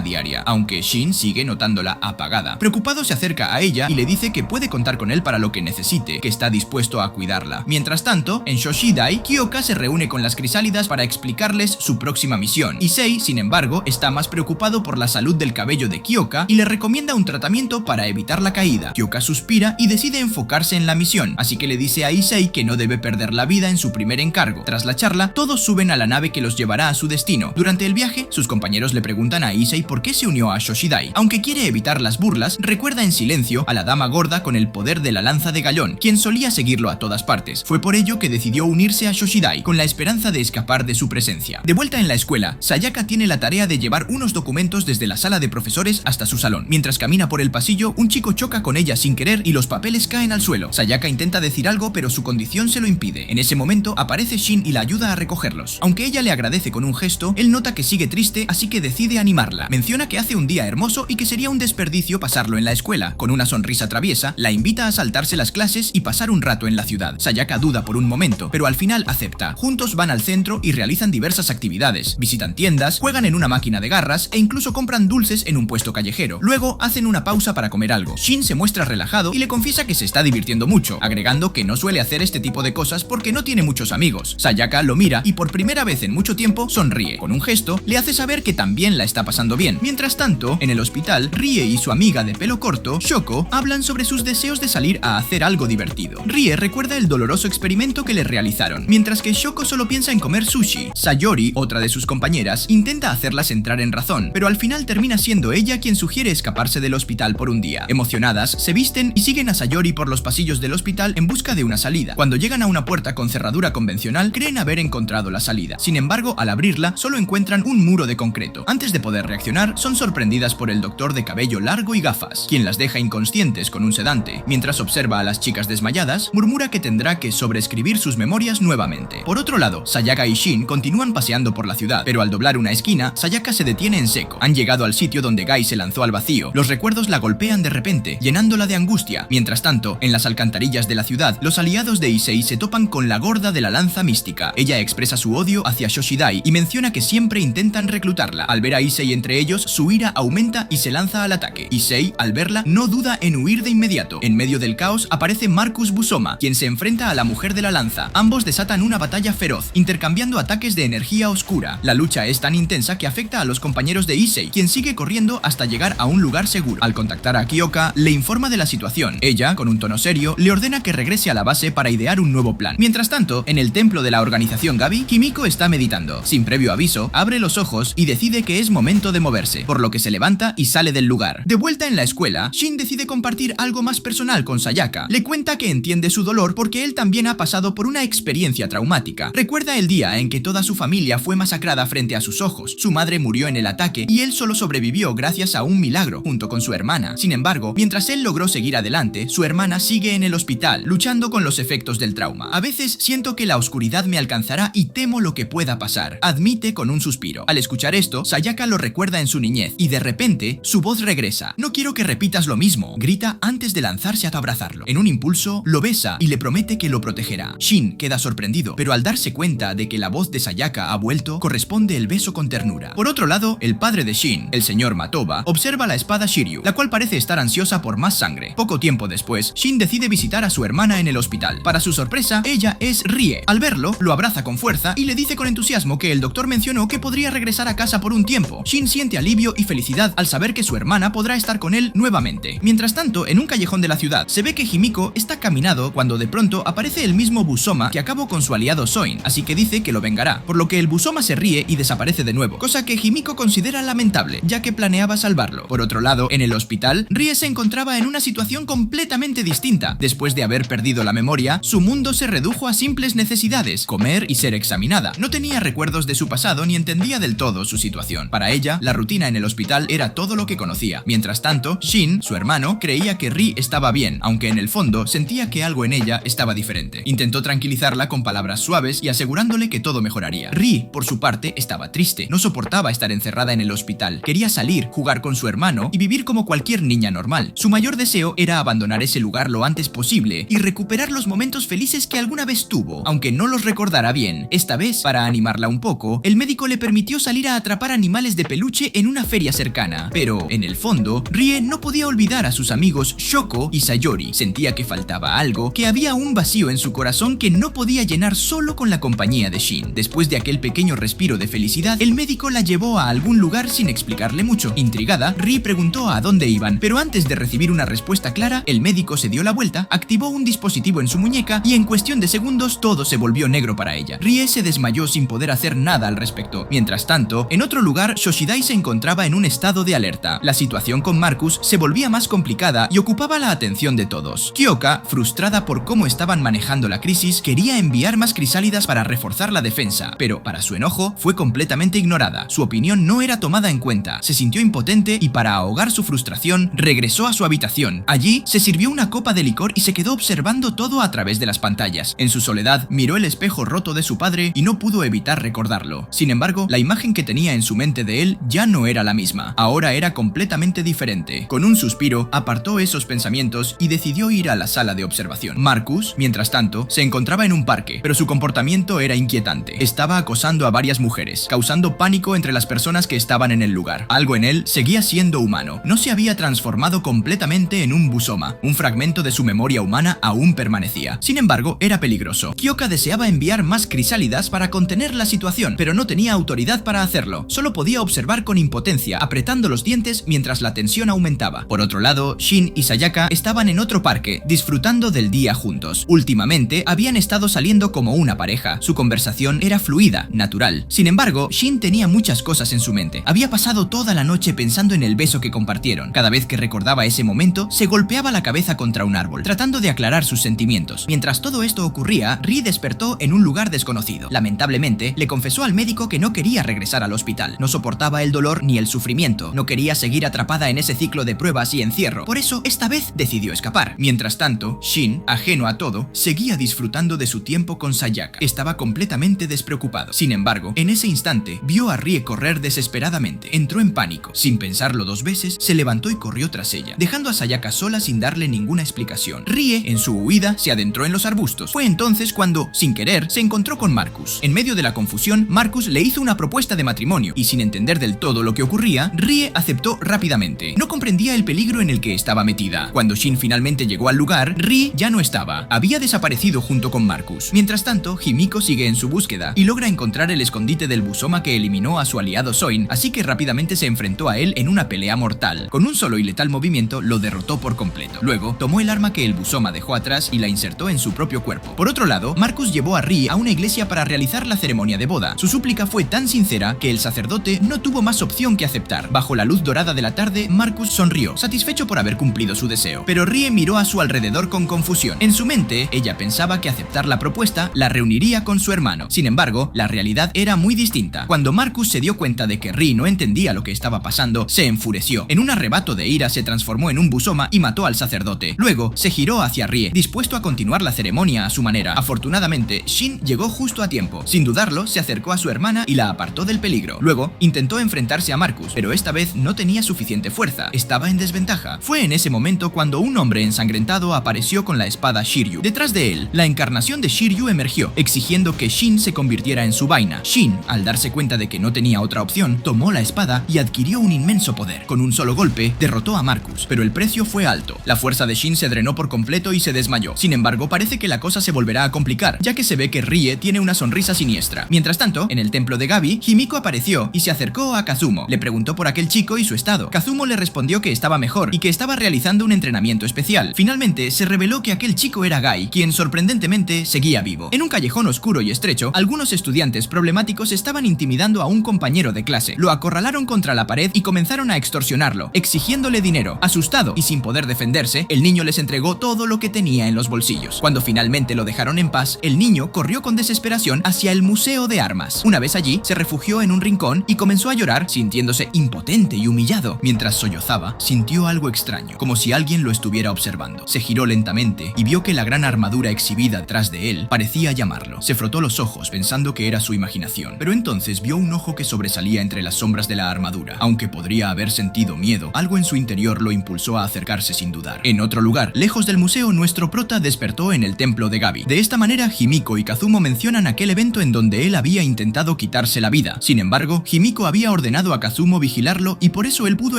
diaria, aunque Shin sigue notándola apagada. Preocupado, se acerca a ella y le dice que puede contar con él para lo que necesite, que está dispuesto a cuidarla. Mientras tanto, en Shoshidai, Kyoka se reúne con las crisálidas para explicarles su próxima misión. Issei, sin embargo, está más preocupado por la salud del cabello de Kyoka y le recomienda un tratamiento para evitar la caída. Kyoka suspira y decide enfocarse en la misión, así que le dice a Issei que no debe perder la vida en su primer encargo. Tras la charla, todos suben a la nave que los llevará a su destino. Durante el viaje, sus compañeros le preguntan a Issei por qué se unió a Shoshidai. Aunque quiere evitar las burlas, recuerda en silencio a la dama gorda con el poder de la lanza de Gallón, quien solía seguirlo a todas partes. Fue por ello que decidió unirse a Shoshidai, con la esperanza de escapar de su presencia. De vuelta en la escuela, Sayaka tiene la tarea de llevar unos documentos desde la sala de profesores hasta su salón. Mientras camina por el pasillo, un chico choca con ella sin querer y los papeles caen al suelo. Sayaka intenta decir algo, pero su condición se lo impide. En ese momento, aparece Shin y la ayuda a recogerlos. Aunque ella le agradece con un gesto, él nota que sigue triste, así que decide animarla. Menciona que hace un día hermoso y que sería un desperdicio pasarlo en la escuela. Con una sonrisa traviesa, la invita a saltarse las clases y pasar un rato en la ciudad. Sayaka duda por un momento, pero al final acepta. Juntos van al centro y realizan diversas actividades. Visitan tiendas, juegan en una máquina de garras e incluso compran dulces en un puesto callejero. Luego hacen una pausa para comer algo. Shin se muestra relajado y le confiesa que se está divirtiendo mucho, agregando que no suele hacer este tipo de cosas porque no tiene muchos amigos. Sayaka lo mira y por primera vez en mucho tiempo sonríe. Con un gesto, le hace saber que también la está pasando bien. Mientras tanto, en el hospital, Rie y su amiga de pelo corto, Shoko, Kimiko hablan sobre sus deseos de salir a hacer algo divertido. Rie recuerda el doloroso experimento que le realizaron, mientras que Shoko solo piensa en comer sushi. Sayori, otra de sus compañeras, intenta hacerlas entrar en razón, pero al final termina siendo ella quien sugiere escaparse del hospital por un día. Emocionadas, se visten y siguen a Sayori por los pasillos del hospital en busca de una salida. Cuando llegan a una puerta con cerradura convencional, creen haber encontrado la salida. Sin embargo, al abrirla, solo encuentran un muro de concreto. Antes de poder reaccionar, son sorprendidas por el doctor de cabello largo y gafas, quien las deja inconscientes con un sedante. Mientras observa a las chicas desmayadas, murmura que tendrá que sobreescribir sus memorias nuevamente. Por otro lado, Sayaka y Shin continúan paseando por la ciudad, pero al doblar una esquina, Sayaka se detiene en seco. Han llegado al sitio donde Gai se lanzó al vacío. Los recuerdos la golpean de repente, llenándola de angustia. Mientras tanto, en las alcantarillas de la ciudad, los aliados de Issei se topan con la gorda de la lanza mística. Ella expresa su odio hacia Shoshidai y menciona que siempre intentan reclutarla. Al ver a Issei entre ellos, su ira aumenta y se lanza al ataque. Issei, al verla, no duda en huir de inmediato. En medio del caos aparece Marcus Busoma, quien se enfrenta a la mujer de la lanza. Ambos desatan una batalla feroz, intercambiando ataques de energía oscura. La lucha es tan intensa que afecta a los compañeros de Issei, quien sigue corriendo hasta llegar a un lugar seguro. Al contactar a Kyoka, le informa de la situación. Ella, con un tono serio, le ordena que regrese a la base para idear un nuevo plan. Mientras tanto, en el templo de la organización Gabi, Kimiko está meditando. Sin previo aviso, abre los ojos y decide que es momento de moverse, por lo que se levanta y sale del lugar. De vuelta en la escuela, Shin decide compartir algo más personal con Sayaka. Le cuenta que entiende su dolor porque él también ha pasado por una experiencia traumática. Recuerda el día en que toda su familia fue masacrada frente a sus ojos. Su madre murió en el ataque y él solo sobrevivió gracias a un milagro, junto con su hermana. Sin embargo, mientras él logró seguir adelante, su hermana sigue en el hospital, luchando con los efectos del trauma. A veces siento que la oscuridad me alcanzará y temo lo que pueda pasar, admite con un suspiro. Al escuchar esto, Sayaka lo recuerda en su niñez y de repente su voz regresa. No quiero que repitas lo mismo, grita antes de lanzarse a abrazarlo. En un impulso, lo besa y le promete que lo protegerá. Shin queda sorprendido, pero al darse cuenta de que la voz de Sayaka ha vuelto, corresponde el beso con ternura. Por otro lado, el padre de Shin, el señor Matoba, observa la espada Shiryu, la cual parece estar ansiosa por más sangre. Poco tiempo después, Shin decide visitar a su hermana en el hospital. Para su sorpresa, ella es Rie. Al verlo, lo abraza con fuerza y le dice con entusiasmo que el doctor mencionó que podría regresar a casa por un tiempo. Shin siente alivio y felicidad al saber que su hermana podrá estar con él nuevamente. Mientras tanto, en un callejón de la ciudad, se ve que Himiko está caminando cuando de pronto aparece el mismo Busoma que acabó con su aliado Soin, así que dice que lo vengará, por lo que el Busoma se ríe y desaparece de nuevo, cosa que Himiko considera lamentable, ya que planeaba salvarlo. Por otro lado, en el hospital, Rie se encontraba en una situación completamente distinta. Después de haber perdido la memoria, su mundo se redujo a simples necesidades, comer y ser examinada. No tenía recuerdos de su pasado ni entendía del todo su situación. Para ella, la rutina en el hospital era todo lo que conocía. Mientras tanto, Shin, su hermano, creía que Rie estaba bien, aunque en el fondo sentía que algo en ella estaba diferente. Intentó tranquilizarla con palabras suaves y asegurándole que todo mejoraría. Rie, por su parte, estaba triste. No soportaba estar encerrada en el hospital. Quería salir, jugar con su hermano y vivir como cualquier niña normal. Su mayor deseo era abandonar ese lugar lo antes posible y recuperar los momentos felices que alguna vez tuvo, aunque no los recordara bien. Esta vez, para animarla un poco, el médico le permitió salir a atrapar animales de peluche en una feria cercana. Pero, en el fondo, Rie no podía olvidar a sus amigos Shoko y Sayori. Sentía que faltaba algo, que había un vacío en su corazón que no podía llenar solo con la compañía de Shin. Después de aquel pequeño respiro de felicidad, el médico la llevó a algún lugar sin explicarle mucho. Intrigada, Rie preguntó a dónde iban, pero antes de recibir una respuesta clara, el médico se dio la vuelta, activó un dispositivo en su muñeca y en cuestión de segundos todo se volvió negro para ella. Rie se desmayó sin poder hacer nada al respecto. Mientras tanto, en otro lugar, Shoshidai se encontraba en un estado de alerta. La situación con Marcus se volvía más complicada y ocupaba la atención de todos. Kyoka, frustrada por cómo estaban manejando la crisis, quería enviar más crisálidas para reforzar la defensa, pero para su enojo fue completamente ignorada. Su opinión no era tomada en cuenta. Se sintió impotente y para ahogar su frustración, regresó a su habitación. Allí se sirvió una copa de licor y se quedó observando todo a través de las pantallas. En su soledad, miró el espejo roto de su padre y no pudo evitar recordarlo. Sin embargo, la imagen que tenía en su mente de él ya no era la misma. Ahora era completamente diferente. Con un suspiro, apartó esos pensamientos y decidió ir a la sala de observación. Marcus, mientras tanto, se encontraba en un parque, pero su comportamiento era inquietante. Estaba acosando a varias mujeres, causando pánico entre las personas que estaban en el lugar. Algo en él seguía siendo humano. No se había transformado completamente en un Busoma. Un fragmento de su memoria humana aún permanecía. Sin embargo, era peligroso. Kyoka deseaba enviar más crisálidas para contener la situación, pero no tenía autoridad para hacerlo. Solo podía observar con impotencia, apretando los dientes mientras la tensión aumentaba. Por otro lado, lado, Shin y Sayaka estaban en otro parque, disfrutando del día juntos. Últimamente, habían estado saliendo como una pareja. Su conversación era fluida, natural. Sin embargo, Shin tenía muchas cosas en su mente. Había pasado toda la noche pensando en el beso que compartieron. Cada vez que recordaba ese momento, se golpeaba la cabeza contra un árbol, tratando de aclarar sus sentimientos. Mientras todo esto ocurría, Rie despertó en un lugar desconocido. Lamentablemente, le confesó al médico que no quería regresar al hospital. No soportaba el dolor ni el sufrimiento. No quería seguir atrapada en ese ciclo de pruebas y encierro. Por eso, esta vez decidió escapar. Mientras tanto, Shin, ajeno a todo, seguía disfrutando de su tiempo con Sayaka. Estaba completamente despreocupado. Sin embargo, en ese instante, vio a Rie correr desesperadamente. Entró en pánico. Sin pensarlo dos veces, se levantó y corrió tras ella, dejando a Sayaka sola sin darle ninguna explicación. Rie, en su huida, se adentró en los arbustos. Fue entonces cuando, sin querer, se encontró con Marcus. En medio de la confusión, Marcus le hizo una propuesta de matrimonio, y sin entender del todo lo que ocurría, Rie aceptó rápidamente. No comprendía el peligro en el que estaba metida. Cuando Shin finalmente llegó al lugar, Rie ya no estaba. Había desaparecido junto con Marcus. Mientras tanto, Himiko sigue en su búsqueda y logra encontrar el escondite del Busoma que eliminó a su aliado Soin, así que rápidamente se enfrentó a él en una pelea mortal. Con un solo y letal movimiento lo derrotó por completo. Luego, tomó el arma que el Busoma dejó atrás y la insertó en su propio cuerpo. Por otro lado, Marcus llevó a Rie a una iglesia para realizar la ceremonia de boda. Su súplica fue tan sincera que el sacerdote no tuvo más opción que aceptar. Bajo la luz dorada de la tarde, Marcus sonrió, satisfecho por haber cumplido su deseo. Pero Rie miró a su alrededor con confusión. En su mente, ella pensaba que aceptar la propuesta la reuniría con su hermano. Sin embargo, la realidad era muy distinta. Cuando Marcus se dio cuenta de que Rie no entendía lo que estaba pasando, se enfureció. En un arrebato de ira se transformó en un Busoma y mató al sacerdote. Luego, se giró hacia Rie, dispuesto a continuar la ceremonia a su manera. Afortunadamente, Shin llegó justo a tiempo. Sin dudarlo, se acercó a su hermana y la apartó del peligro. Luego, intentó enfrentarse a Marcus, pero esta vez no tenía suficiente fuerza. Estaba en desventaja. Fue en ese momento cuando un hombre ensangrentado apareció con la espada Shiryu. Detrás de él, la encarnación de Shiryu emergió, exigiendo que Shin se convirtiera en su vaina. Shin, al darse cuenta de que no tenía otra opción, tomó la espada y adquirió un inmenso poder. Con un solo golpe, derrotó a Marcus, pero el precio fue alto. La fuerza de Shin se drenó por completo y se desmayó. Sin embargo, parece que la cosa se volverá a complicar, ya que se ve que Rie tiene una sonrisa siniestra. Mientras tanto, en el templo de Gabi, Himiko apareció y se acercó a Kazumo. Le preguntó por aquel chico y su estado. Kazumo le respondió que estaba mejor y que estaba realizando un entrenamiento especial. Finalmente, se reveló que aquel chico era Gai, quien sorprendentemente seguía vivo. En un callejón oscuro y estrecho, algunos estudiantes problemáticos estaban intimidando a un compañero de clase. Lo acorralaron contra la pared y comenzaron a extorsionarlo, exigiéndole dinero. Asustado y sin poder defenderse, el niño les entregó todo lo que tenía en los bolsillos. Cuando finalmente lo dejaron en paz, el niño corrió con desesperación hacia el museo de armas. Una vez allí, se refugió en un rincón y comenzó a llorar, sintiéndose impotente y humillado. Mientras sollozaba, sintió algo extraño, como si alguien lo estuviera observando. Se giró lentamente y vio que la gran armadura exhibida detrás de él parecía llamarlo. Se frotó los ojos pensando que era su imaginación, pero entonces vio un ojo que sobresalía entre las sombras de la armadura. Aunque podría haber sentido miedo, algo en su interior lo impulsó a acercarse sin dudar. En otro lugar, lejos del museo, nuestro prota despertó en el templo de Gabi. De esta manera, Himiko y Kazumo mencionan aquel evento en donde él había intentado quitarse la vida. Sin embargo, Himiko había ordenado a Kazumo vigilarlo y por eso él pudo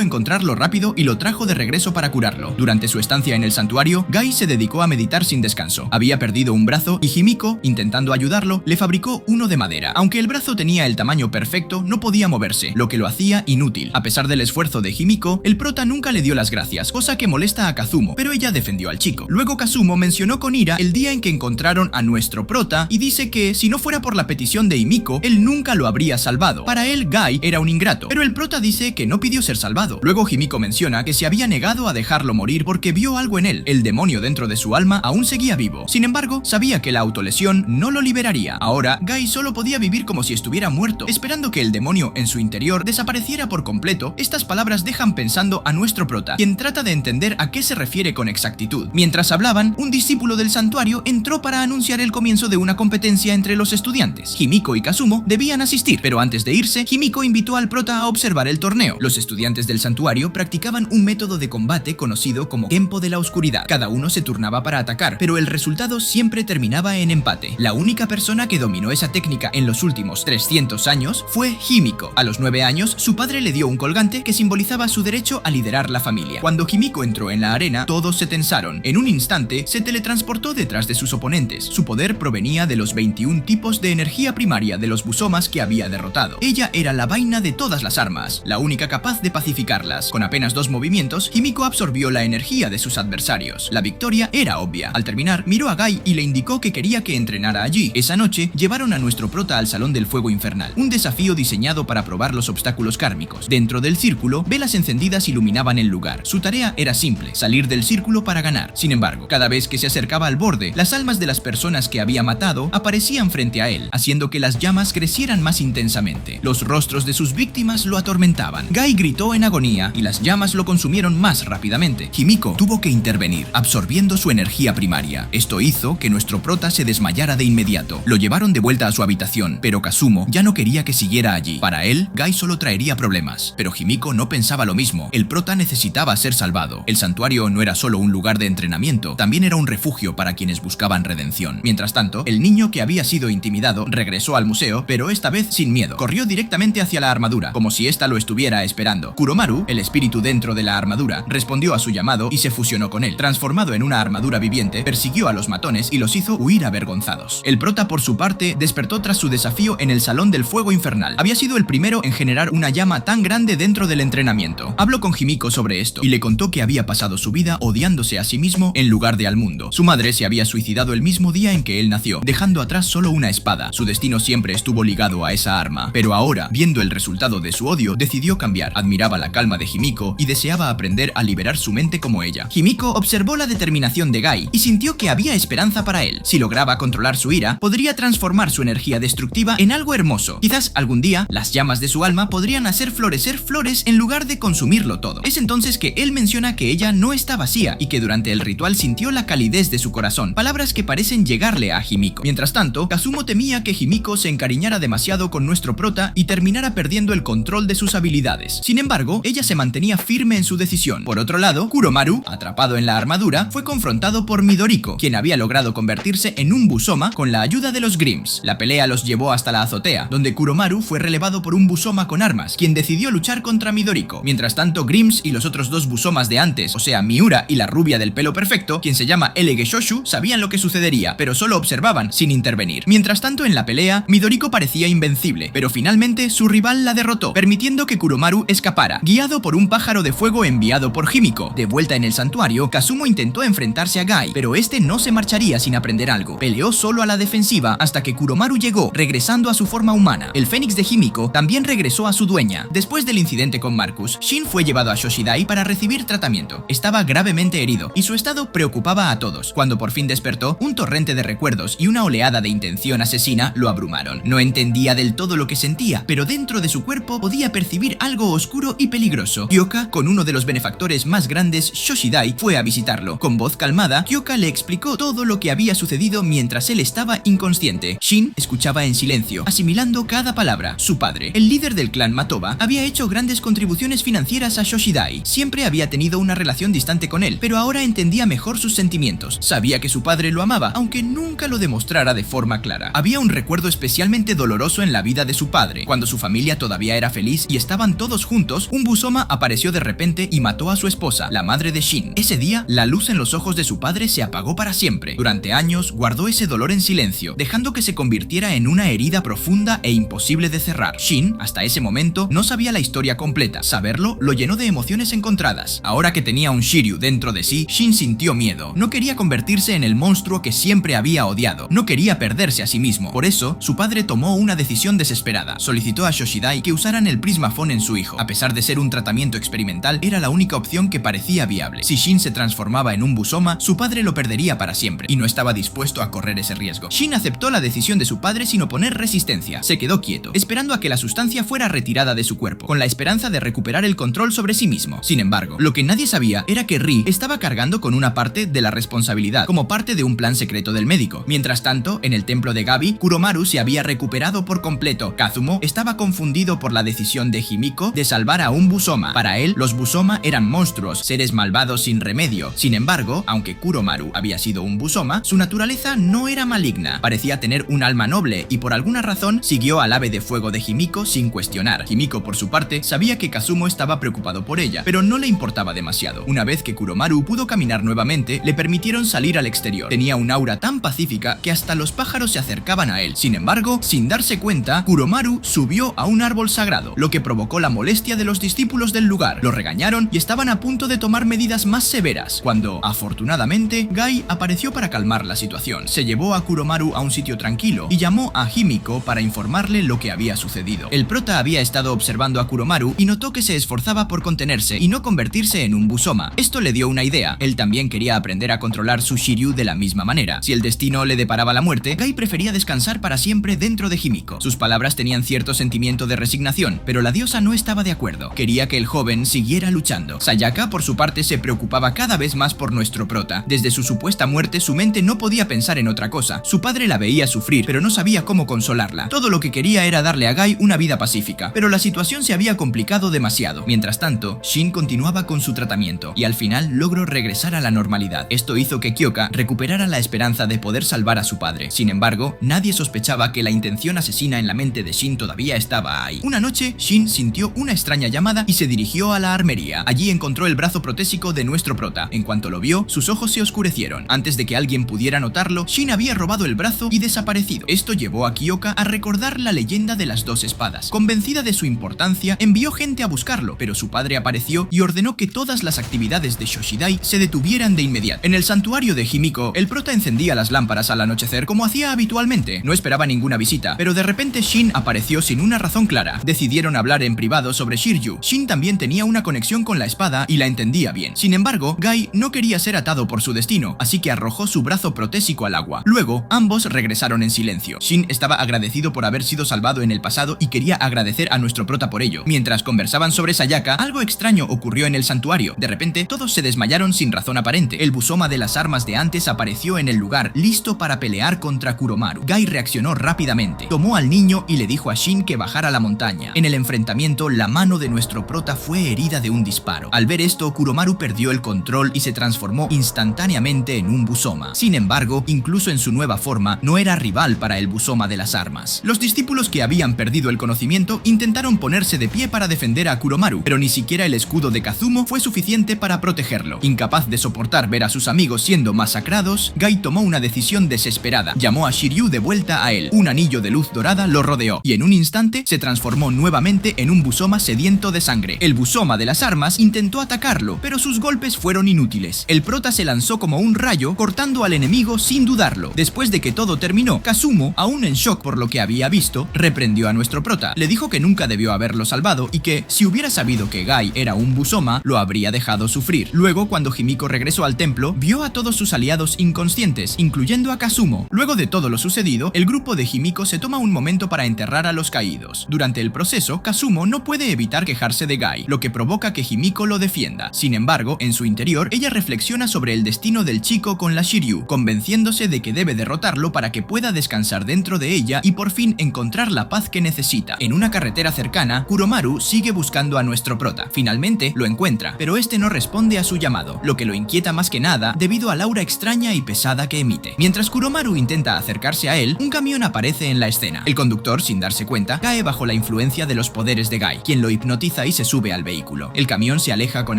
encontrarlo rápido y lo trajo de regreso para curarlo. Durante su estancia en el santuario, Gai se dedicó a meditar sin descanso. Había perdido un brazo y Himiko, intentando ayudarlo, le fabricó uno de madera. Aunque el brazo tenía el tamaño perfecto, no podía moverse, lo que lo hacía inútil. A pesar del esfuerzo de Himiko, el prota nunca le dio las gracias, cosa que molesta a Kazumo, pero ella defendió al chico. Luego Kazumo mencionó con ira el día en que encontraron a nuestro prota y dice que si no fuera por la petición de Himiko, él nunca lo habría salvado. Para él, Gai era un ingrato, pero el prota dice que no pidió ser salvado. Luego Himiko menciona que se había negado a dejarlo morir porque vio algo en él. El demonio dentro de su alma aún seguía vivo. Sin embargo, sabía que la autolesión no lo liberaría. Ahora, Gai solo podía vivir como si estuviera muerto, esperando que el demonio en su interior desapareciera por completo. Estas palabras dejan pensando a nuestro prota, quien trata de entender a qué se refiere con exactitud. Mientras hablaban, un discípulo del santuario entró para anunciar el comienzo de una competencia entre los estudiantes. Himiko y Kazumo debían asistir, pero antes de irse, Himiko invitó al prota a observar el torneo. Los estudiantes del santuario practicaban un método de combate conocido como Tempo de la Oscuridad. Cada uno se turnaba para atacar, pero el resultado siempre terminaba en empate. La única persona que dominó esa técnica en los últimos 300 años fue Himiko. A los 9 años, su padre le dio un colgante que simbolizaba su derecho a liderar la familia. Cuando Himiko entró en la arena, todos se tensaron. En un instante, se teletransportó detrás de sus oponentes. Su poder provenía de los 21 tipos de energía primaria de los Busomas que había derrotado. Ella era la vaina de todas las armas, la única capaz de pacificarlas. Con apenas 2 movimientos, Himiko absorbió la energía de sus adversarios. La victoria era obvia. Al terminar, miró a Gai y le indicó que quería que entrenara allí. Esa noche, llevaron a nuestro prota al Salón del Fuego Infernal, un desafío diseñado para probar los obstáculos kármicos. Dentro del círculo, velas encendidas iluminaban el lugar. Su tarea era simple, salir del círculo para ganar. Sin embargo, cada vez que se acercaba al borde, las almas de las personas que había matado aparecían frente a él, haciendo que las llamas crecieran más intensamente. Los rostros de sus víctimas lo atormentaban. Gai gritó en agonía y las llamas lo consumieron más rápidamente. Himiko tuvo que intervenir, absorbiendo su energía primaria. Esto hizo que nuestro prota se desmayara de inmediato. Lo llevaron de vuelta a su habitación, pero Kazumo ya no quería que siguiera allí. Para él, Gai solo traería problemas. Pero Himiko no pensaba lo mismo. El prota necesitaba ser salvado. El santuario no era solo un lugar de entrenamiento, también era un refugio para quienes buscaban redención. Mientras tanto, el niño que había sido intimidado regresó al museo, pero esta vez sin miedo. Corrió directamente hacia la armadura, como si ésta lo estuviera esperando. Kuromaru, el espíritu dentro de la armadura, respondió a su llamado y se fusionó con él. Transformado en una armadura viviente, persiguió a los matones y los hizo huir avergonzados. El prota, por su parte, despertó tras su desafío en el Salón del Fuego Infernal. Había sido el primero en generar una llama tan grande dentro del entrenamiento. Habló con Himiko sobre esto y le contó que había pasado su vida odiándose a sí mismo en lugar de al mundo. Su madre se había suicidado el mismo día en que él nació, dejando atrás solo una espada. Su destino siempre estuvo ligado a esa arma, pero ahora, viendo el resultado de su odio, decidió cambiar. Admiraba la calma de Himiko y deseaba aprender a liberar su mente como ella. Himiko observó la determinación de Gai y sintió que había esperanza para él. Si lograba controlar su ira, podría transformar su energía destructiva en algo hermoso. Quizás algún día, las llamas de su alma podrían hacer florecer flores en lugar de consumirlo todo. Es entonces que él menciona que ella no está vacía y que durante el ritual sintió la calidez de su corazón, palabras que parecen llegarle a Himiko. Mientras tanto, Kazumo temía que Himiko se encariñara demasiado con nuestro prota y terminara perdiendo el control de sus habilidades. Sin embargo, ella se mantenía firme en su decisión. Por otro lado, Kuromaru, atrapado en la armadura, fue confrontado por Midoriko, quien había logrado convertirse en un Busoma con la ayuda de los Grimms. La pelea los llevó hasta la azotea, donde Kuromaru fue relevado por un Busoma con armas, quien decidió luchar contra Midoriko. Mientras tanto, Grimms y los otros dos Busomas de antes, o sea, Miura y la rubia del pelo perfecto, quien se llama Elegeshoshu, sabían lo que sucedería, pero solo observaban, sin intervenir. Mientras tanto, en la pelea, Midoriko parecía invencible, pero finalmente su rival la derrotó, permitiendo que Kuromaru escapara, guiado por un pájaro de fuego enviado por Himiko. De vuelta en el santuario, Kazumo intentó enfrentarse a Gai, pero este no se marcharía sin aprender algo. Peleó solo a la defensiva hasta que Kuromaru llegó, regresando a su forma humana. El fénix de Himiko también regresó a su dueña. Después del incidente con Marcus, Shin fue llevado a Shoshidai para recibir tratamiento. Estaba gravemente herido y su estado preocupaba a todos. Cuando por fin despertó, un torrente de recuerdos y una oleada de intención asesina lo abrumaron. No entendía del todo lo que sentía, pero dentro de su cuerpo podía percibir algo oscuro y peligroso. Kyoka, con uno de los benefactores más grandes, Shoshidai, fue a visitarlo. Con voz calmada, Kyoka le explicó todo lo que había sucedido mientras él estaba inconsciente. Shin escuchaba en silencio, asimilando cada palabra. Su padre, el líder del clan Matoba, había hecho grandes contribuciones financieras a Shoshidai. Siempre había tenido una relación distante con él, pero ahora entendía mejor sus sentimientos. Sabía que su padre lo amaba, aunque nunca lo demostrara de forma clara. Había un recuerdo especialmente doloroso en la vida de su padre. Cuando su familia todavía era feliz y estaban todos juntos, un Busoma apareció de repente y mató a su esposa, la madre de Shin. Ese día, la luz en los ojos de su padre se apagó para siempre. Durante años, guardó ese dolor en silencio, dejando que se convirtiera en una herida profunda e imposible de cerrar. Shin, hasta ese momento, no sabía la historia completa. Saberlo lo llenó de emociones encontradas. Ahora que tenía un Shiryu dentro de sí, Shin sintió miedo. No quería convertirse en el monstruo que siempre había odiado. No quería perderse a sí mismo. Por eso, su padre tomó una decisión desesperada. Solicitó a Shoshidai que usaran el Prismafón en su hijo. A pesar de ser un tratamiento experimental, era la única opción que parecía viable. Si Shin se transformaba en un Busoma, su padre lo perdería para siempre, y no estaba dispuesto a correr ese riesgo. Shin aceptó la decisión de su padre sin oponer resistencia. Se quedó quieto, esperando a que la sustancia fuera retirada de su cuerpo, con la esperanza de recuperar el control sobre sí mismo. Sin embargo, lo que nadie sabía era que Ri estaba cargando con una parte de la responsabilidad, como parte de un plan secreto del médico. Mientras tanto, en el templo de Gabi, Kuromaru se había recuperado por completo. Kazumo estaba confundido por la decisión de Himiko de salvar a un Busoma. Para él, los Busoma eran monstruos, seres malvados sin remedio. Sin embargo, aunque Kuromaru había sido un Busoma, su naturaleza no era maligna. Parecía tener un alma noble y por alguna razón siguió al ave de fuego de Himiko sin cuestionar. Himiko, por su parte, sabía que Kazumo estaba preocupado por ella, pero no le importaba demasiado. Una vez que Kuromaru pudo caminar nuevamente, le permitieron salir al exterior. Tenía un aura tan pacífica que hasta los pájaros se acercaban a él. Sin embargo, sin darse cuenta, Kuromaru subió a un árbol sagrado, lo que provocó la molestia de los discípulos del lugar. Lo regañaron y estaban a punto de tomar medidas más severas, cuando, afortunadamente, Gai apareció para calmar la situación. Se llevó a Kuromaru a un sitio tranquilo y llamó a Himiko para informarle lo que había sucedido. El prota había estado observando a Kuromaru y notó que se esforzaba por contenerse y no convertirse en un Busoma. Esto le dio una idea. Él también quería aprender a controlar su Shiryu de la misma manera. Si el destino le deparaba la muerte, Gai prefería descansar para siempre dentro de Himiko. Sus palabras tenían cierto sentimiento de resignación, pero la diosa no estaba de acuerdo. Quería que el joven siguiera luchando. Sayaka, por su parte, se preocupaba cada vez más por nuestro prota. Desde su supuesta muerte, su mente no podía pensar en otra cosa. Su padre la veía sufrir, pero no sabía cómo consolarla. Todo lo que quería era darle a Gai una vida pacífica, pero la situación se había complicado demasiado. Mientras tanto, Shin continuaba con su tratamiento, y al final logró regresar a la normalidad. Esto hizo que Kyoka recuperara la esperanza de poder salvar a su padre. Sin embargo, nadie sospechaba que la intención asesina en la mente de Shin todavía estaba ahí. Una noche, Shin sintió una extraña llamada y se dirigió a la armería. Allí encontró el brazo protésico de nuestro prota. En cuanto lo vio, sus ojos se oscurecieron. Antes de que alguien pudiera notarlo, Shin había robado el brazo y desaparecido. Esto llevó a Kyoka a recordar la leyenda de las dos espadas. Convencida de su importancia, envió gente a buscarlo, pero su padre apareció y ordenó que todas las actividades de Shoshidai se detuvieran de inmediato. En el santuario de Himiko, el prota encendía las lámparas al anochecer como hacía habitualmente. No esperaba ninguna visita, pero de repente Shin apareció sin una razón clara. Decidieron hablar en privado sobre Shiryu. Shin también tenía una conexión con la espada y la entendía bien. Sin embargo, Gai no quería ser atado por su destino, así que arrojó su brazo protésico al agua. Luego, ambos regresaron en silencio. Shin estaba agradecido por haber sido salvado en el pasado y quería agradecer a nuestro prota por ello. Mientras conversaban sobre Sayaka, algo extraño ocurrió en el santuario. De repente, todos se desmayaron sin razón aparente. El Busoma de las armas de antes apareció en el lugar, listo para pelear contra Kuromaru. Gai reaccionó rápidamente, tomó al niño y le dijo a Shin que bajara la montaña. En el enfrentamiento, la mano de nuestro prota fue herida de un disparo. Al ver esto, Kuromaru perdió el control y se transformó instantáneamente en un Busoma. Sin embargo, incluso en su nueva forma, no era rival para el Busoma de las armas. Los discípulos que habían perdido el conocimiento intentaron ponerse de pie para defender a Kuromaru, pero ni siquiera el escudo de Kazumo fue suficiente para protegerlo. Incapaz de soportar ver a sus amigos siendo masacrados, Gai tomó una decisión desesperada. Llamó a Shiryu de vuelta a él. Un anillo de luz dorada lo rodeó y en un instante se transformó nuevamente en un Busoma sediento de sangre. El Busoma de las armas intentó atacarlo, pero sus golpes fueron inútiles. El prota se lanzó como un rayo, cortando al enemigo sin dudarlo. Después de que todo terminó, Kazumo, aún en shock por lo que había visto, reprendió a nuestro prota. Le dijo que nunca debió haberlo salvado y que, si hubiera sabido que Gai era un Busoma, lo habría dejado sufrir. Luego, cuando Himiko regresó al templo, vio a todos sus aliados inconscientes, incluyendo a Kazumo. Luego de todo lo sucedido, el grupo de Himiko se toma un momento para enterrar a los caídos. Durante el proceso, Kazumo no puede evitar quejarse de Gai, lo que provoca que Himiko lo defienda. Sin embargo, en su interior, ella reflexiona sobre el destino del chico con la Shiryu, convenciéndose de que debe derrotarlo para que pueda descansar dentro de ella y por fin encontrar la paz que necesita. En una carretera cercana, Kuromaru sigue buscando a nuestro prota. Finalmente, lo encuentra, pero este no responde a su llamado, lo que lo inquieta más que nada debido al aura extraña y pesada que emite. Mientras Kuromaru intenta acercarse a él, un camión aparece en la escena. El conductor, sin darse cuenta, cae bajo la influencia de los poderes de Gai, quien lo hipnotiza y se sube al vehículo. El camión se aleja con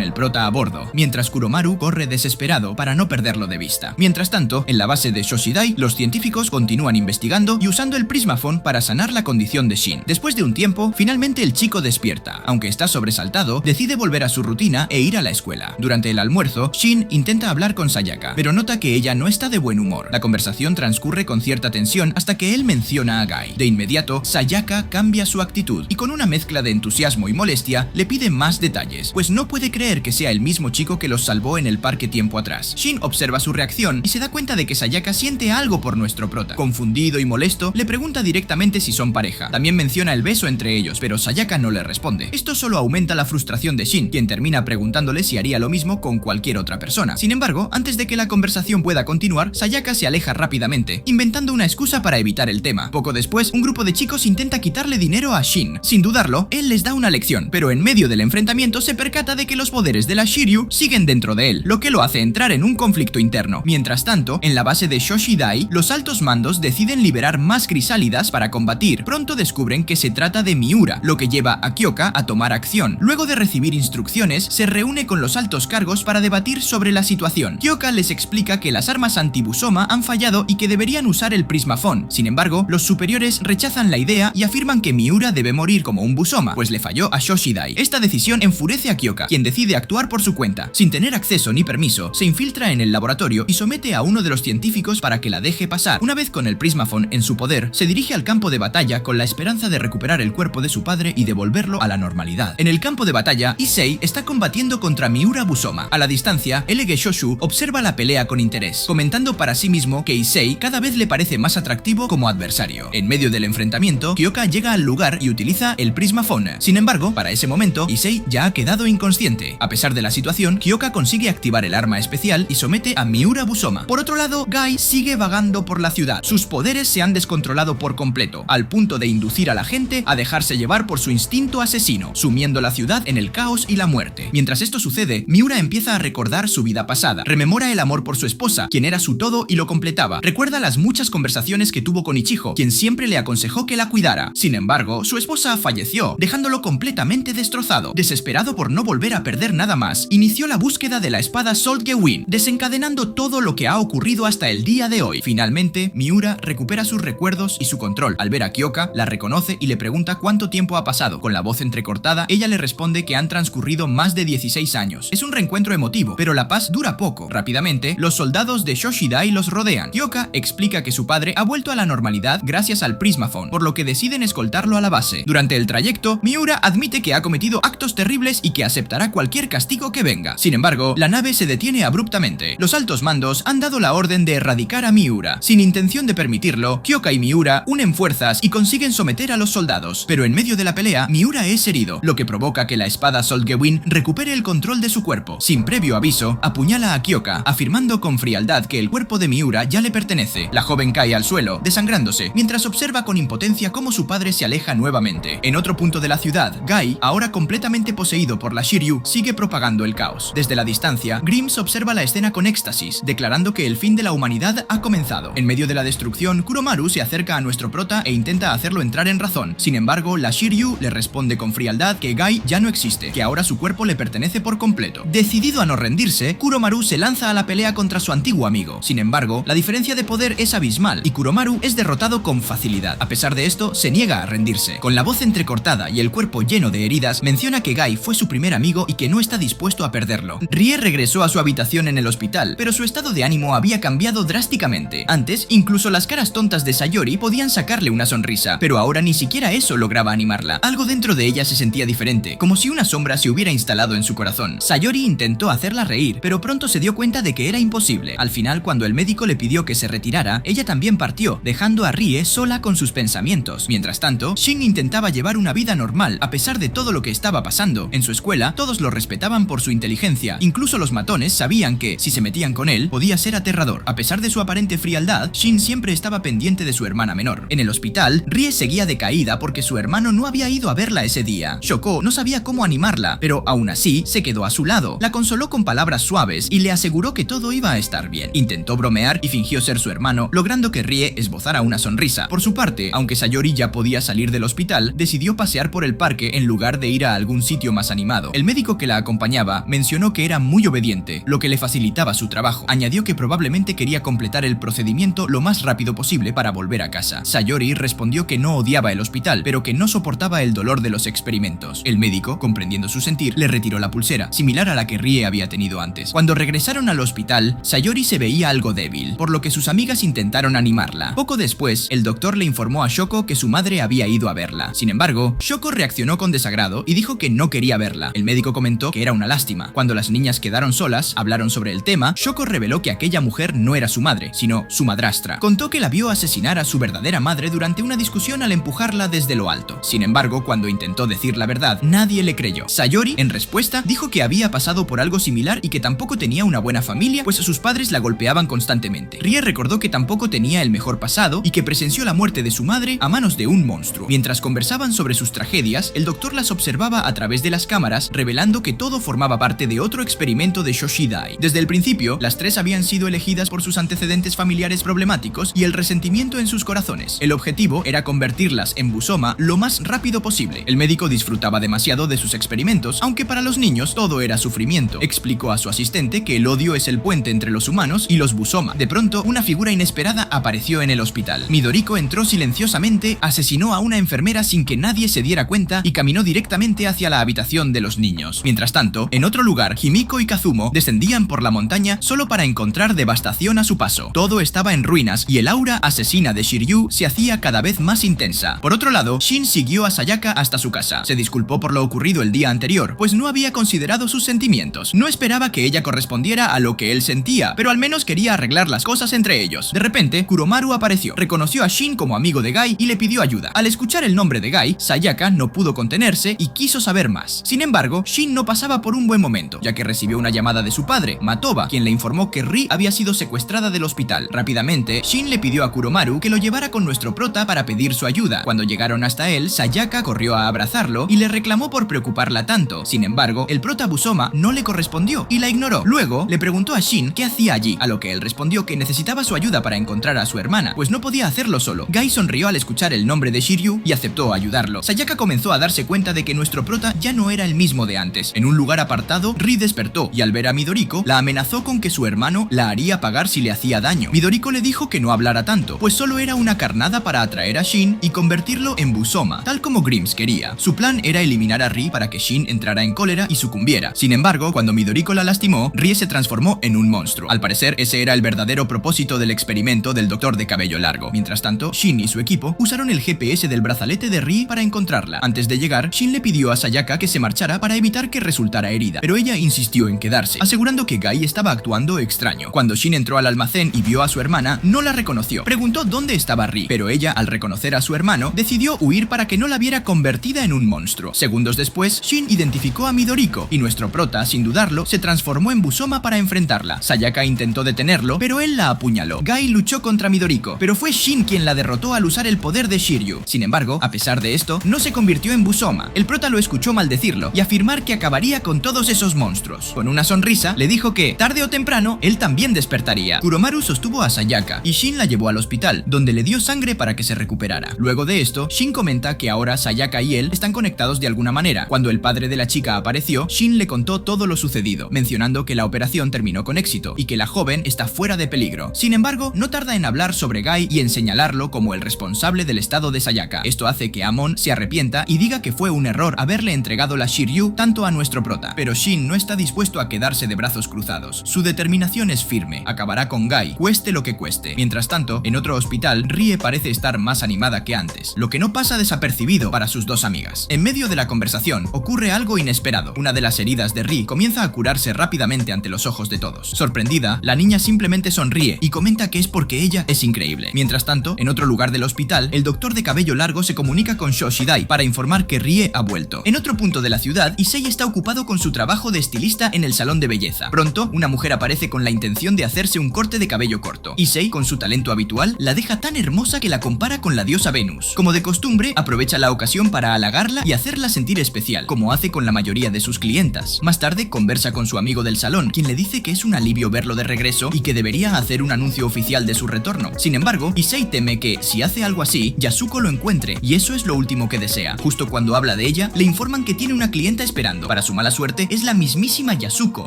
el prota a bordo, mientras Kuromaru corre desesperado para no perderlo de vista. Mientras tanto, en la base de Shoshidai, los científicos continúan investigando y usando el Prismaphone para sanar la condición de Shin. Después de un tiempo, finalmente el chico despierta. Aunque está sobresaltado, decide volver a su rutina e ir a la escuela. Durante el almuerzo, Shin intenta hablar con Sayaka, pero nota que ella no está de buen humor. La conversación transcurre con cierta tensión hasta que él menciona a Gai. De inmediato, Sayaka cambia su actitud y con una mezcla de entusiasmo y molestia le pide más detalles, pues no puede creer que sea el mismo chico que los salvó en el parque tiempo atrás. Shin observa su reacción y se da cuenta de que Sayaka siente algo por nuestro prota. Confundido y molesto, le pregunta directamente si son pareja. También menciona el beso entre ellos, pero Sayaka no le responde. Esto solo aumenta la frustración de Shin, quien termina preguntándole si haría lo mismo con cualquier otra persona. Sin embargo, antes de que la conversación pueda continuar, Sayaka se aleja rápidamente, inventando una excusa para evitar el tema. Poco después, un grupo de chicos intenta quitarle dinero a Shin. Sin dudarlo, él les da una lección, pero en medio del enfrentamiento se percata de que los poderes de la Shiryu siguen dentro de él, lo que lo hace entrar en un conflicto interno. Mientras tanto, en la base de Shoshidai, los altos mandos deciden liberar más crisálidas para combatir. Pronto descubren que se trata de Miura, lo que lleva a Kyoka a tomar acción. Luego de recibir instrucciones, se reúne con los altos cargos para debatir sobre la situación. Kyoka les explica que las armas anti-Busoma han fallado y que deberían usar el Prismaphone. Sin embargo, los superiores rechazan la idea y afirman que Miura debe morir como un Busoma, pues le falló a Shoshidai. Esta decisión enfurece a Kyoka, Kyoka, quien decide actuar por su cuenta. Sin tener acceso ni permiso, se infiltra en el laboratorio y somete a uno de los científicos para que la deje pasar. Una vez con el Prismaphone en su poder, se dirige al campo de batalla con la esperanza de recuperar el cuerpo de su padre y devolverlo a la normalidad. En el campo de batalla, Issei está combatiendo contra Miura Busoma. A la distancia, L.G. Shoshu observa la pelea con interés, comentando para sí mismo que Issei cada vez le parece más atractivo como adversario. En medio del enfrentamiento, Kyoka llega al lugar y utiliza el Prismaphone. Sin embargo, para ese momento, Issei ya ha quedado inconsciente. A pesar de la situación, Kyoka consigue activar el arma especial y somete a Miura Busoma. Por otro lado, Gai sigue vagando por la ciudad. Sus poderes se han descontrolado por completo, al punto de inducir a la gente a dejarse llevar por su instinto asesino, sumiendo la ciudad en el caos y la muerte. Mientras esto sucede, Miura empieza a recordar su vida pasada. Rememora el amor por su esposa, quien era su todo y lo completaba. Recuerda las muchas conversaciones que tuvo con Ichijo, quien siempre le aconsejó que la cuidara. Sin embargo, su esposa falleció, dejándolo completamente destrozado. Desesperado por no volver a perder nada más, inició la búsqueda de la espada Salt Gewin, desencadenando todo lo que ha ocurrido hasta el día de hoy. Finalmente, Miura recupera sus recuerdos y su control. Al ver a Kyoka, la reconoce y le pregunta cuánto tiempo ha pasado. Con la voz entrecortada, ella le responde que han transcurrido más de 16 años. Es un reencuentro emotivo, pero la paz dura poco. Rápidamente, los soldados de Shoshidai los rodean. Kyoka explica que su padre ha vuelto a la normalidad gracias al Prismaphone, por lo que deciden escoltarlo a la base. Durante el trayecto, Miura admite que ha cometido actos terribles y que aceptará cualquier castigo que venga. Sin embargo, la nave se detiene abruptamente. Los altos mandos han dado la orden de erradicar a Miura. Sin intención de permitirlo, Kyoka y Miura unen fuerzas y consiguen someter a los soldados. Pero en medio de la pelea, Miura es herido, lo que provoca que la espada Salt Gewin recupere el control de su cuerpo. Sin previo aviso, apuñala a Kyoka, afirmando con frialdad que el cuerpo de Miura ya le pertenece. La joven cae al suelo, desangrándose, mientras observa con impotencia cómo su padre se aleja nuevamente. En otro punto de la ciudad, Gai, ahora completamente poseído por la Shiryu, sigue propagando el caos. Desde la distancia, Grims observa la escena con éxtasis, declarando que el fin de la humanidad ha comenzado. En medio de la destrucción, Kuromaru se acerca a nuestro prota e intenta hacerlo entrar en razón. Sin embargo, la Shiryu le responde con frialdad que Gai ya no existe, que ahora su cuerpo le pertenece por completo. Decidido a no rendirse, Kuromaru se lanza a la pelea contra su antiguo amigo. Sin embargo, la diferencia de poder es abismal y Kuromaru es derrotado con facilidad. A pesar de esto, se niega a rendirse. Con la voz entrecortada y el cuerpo lleno de heridas, menciona que Gai fue su primer amigo y que no está dispuesto a perderlo. Rie regresó a su habitación en el hospital, pero su estado de ánimo había cambiado drásticamente. Antes, incluso las caras tontas de Sayori podían sacarle una sonrisa, pero ahora ni siquiera eso lograba animarla. Algo dentro de ella se sentía diferente, como si una sombra se hubiera instalado en su corazón. Sayori intentó hacerla reír, pero pronto se dio cuenta de que era imposible. Al final, cuando el médico le pidió que se retirara, ella también partió, dejando a Rie sola con sus pensamientos. Mientras tanto, Shin intentaba llevar una vida normal, a pesar de todo lo que estaba pasando. En su escuela, todos lo respetaban por su inteligencia. Incluso los matones sabían que, si se metían con él, podía ser aterrador. A pesar de su aparente frialdad, Shin siempre estaba pendiente de su hermana menor. En el hospital, Rie seguía decaída porque su hermano no había ido a verla ese día. Shoko no sabía cómo animarla, pero aún así se quedó a su lado. La consoló con palabras suaves y le aseguró que todo iba a estar bien. Intentó bromear y fingió ser su hermano, logrando que Rie esbozara una sonrisa. Por su parte, aunque Sayori ya podía salir del hospital, decidió pasear por el parque en lugar de ir a algún sitio más animado. El médico que la acompañaba mencionó que era muy obediente, lo que le facilitaba su trabajo. Añadió que probablemente quería completar el procedimiento lo más rápido posible para volver a casa. Sayori respondió que no odiaba el hospital, pero que no soportaba el dolor de los experimentos. El médico, comprendiendo su sentir, le retiró la pulsera, similar a la que Rie había tenido antes. Cuando regresaron al hospital, Sayori se veía algo débil, por lo que sus amigas intentaron animarla. Poco después, el doctor le informó a Shoko que su madre había ido a verla. Sin embargo, Shoko reaccionó con desagrado y dijo que no quería verla. El médico comentó que era una lástima. Cuando las niñas quedaron solas, hablaron sobre el tema. Shoko reveló que aquella mujer no era su madre, sino su madrastra. Contó que la vio asesinar a su verdadera madre durante una discusión al empujarla desde lo alto. Sin embargo, cuando intentó decir la verdad, nadie le creyó. Sayori, en respuesta, dijo que había pasado por algo similar y que tampoco tenía una buena familia, pues sus padres la golpeaban constantemente. Rie recordó que tampoco tenía el mejor pasado y que presenció la muerte de su madre a manos de un monstruo. Mientras conversaban sobre sus tragedias, el doctor las observaba a través de las cámaras, revelando que todo formaba parte de otro experimento de Shoshidai. Desde el principio, las tres habían sido elegidas por sus antecedentes familiares problemáticos y el resentimiento en sus corazones. El objetivo era convertirlas en Busoma lo más rápido posible. El médico disfrutaba demasiado de sus experimentos, aunque para los niños todo era sufrimiento. Explicó a su asistente que el odio es el puente entre los humanos y los Busoma. De pronto, una figura inesperada apareció en el hospital. Midoriko entró silenciosamente, asesinó a una enfermera sin que nadie se diera cuenta y caminó directamente hacia la habitación de los dos niños. Mientras tanto, en otro lugar, Himiko y Kazumo descendían por la montaña solo para encontrar devastación a su paso. Todo estaba en ruinas y el aura asesina de Shiryu se hacía cada vez más intensa. Por otro lado, Shin siguió a Sayaka hasta su casa. Se disculpó por lo ocurrido el día anterior, pues no había considerado sus sentimientos. No esperaba que ella correspondiera a lo que él sentía, pero al menos quería arreglar las cosas entre ellos. De repente, Kuromaru apareció, reconoció a Shin como amigo de Gai y le pidió ayuda. Al escuchar el nombre de Gai, Sayaka no pudo contenerse y quiso saber más. Sin embargo, Shin no pasaba por un buen momento, ya que recibió una llamada de su padre, Matoba, quien le informó que Ri había sido secuestrada del hospital. Rápidamente, Shin le pidió a Kuromaru que lo llevara con nuestro prota para pedir su ayuda. Cuando llegaron hasta él, Sayaka corrió a abrazarlo y le reclamó por preocuparla tanto. Sin embargo, el prota Busoma no le correspondió y la ignoró. Luego, le preguntó a Shin qué hacía allí, a lo que él respondió que necesitaba su ayuda para encontrar a su hermana, pues no podía hacerlo solo. Gai sonrió al escuchar el nombre de Shiryu y aceptó ayudarlo. Sayaka comenzó a darse cuenta de que nuestro prota ya no era el mismo de antes. En un lugar apartado, Ri despertó y al ver a Midoriko, la amenazó con que su hermano la haría pagar si le hacía daño. Midoriko le dijo que no hablara tanto, pues solo era una carnada para atraer a Shin y convertirlo en Busoma, tal como Grims quería. Su plan era eliminar a Ri para que Shin entrara en cólera y sucumbiera. Sin embargo, cuando Midoriko la lastimó, Rie se transformó en un monstruo. Al parecer, ese era el verdadero propósito del experimento del doctor de cabello largo. Mientras tanto, Shin y su equipo usaron el GPS del brazalete de Rie para encontrarla. Antes de llegar, Shin le pidió a Sayaka que se marchara para evitar que resultara herida, pero ella insistió en quedarse, asegurando que Gai estaba actuando extraño. Cuando Shin entró al almacén y vio a su hermana, no la reconoció. Preguntó dónde estaba Rie, pero ella, al reconocer a su hermano, decidió huir para que no la viera convertida en un monstruo. Segundos después, Shin identificó a Midoriko y nuestro prota, sin dudarlo, se transformó en Busoma para enfrentarla. Sayaka intentó detenerlo, pero él la apuñaló. Gai luchó contra Midoriko, pero fue Shin quien la derrotó al usar el poder de Shiryu. Sin embargo, a pesar de esto, no se convirtió en Busoma. El prota lo escuchó maldecirlo y afirmar que acabaría con todos esos monstruos. Con una sonrisa, le dijo que, tarde o temprano, él también despertaría. Kuromaru sostuvo a Sayaka y Shin la llevó al hospital, donde le dio sangre para que se recuperara. Luego de esto, Shin comenta que ahora Sayaka y él están conectados de alguna manera. Cuando el padre de la chica apareció, Shin le contó todo lo sucedido, mencionando que la operación terminó con éxito y que la joven está fuera de peligro. Sin embargo, no tarda en hablar sobre Gai y en señalarlo como el responsable del estado de Sayaka. Esto hace que Amon se arrepienta y diga que fue un error haberle entregado la Shiryu tanto a nuestro prota. Pero Shin no está dispuesto a quedarse de brazos cruzados. Su determinación es firme. Acabará con Gai, cueste lo que cueste. Mientras tanto, en otro hospital, Rie parece estar más animada que antes, lo que no pasa desapercibido para sus dos amigas. En medio de la conversación, ocurre algo inesperado. Una de las heridas de Rie comienza a curarse rápidamente ante los ojos de todos. Sorprendida, la niña simplemente sonríe y comenta que es porque ella es increíble. Mientras tanto, en otro lugar del hospital, el doctor de cabello largo se comunica con Shoshidai para informar que Rie ha vuelto. En otro punto de la ciudad, Issei está ocupado con su trabajo de estilista en el salón de belleza. Pronto, una mujer aparece con la intención de hacerse un corte de cabello corto. Issei, con su talento habitual, la deja tan hermosa que la compara con la diosa Venus. Como de costumbre, aprovecha la ocasión para halagarla y hacerla sentir especial, como hace con la mayoría de sus clientas. Más tarde, conversa con su amigo del salón, quien le dice que es un alivio verlo de regreso y que debería hacer un anuncio oficial de su retorno. Sin embargo, Issei teme que, si hace algo así, Yasuko lo encuentre, y eso es lo último que desea. Justo cuando habla de ella, le informan que tiene una clienta esperando. Para su mala suerte, es la mismísima Yasuko.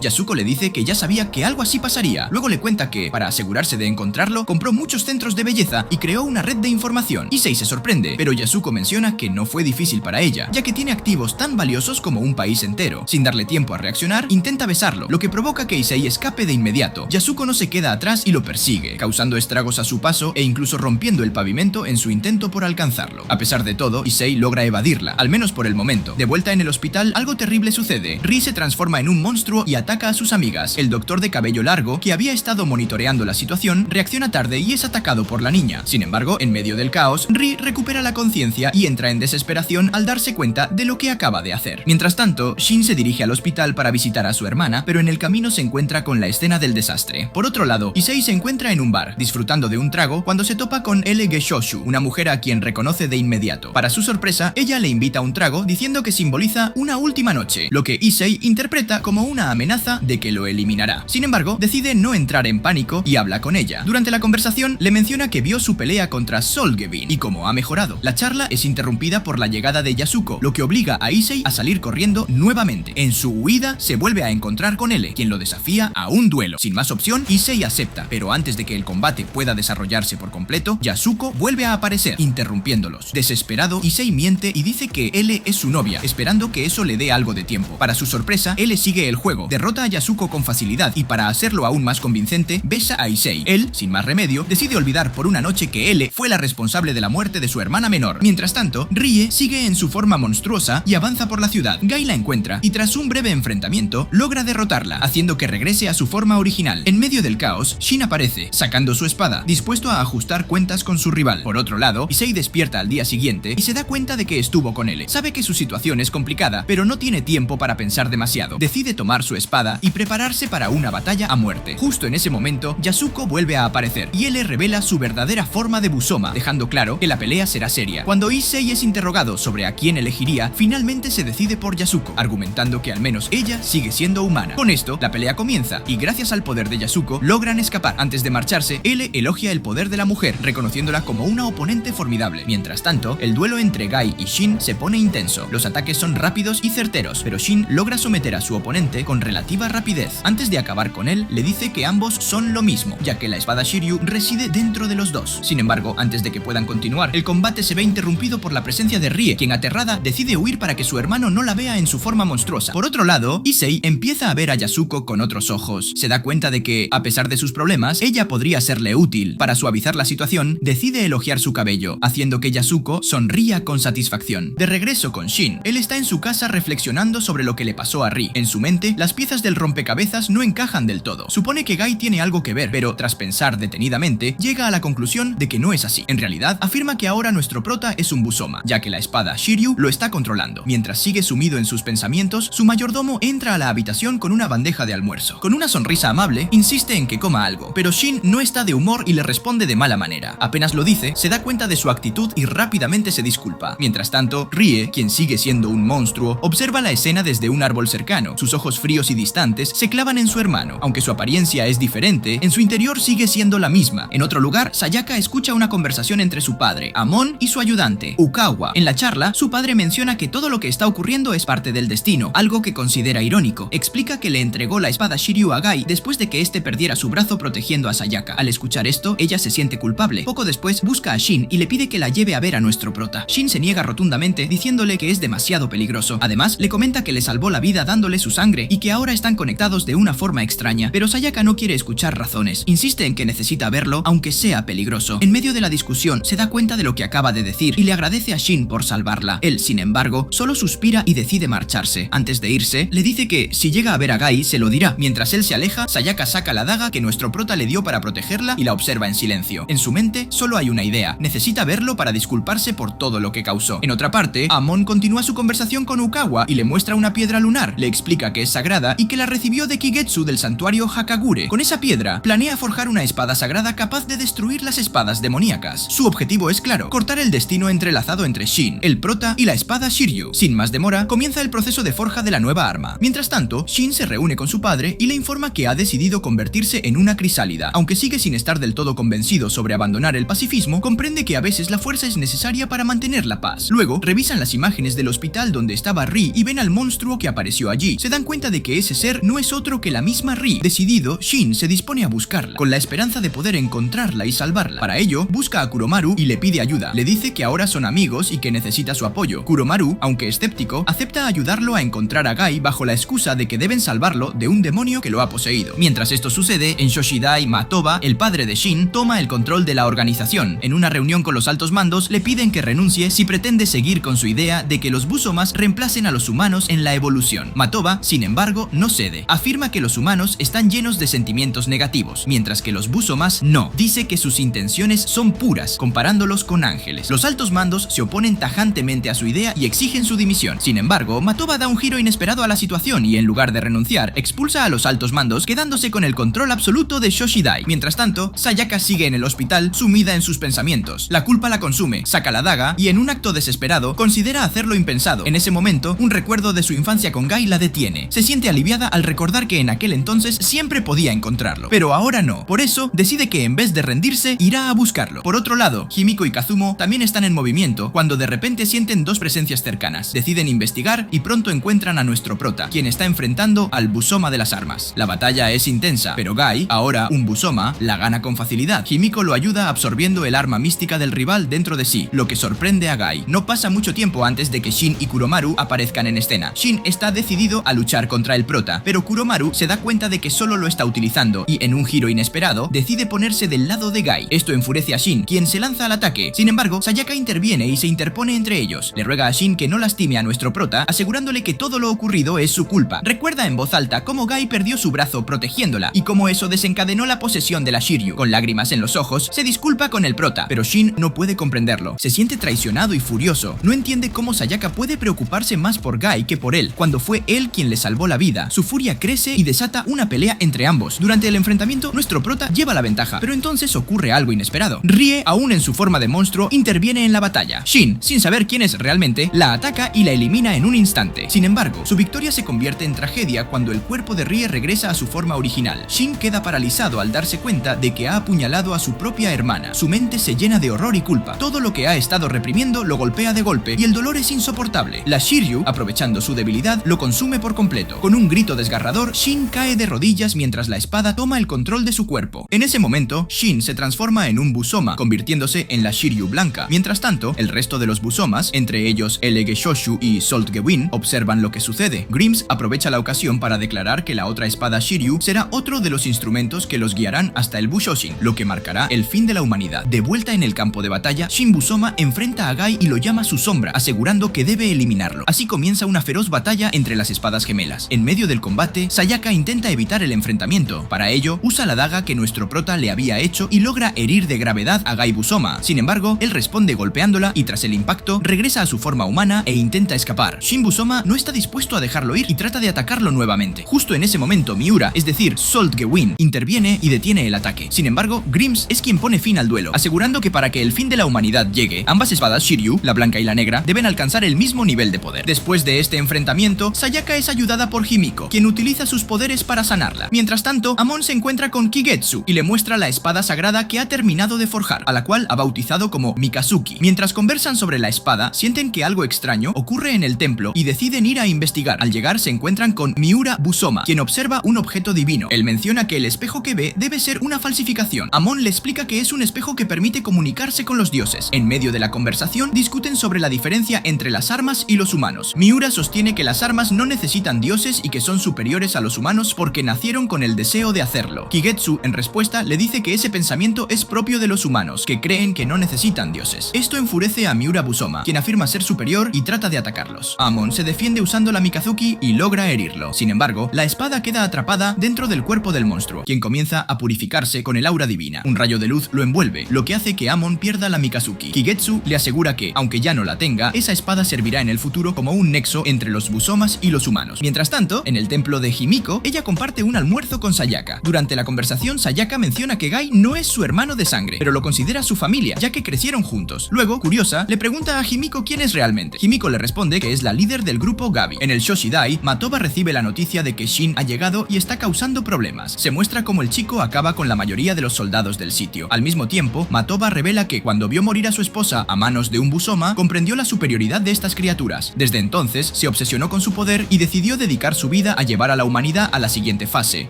Yasuko le dice que ya sabía que algo así pasaría. Luego le cuenta que, para asegurarse de encontrarlo, compró muchos centros de belleza y creó una red de información. Issei se sorprende, pero Yasuko menciona que no fue difícil para ella, ya que tiene activos tan valiosos como un país entero. Sin darle tiempo a reaccionar, intenta besarlo, lo que provoca que Issei escape de inmediato. Yasuko no se queda atrás y lo persigue, causando estragos a su paso e incluso rompiendo el pavimento en su intento por alcanzarlo. A pesar de todo, Issei logra evadirla, al menos por el momento. De vuelta en el hospital, algo terrible sucede. Ri se transforma en un monstruo y ataca a sus amigas. El doctor de cabello largo, que había estado monitoreando la situación, reacciona tarde y es atacado por la niña. Sin embargo, en medio del caos, Ri recupera la conciencia y entra en desesperación al darse cuenta de lo que acaba de hacer. Mientras tanto, Shin se dirige al hospital para visitar a su hermana, pero en el camino se encuentra con la escena del desastre. Por otro lado, Issei se encuentra en un bar, disfrutando de un trago, cuando se topa con L. Geshoshu, una mujer a quien reconoce de inmediato. Para su sorpresa, ella le invita a un trago diciendo que simboliza una última noche, lo que Issei interpreta como una amenaza de que lo eliminará. Sin embargo, decide no entrar en pánico y habla con ella. Durante la conversación, le menciona que vio su pelea contra Solgevin y cómo ha mejorado. La charla es interrumpida por la llegada de Yasuko, lo que obliga a Issei a salir corriendo nuevamente. En su huida, se vuelve a encontrar con L, quien lo desafía a un duelo. Sin más opción, Issei acepta, pero antes de que el combate pueda desarrollarse por completo, Yasuko vuelve a aparecer, interrumpiéndolos. Desesperado, Issei miente y dice que L es su novia, esperando que eso le dé dé algo de tiempo. Para su sorpresa, él sigue el juego, derrota a Yasuko con facilidad y para hacerlo aún más convincente, besa a Issei. Él, sin más remedio, decide olvidar por una noche que L fue la responsable de la muerte de su hermana menor. Mientras tanto, Rie sigue en su forma monstruosa y avanza por la ciudad. Gai la encuentra y tras un breve enfrentamiento, logra derrotarla, haciendo que regrese a su forma original. En medio del caos, Shin aparece, sacando su espada, dispuesto a ajustar cuentas con su rival. Por otro lado, Issei despierta al día siguiente y se da cuenta de que estuvo con L. Sabe que su situación es complicada, pero no tiene tiempo para pensar demasiado. Decide tomar su espada y prepararse para una batalla a muerte. Justo en ese momento, Yasuko vuelve a aparecer y L revela su verdadera forma de Busoma, dejando claro que la pelea será seria. Cuando Issei es interrogado sobre a quién elegiría, finalmente se decide por Yasuko, argumentando que al menos ella sigue siendo humana. Con esto, la pelea comienza y gracias al poder de Yasuko logran escapar. Antes de marcharse, L elogia el poder de la mujer, reconociéndola como una oponente formidable. Mientras tanto, el duelo entre Gai y Shin se pone intenso. Los ataques son rápidos y certeros, pero Shin logra someter a su oponente con relativa rapidez. Antes de acabar con él, le dice que ambos son lo mismo, ya que la espada Shiryu reside dentro de los dos. Sin embargo, antes de que puedan continuar, el combate se ve interrumpido por la presencia de Rie, quien aterrada decide huir para que su hermano no la vea en su forma monstruosa. Por otro lado, Issei empieza a ver a Yasuko con otros ojos. Se da cuenta de que, a pesar de sus problemas, ella podría serle útil. Para suavizar la situación, decide elogiar su cabello, haciendo que Yasuko sonría con satisfacción. De regreso con Shin, él está en su casa reflexionando sobre lo que le pasó a Rie. En su mente, las piezas del rompecabezas no encajan del todo. Supone que Gai tiene algo que ver, pero tras pensar detenidamente, llega a la conclusión de que no es así. En realidad, afirma que ahora nuestro prota es un Busoma, ya que la espada Shiryu lo está controlando. Mientras sigue sumido en sus pensamientos, su mayordomo entra a la habitación con una bandeja de almuerzo. Con una sonrisa amable, insiste en que coma algo, pero Shin no está de humor y le responde de mala manera. Apenas lo dice, se da cuenta de su actitud y rápidamente se disculpa. Mientras tanto, Rie, quien sigue siendo un monstruo, observa la escena desde un árbol cercano. Sus ojos fríos y distantes se clavan en su hermano. Aunque su apariencia es diferente, en su interior sigue siendo la misma. En otro lugar, Sayaka escucha una conversación entre su padre, Amon, y su ayudante, Ukawa. En la charla, su padre menciona que todo lo que está ocurriendo es parte del destino, algo que considera irónico. Explica que le entregó la espada Shiryu a Gai después de que este perdiera su brazo protegiendo a Sayaka. Al escuchar esto, ella se siente culpable. Poco después, busca a Shin y le pide que la lleve a ver a nuestro prota. Shin se niega rotundamente, diciéndole que es demasiado peligroso. Además, le comenta que le salvó la vida dándole su sangre y que ahora están conectados de una forma extraña, pero Sayaka no quiere escuchar razones. Insiste en que necesita verlo, aunque sea peligroso. En medio de la discusión, se da cuenta de lo que acaba de decir y le agradece a Shin por salvarla. Él, sin embargo, solo suspira y decide marcharse. Antes de irse, le dice que si llega a ver a Gai, se lo dirá. Mientras él se aleja, Sayaka saca la daga que nuestro prota le dio para protegerla y la observa en silencio. En su mente, solo hay una idea. Necesita verlo para disculparse por todo lo que causó. En otra parte, Amon continúa su conversación con Ukawa y le muestra una piedra lunar. Le explica que es sagrada y que la recibió de Kigetsu del santuario Hakagure. Con esa piedra, planea forjar una espada sagrada capaz de destruir las espadas demoníacas. Su objetivo es claro, cortar el destino entrelazado entre Shin, el prota y la espada Shiryu. Sin más demora, comienza el proceso de forja de la nueva arma. Mientras tanto, Shin se reúne con su padre y le informa que ha decidido convertirse en una crisálida. Aunque sigue sin estar del todo convencido sobre abandonar el pacifismo, comprende que a veces la fuerza es necesaria para mantener la paz. Luego, revisan las imágenes del hospital donde estaba Rie y ven al monstruo que apareció allí. Se dan cuenta de que ese ser no es otro que la misma Rie. Decidido, Shin se dispone a buscarla, con la esperanza de poder encontrarla y salvarla. Para ello, busca a Kuromaru y le pide ayuda. Le dice que ahora son amigos y que necesita su apoyo. Kuromaru, aunque escéptico, acepta ayudarlo a encontrar a Gai bajo la excusa de que deben salvarlo de un demonio que lo ha poseído. Mientras esto sucede, en Yoshidai, Matoba, el padre de Shin, toma el control de la organización. En una reunión con los altos mandos, le piden que renuncie si pretende seguir con su idea de que los Busomas reemplacen a los humanos en la evolución. Matoba, sin embargo, no cede. Afirma que los humanos están llenos de sentimientos negativos, mientras que los Busomas no. Dice que sus intenciones son puras, comparándolos con ángeles. Los altos mandos se oponen tajantemente a su idea y exigen su dimisión. Sin embargo, Matoba da un giro inesperado a la situación y en lugar de renunciar, expulsa a los altos mandos, quedándose con el control absoluto de Yoshidai. Mientras tanto, Sayaka sigue en el hospital, sumida en sus pensamientos. La culpa la consume, saca la daga y en un acto desesperado, considera hacer lo impensado. En ese momento, un recuerdo de su infancia con Gai la detiene. Se siente aliviada al recordar que en aquel entonces siempre podía encontrarlo, pero ahora no. Por eso, decide que en vez de rendirse, irá a buscarlo. Por otro lado, Himiko y Kazumo también están en movimiento cuando de repente sienten dos presencias cercanas. Deciden investigar y pronto encuentran a nuestro prota, quien está enfrentando al Busoma de las armas. La batalla es intensa, pero Gai, ahora un Busoma, la gana con facilidad. Himiko lo ayuda absorbiendo el arma mística del rival dentro de sí, lo que sorprende a Gai. No pasa mucho tiempo antes de que Shin y Kuromaru aparezcan aparezcan en escena. Shin está decidido a luchar contra el prota, pero Kuromaru se da cuenta de que solo lo está utilizando y, en un giro inesperado, decide ponerse del lado de Guy. Esto enfurece a Shin, quien se lanza al ataque. Sin embargo, Sayaka interviene y se interpone entre ellos. Le ruega a Shin que no lastime a nuestro prota, asegurándole que todo lo ocurrido es su culpa. Recuerda en voz alta cómo Guy perdió su brazo protegiéndola y cómo eso desencadenó la posesión de la Shiryu. Con lágrimas en los ojos, se disculpa con el prota, pero Shin no puede comprenderlo. Se siente traicionado y furioso. No entiende cómo Sayaka puede preocuparse más por Guy que por él, cuando fue él quien le salvó la vida. Su furia crece y desata una pelea entre ambos. Durante el enfrentamiento, nuestro prota lleva la ventaja, pero entonces ocurre algo inesperado. Rie, aún en su forma de monstruo, interviene en la batalla. Shin, sin saber quién es realmente, la ataca y la elimina en un instante. Sin embargo, su victoria se convierte en tragedia cuando el cuerpo de Rie regresa a su forma original. Shin queda paralizado al darse cuenta de que ha apuñalado a su propia hermana. Su mente se llena de horror y culpa. Todo lo que ha estado reprimiendo lo golpea de golpe y el dolor es insoportable. La Shiryu, aprovechando su debilidad, lo consume por completo. Con un grito desgarrador, Shin cae de rodillas mientras la espada toma el control de su cuerpo. En ese momento, Shin se transforma en un Busoma, convirtiéndose en la Shiryu blanca. Mientras tanto, el resto de los Busomas, entre ellos Elege Shoshu y Salt Gewin, observan lo que sucede. Grims aprovecha la ocasión para declarar que la otra espada Shiryu será otro de los instrumentos que los guiarán hasta el Bushoshin, lo que marcará el fin de la humanidad. De vuelta en el campo de batalla, Shin Busoma enfrenta a Guy y lo llama su sombra, asegurando que debe eliminarlo. Así comienza una feroz batalla entre las espadas gemelas. En medio del combate, Sayaka intenta evitar el enfrentamiento. Para ello, usa la daga que nuestro prota le había hecho y logra herir de gravedad a Guy Busoma. Sin embargo, él responde golpeándola y tras el impacto, regresa a su forma humana e intenta escapar. Shin Busoma no está dispuesto a dejarlo ir y trata de atacarlo nuevamente. Justo en ese momento, Miura, es decir, Salt Gewin, interviene y detiene el ataque. Sin embargo, Grims es quien pone fin al duelo, asegurando que para que el fin de la humanidad llegue, ambas espadas Shiryu, la blanca y la negra, deben alcanzar el mismo nivel de poder. Después de este enfrentamiento, Sayaka es ayudada por Himiko, quien utiliza sus poderes para sanarla. Mientras tanto, Amon se encuentra con Kigetsu y le muestra la espada sagrada que ha terminado de forjar, a la cual ha bautizado como Mikazuki. Mientras conversan sobre la espada, sienten que algo extraño ocurre en el templo y deciden ir a investigar. Al llegar se encuentran con Miura Busoma, quien observa un objeto divino. Él menciona que el espejo que ve debe ser una falsificación. Amon le explica que es un espejo que permite comunicarse con los dioses. En medio de la conversación discuten sobre la diferencia entre las armas y los humanos. Miura sostiene que las armas no necesitan dioses y que son superiores a los humanos porque nacieron con el deseo de hacerlo. Kigetsu, en respuesta, le dice que ese pensamiento es propio de los humanos, que creen que no necesitan dioses. Esto enfurece a Miura Busoma, quien afirma ser superior y trata de atacarlos. Amon se defiende usando la Mikazuki y logra herirlo. Sin embargo, la espada queda atrapada dentro del cuerpo del monstruo, quien comienza a purificarse con el aura divina. Un rayo de luz lo envuelve, lo que hace que Amon pierda la Mikazuki. Kigetsu le asegura que, aunque ya no la tenga, esa espada servirá en el futuro como un nexo entre los Busomas y los humanos. Mientras tanto, en el templo de Himiko, ella comparte un almuerzo con Sayaka. Durante la conversación, Sayaka menciona que Guy no es su hermano de sangre, pero lo considera su familia, ya que crecieron juntos. Luego, curiosa, le pregunta a Himiko quién es realmente. Himiko le responde que es la líder del grupo Gabi. En el Shoshidai, Matoba recibe la noticia de que Shin ha llegado y está causando problemas. Se muestra cómo el chico acaba con la mayoría de los soldados del sitio. Al mismo tiempo, Matoba revela que cuando vio morir a su esposa a manos de un Busoma, comprendió la superioridad de estas criaturas. Desde entonces, se obsesionó con su poder y decidió dedicar su vida a llevar a la humanidad a la siguiente fase,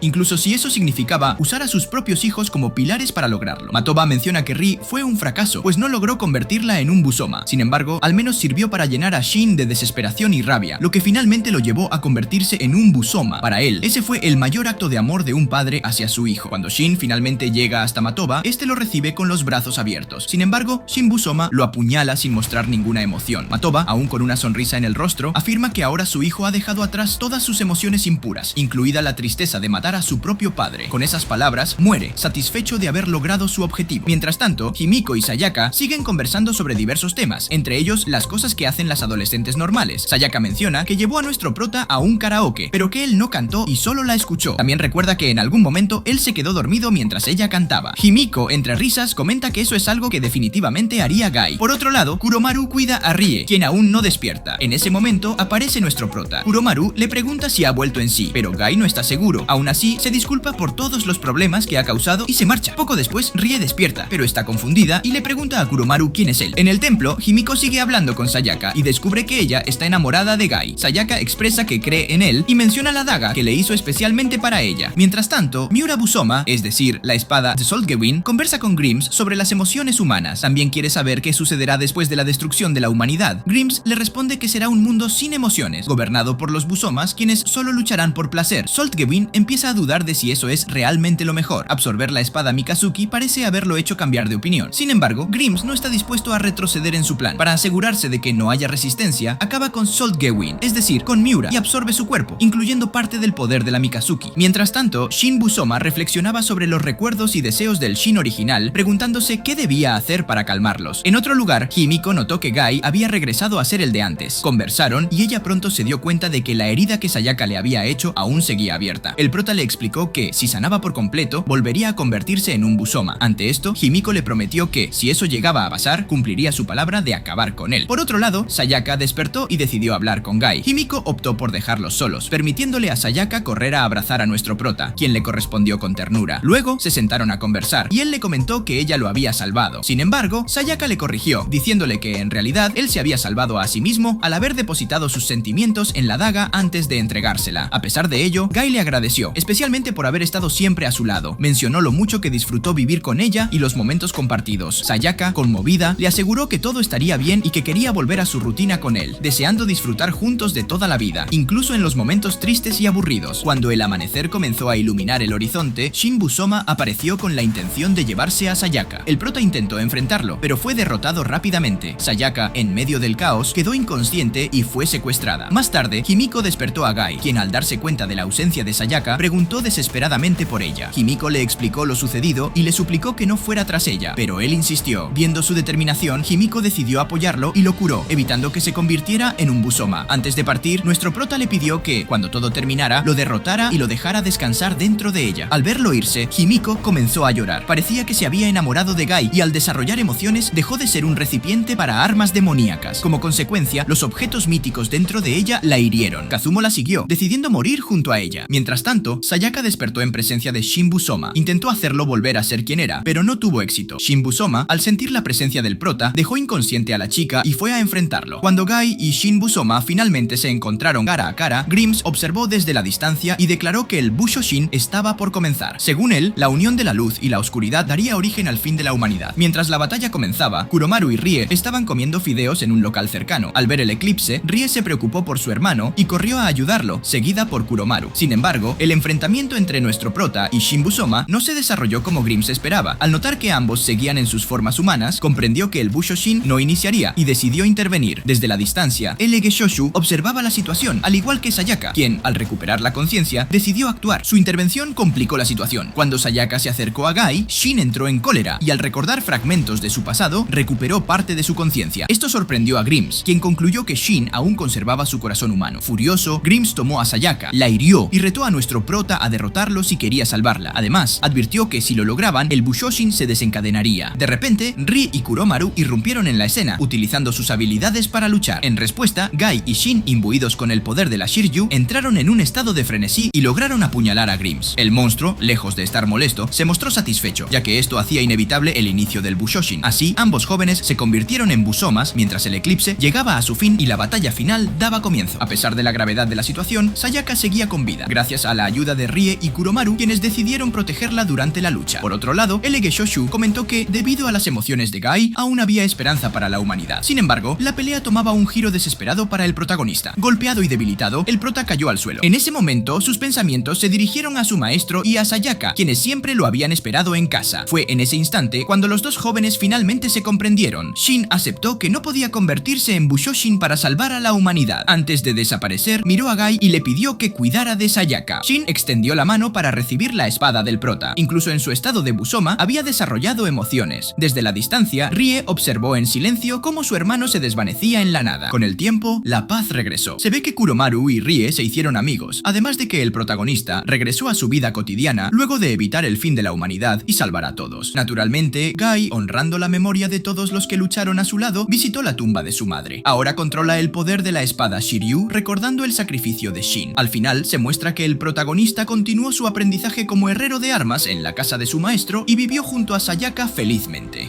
incluso si eso significaba usar a sus propios hijos como pilares para lograrlo. Matoba menciona que Ri fue un fracaso, pues no logró convertirla en un Busoma. Sin embargo, al menos sirvió para llenar a Shin de desesperación y rabia, lo que finalmente lo llevó a convertirse en un Busoma. Para él, ese fue el mayor acto de amor de un padre hacia su hijo. Cuando Shin finalmente llega hasta Matoba, este lo recibe con los brazos abiertos. Sin embargo, Shin Busoma lo apuñala sin mostrar ninguna emoción. Matoba, aún con una sonrisa en el rostro, afirma que ahora su hijo ha dejado atrás todas sus emociones impuras, incluida la tristeza de matar a su propio padre. Con esas palabras, muere, satisfecho de haber logrado su objetivo. Mientras tanto, Himiko y Sayaka siguen conversando sobre diversos temas, entre ellos las cosas que hacen las adolescentes normales. Sayaka menciona que llevó a nuestro prota a un karaoke, pero que él no cantó y solo la escuchó. También recuerda que en algún momento él se quedó dormido mientras ella cantaba. Himiko, entre risas, comenta que eso es algo que definitivamente haría Guy. Por otro lado, Kuromaru cuida a Rie, quien aún no despierta. En ese momento aparece nuestro prota. Kuromaru le pregunta si ha vuelto en sí, pero Guy no está seguro. Aún así, se disculpa por todos los problemas que ha causado y se marcha. Poco después, Rie despierta, pero está confundida y le pregunta a Kuromaru quién es él. En el templo, Himiko sigue hablando con Sayaka y descubre que ella está enamorada de Guy. Sayaka expresa que cree en él y menciona la daga que le hizo especialmente para ella. Mientras tanto, Miura Busoma, es decir, la espada de Salt Gewin, conversa con Grims sobre las emociones humanas. También quiere saber qué sucederá después de la destrucción de la humanidad. Grims le responde que será un mundo mundo sin emociones, gobernado por los Busomas, quienes solo lucharán por placer. Salt Gewin empieza a dudar de si eso es realmente lo mejor. Absorber la espada Mikazuki parece haberlo hecho cambiar de opinión. Sin embargo, Grims no está dispuesto a retroceder en su plan. Para asegurarse de que no haya resistencia, acaba con Salt Gewin, es decir, con Miura, y absorbe su cuerpo, incluyendo parte del poder de la Mikazuki. Mientras tanto, Shin Busoma reflexionaba sobre los recuerdos y deseos del Shin original, preguntándose qué debía hacer para calmarlos. En otro lugar, Himiko notó que Gai había regresado a ser el de antes. Conversaron y ella pronto se dio cuenta de que la herida que Sayaka le había hecho aún seguía abierta. El prota le explicó que, si sanaba por completo, volvería a convertirse en un Busoma. Ante esto, Himiko le prometió que, si eso llegaba a pasar, cumpliría su palabra de acabar con él. Por otro lado, Sayaka despertó y decidió hablar con Gai. Himiko optó por dejarlos solos, permitiéndole a Sayaka correr a abrazar a nuestro prota, quien le correspondió con ternura. Luego, se sentaron a conversar, y él le comentó que ella lo había salvado. Sin embargo, Sayaka le corrigió, diciéndole que en realidad él se había salvado a sí mismo al haber depositado sus sentimientos en la daga antes de entregársela. A pesar de ello, Gai le agradeció, especialmente por haber estado siempre a su lado. Mencionó lo mucho que disfrutó vivir con ella y los momentos compartidos. Sayaka, conmovida, le aseguró que todo estaría bien y que quería volver a su rutina con él, deseando disfrutar juntos de toda la vida, incluso en los momentos tristes y aburridos. Cuando el amanecer comenzó a iluminar el horizonte, Shin Busoma apareció con la intención de llevarse a Sayaka. El prota intentó enfrentarlo, pero fue derrotado rápidamente. Sayaka, en medio del caos, quedó inconsciente y fue secuestrada. Más tarde, Himiko despertó a Gai, quien al darse cuenta de la ausencia de Sayaka, preguntó desesperadamente por ella. Himiko le explicó lo sucedido y le suplicó que no fuera tras ella, pero él insistió. Viendo su determinación, Himiko decidió apoyarlo y lo curó, evitando que se convirtiera en un Busoma. Antes de partir, nuestro prota le pidió que, cuando todo terminara, lo derrotara y lo dejara descansar dentro de ella. Al verlo irse, Himiko comenzó a llorar. Parecía que se había enamorado de Gai y al desarrollar emociones dejó de ser un recipiente para armas demoníacas. Como consecuencia, los objetos míticos dentro de ella la hirieron. Kazumo la siguió, decidiendo morir junto a ella. Mientras tanto, Sayaka despertó en presencia de Shin Busoma. Intentó hacerlo volver a ser quien era, pero no tuvo éxito. Shin Busoma, al sentir la presencia del prota, dejó inconsciente a la chica y fue a enfrentarlo. Cuando Gai y Shin Busoma finalmente se encontraron cara a cara, Grims observó desde la distancia y declaró que el Bushoshin estaba por comenzar. Según él, la unión de la luz y la oscuridad daría origen al fin de la humanidad. Mientras la batalla comenzaba, Kuromaru y Rie estaban comiendo fideos en un local cercano. Al ver el eclipse, Rie se preocupó por su hermano y corrió a ayudarlo, seguida por Kuromaru. Sin embargo, el enfrentamiento entre nuestro prota y Shin Busoma no se desarrolló como Grims esperaba. Al notar que ambos seguían en sus formas humanas, comprendió que el Bushoshin no iniciaría y decidió intervenir. Desde la distancia, L.G. Shoshu observaba la situación, al igual que Sayaka, quien, al recuperar la conciencia, decidió actuar. Su intervención complicó la situación. Cuando Sayaka se acercó a Gai, Shin entró en cólera y al recordar fragmentos de su pasado, recuperó parte de su conciencia. Esto sorprendió a Grims, quien concluyó que Shin aún conservaba su corazón humano. Furioso, Grims tomó a Sayaka, la hirió y retó a nuestro prota a derrotarlo si quería salvarla. Además, advirtió que si lo lograban, el Bushoshin se desencadenaría. De repente, Rie y Kuromaru irrumpieron en la escena, utilizando sus habilidades para luchar. En respuesta, Gai y Shin, imbuidos con el poder de la Shiryu, entraron en un estado de frenesí y lograron apuñalar a Grims. El monstruo, lejos de estar molesto, se mostró satisfecho, ya que esto hacía inevitable el inicio del Bushoshin. Así, ambos jóvenes se convirtieron en Busomas mientras el eclipse llegaba a su fin y la batalla final daba comienzo. A pesar de la gravedad de la situación, Sayaka seguía con vida, gracias a la ayuda de Rie y Kuromaru, quienes decidieron protegerla durante la lucha. Por otro lado, L.G. Shoshu comentó que, debido a las emociones de Gai, aún había esperanza para la humanidad. Sin embargo, la pelea tomaba un giro desesperado para el protagonista. Golpeado y debilitado, el prota cayó al suelo. En ese momento, sus pensamientos se dirigieron a su maestro y a Sayaka, quienes siempre lo habían esperado en casa. Fue en ese instante cuando los dos jóvenes finalmente se comprendieron. Shin aceptó que no podía convertirse en Bushoshin para salvar a la humanidad. Antes de desaparecer, miró a Gai y le pidió que cuidara de Sayaka. Shin extendió la mano para recibir la espada del prota. Incluso en su estado de Busoma, había desarrollado emociones. Desde la distancia, Rie observó en silencio cómo su hermano se desvanecía en la nada. Con el tiempo, la paz regresó. Se ve que Kuromaru y Rie se hicieron amigos, además de que el protagonista regresó a su vida cotidiana luego de evitar el fin de la humanidad y salvar a todos. Naturalmente, Gai, honrando la memoria de todos los que lucharon a su lado, visitó la tumba de su madre. Ahora controla el poder de la espada Shiryu, recordando el sacrificio de Shin. Al final, se muestra que el protagonista continuó su aprendizaje como herrero de armas en la casa de su maestro y vivió junto a Sayaka felizmente.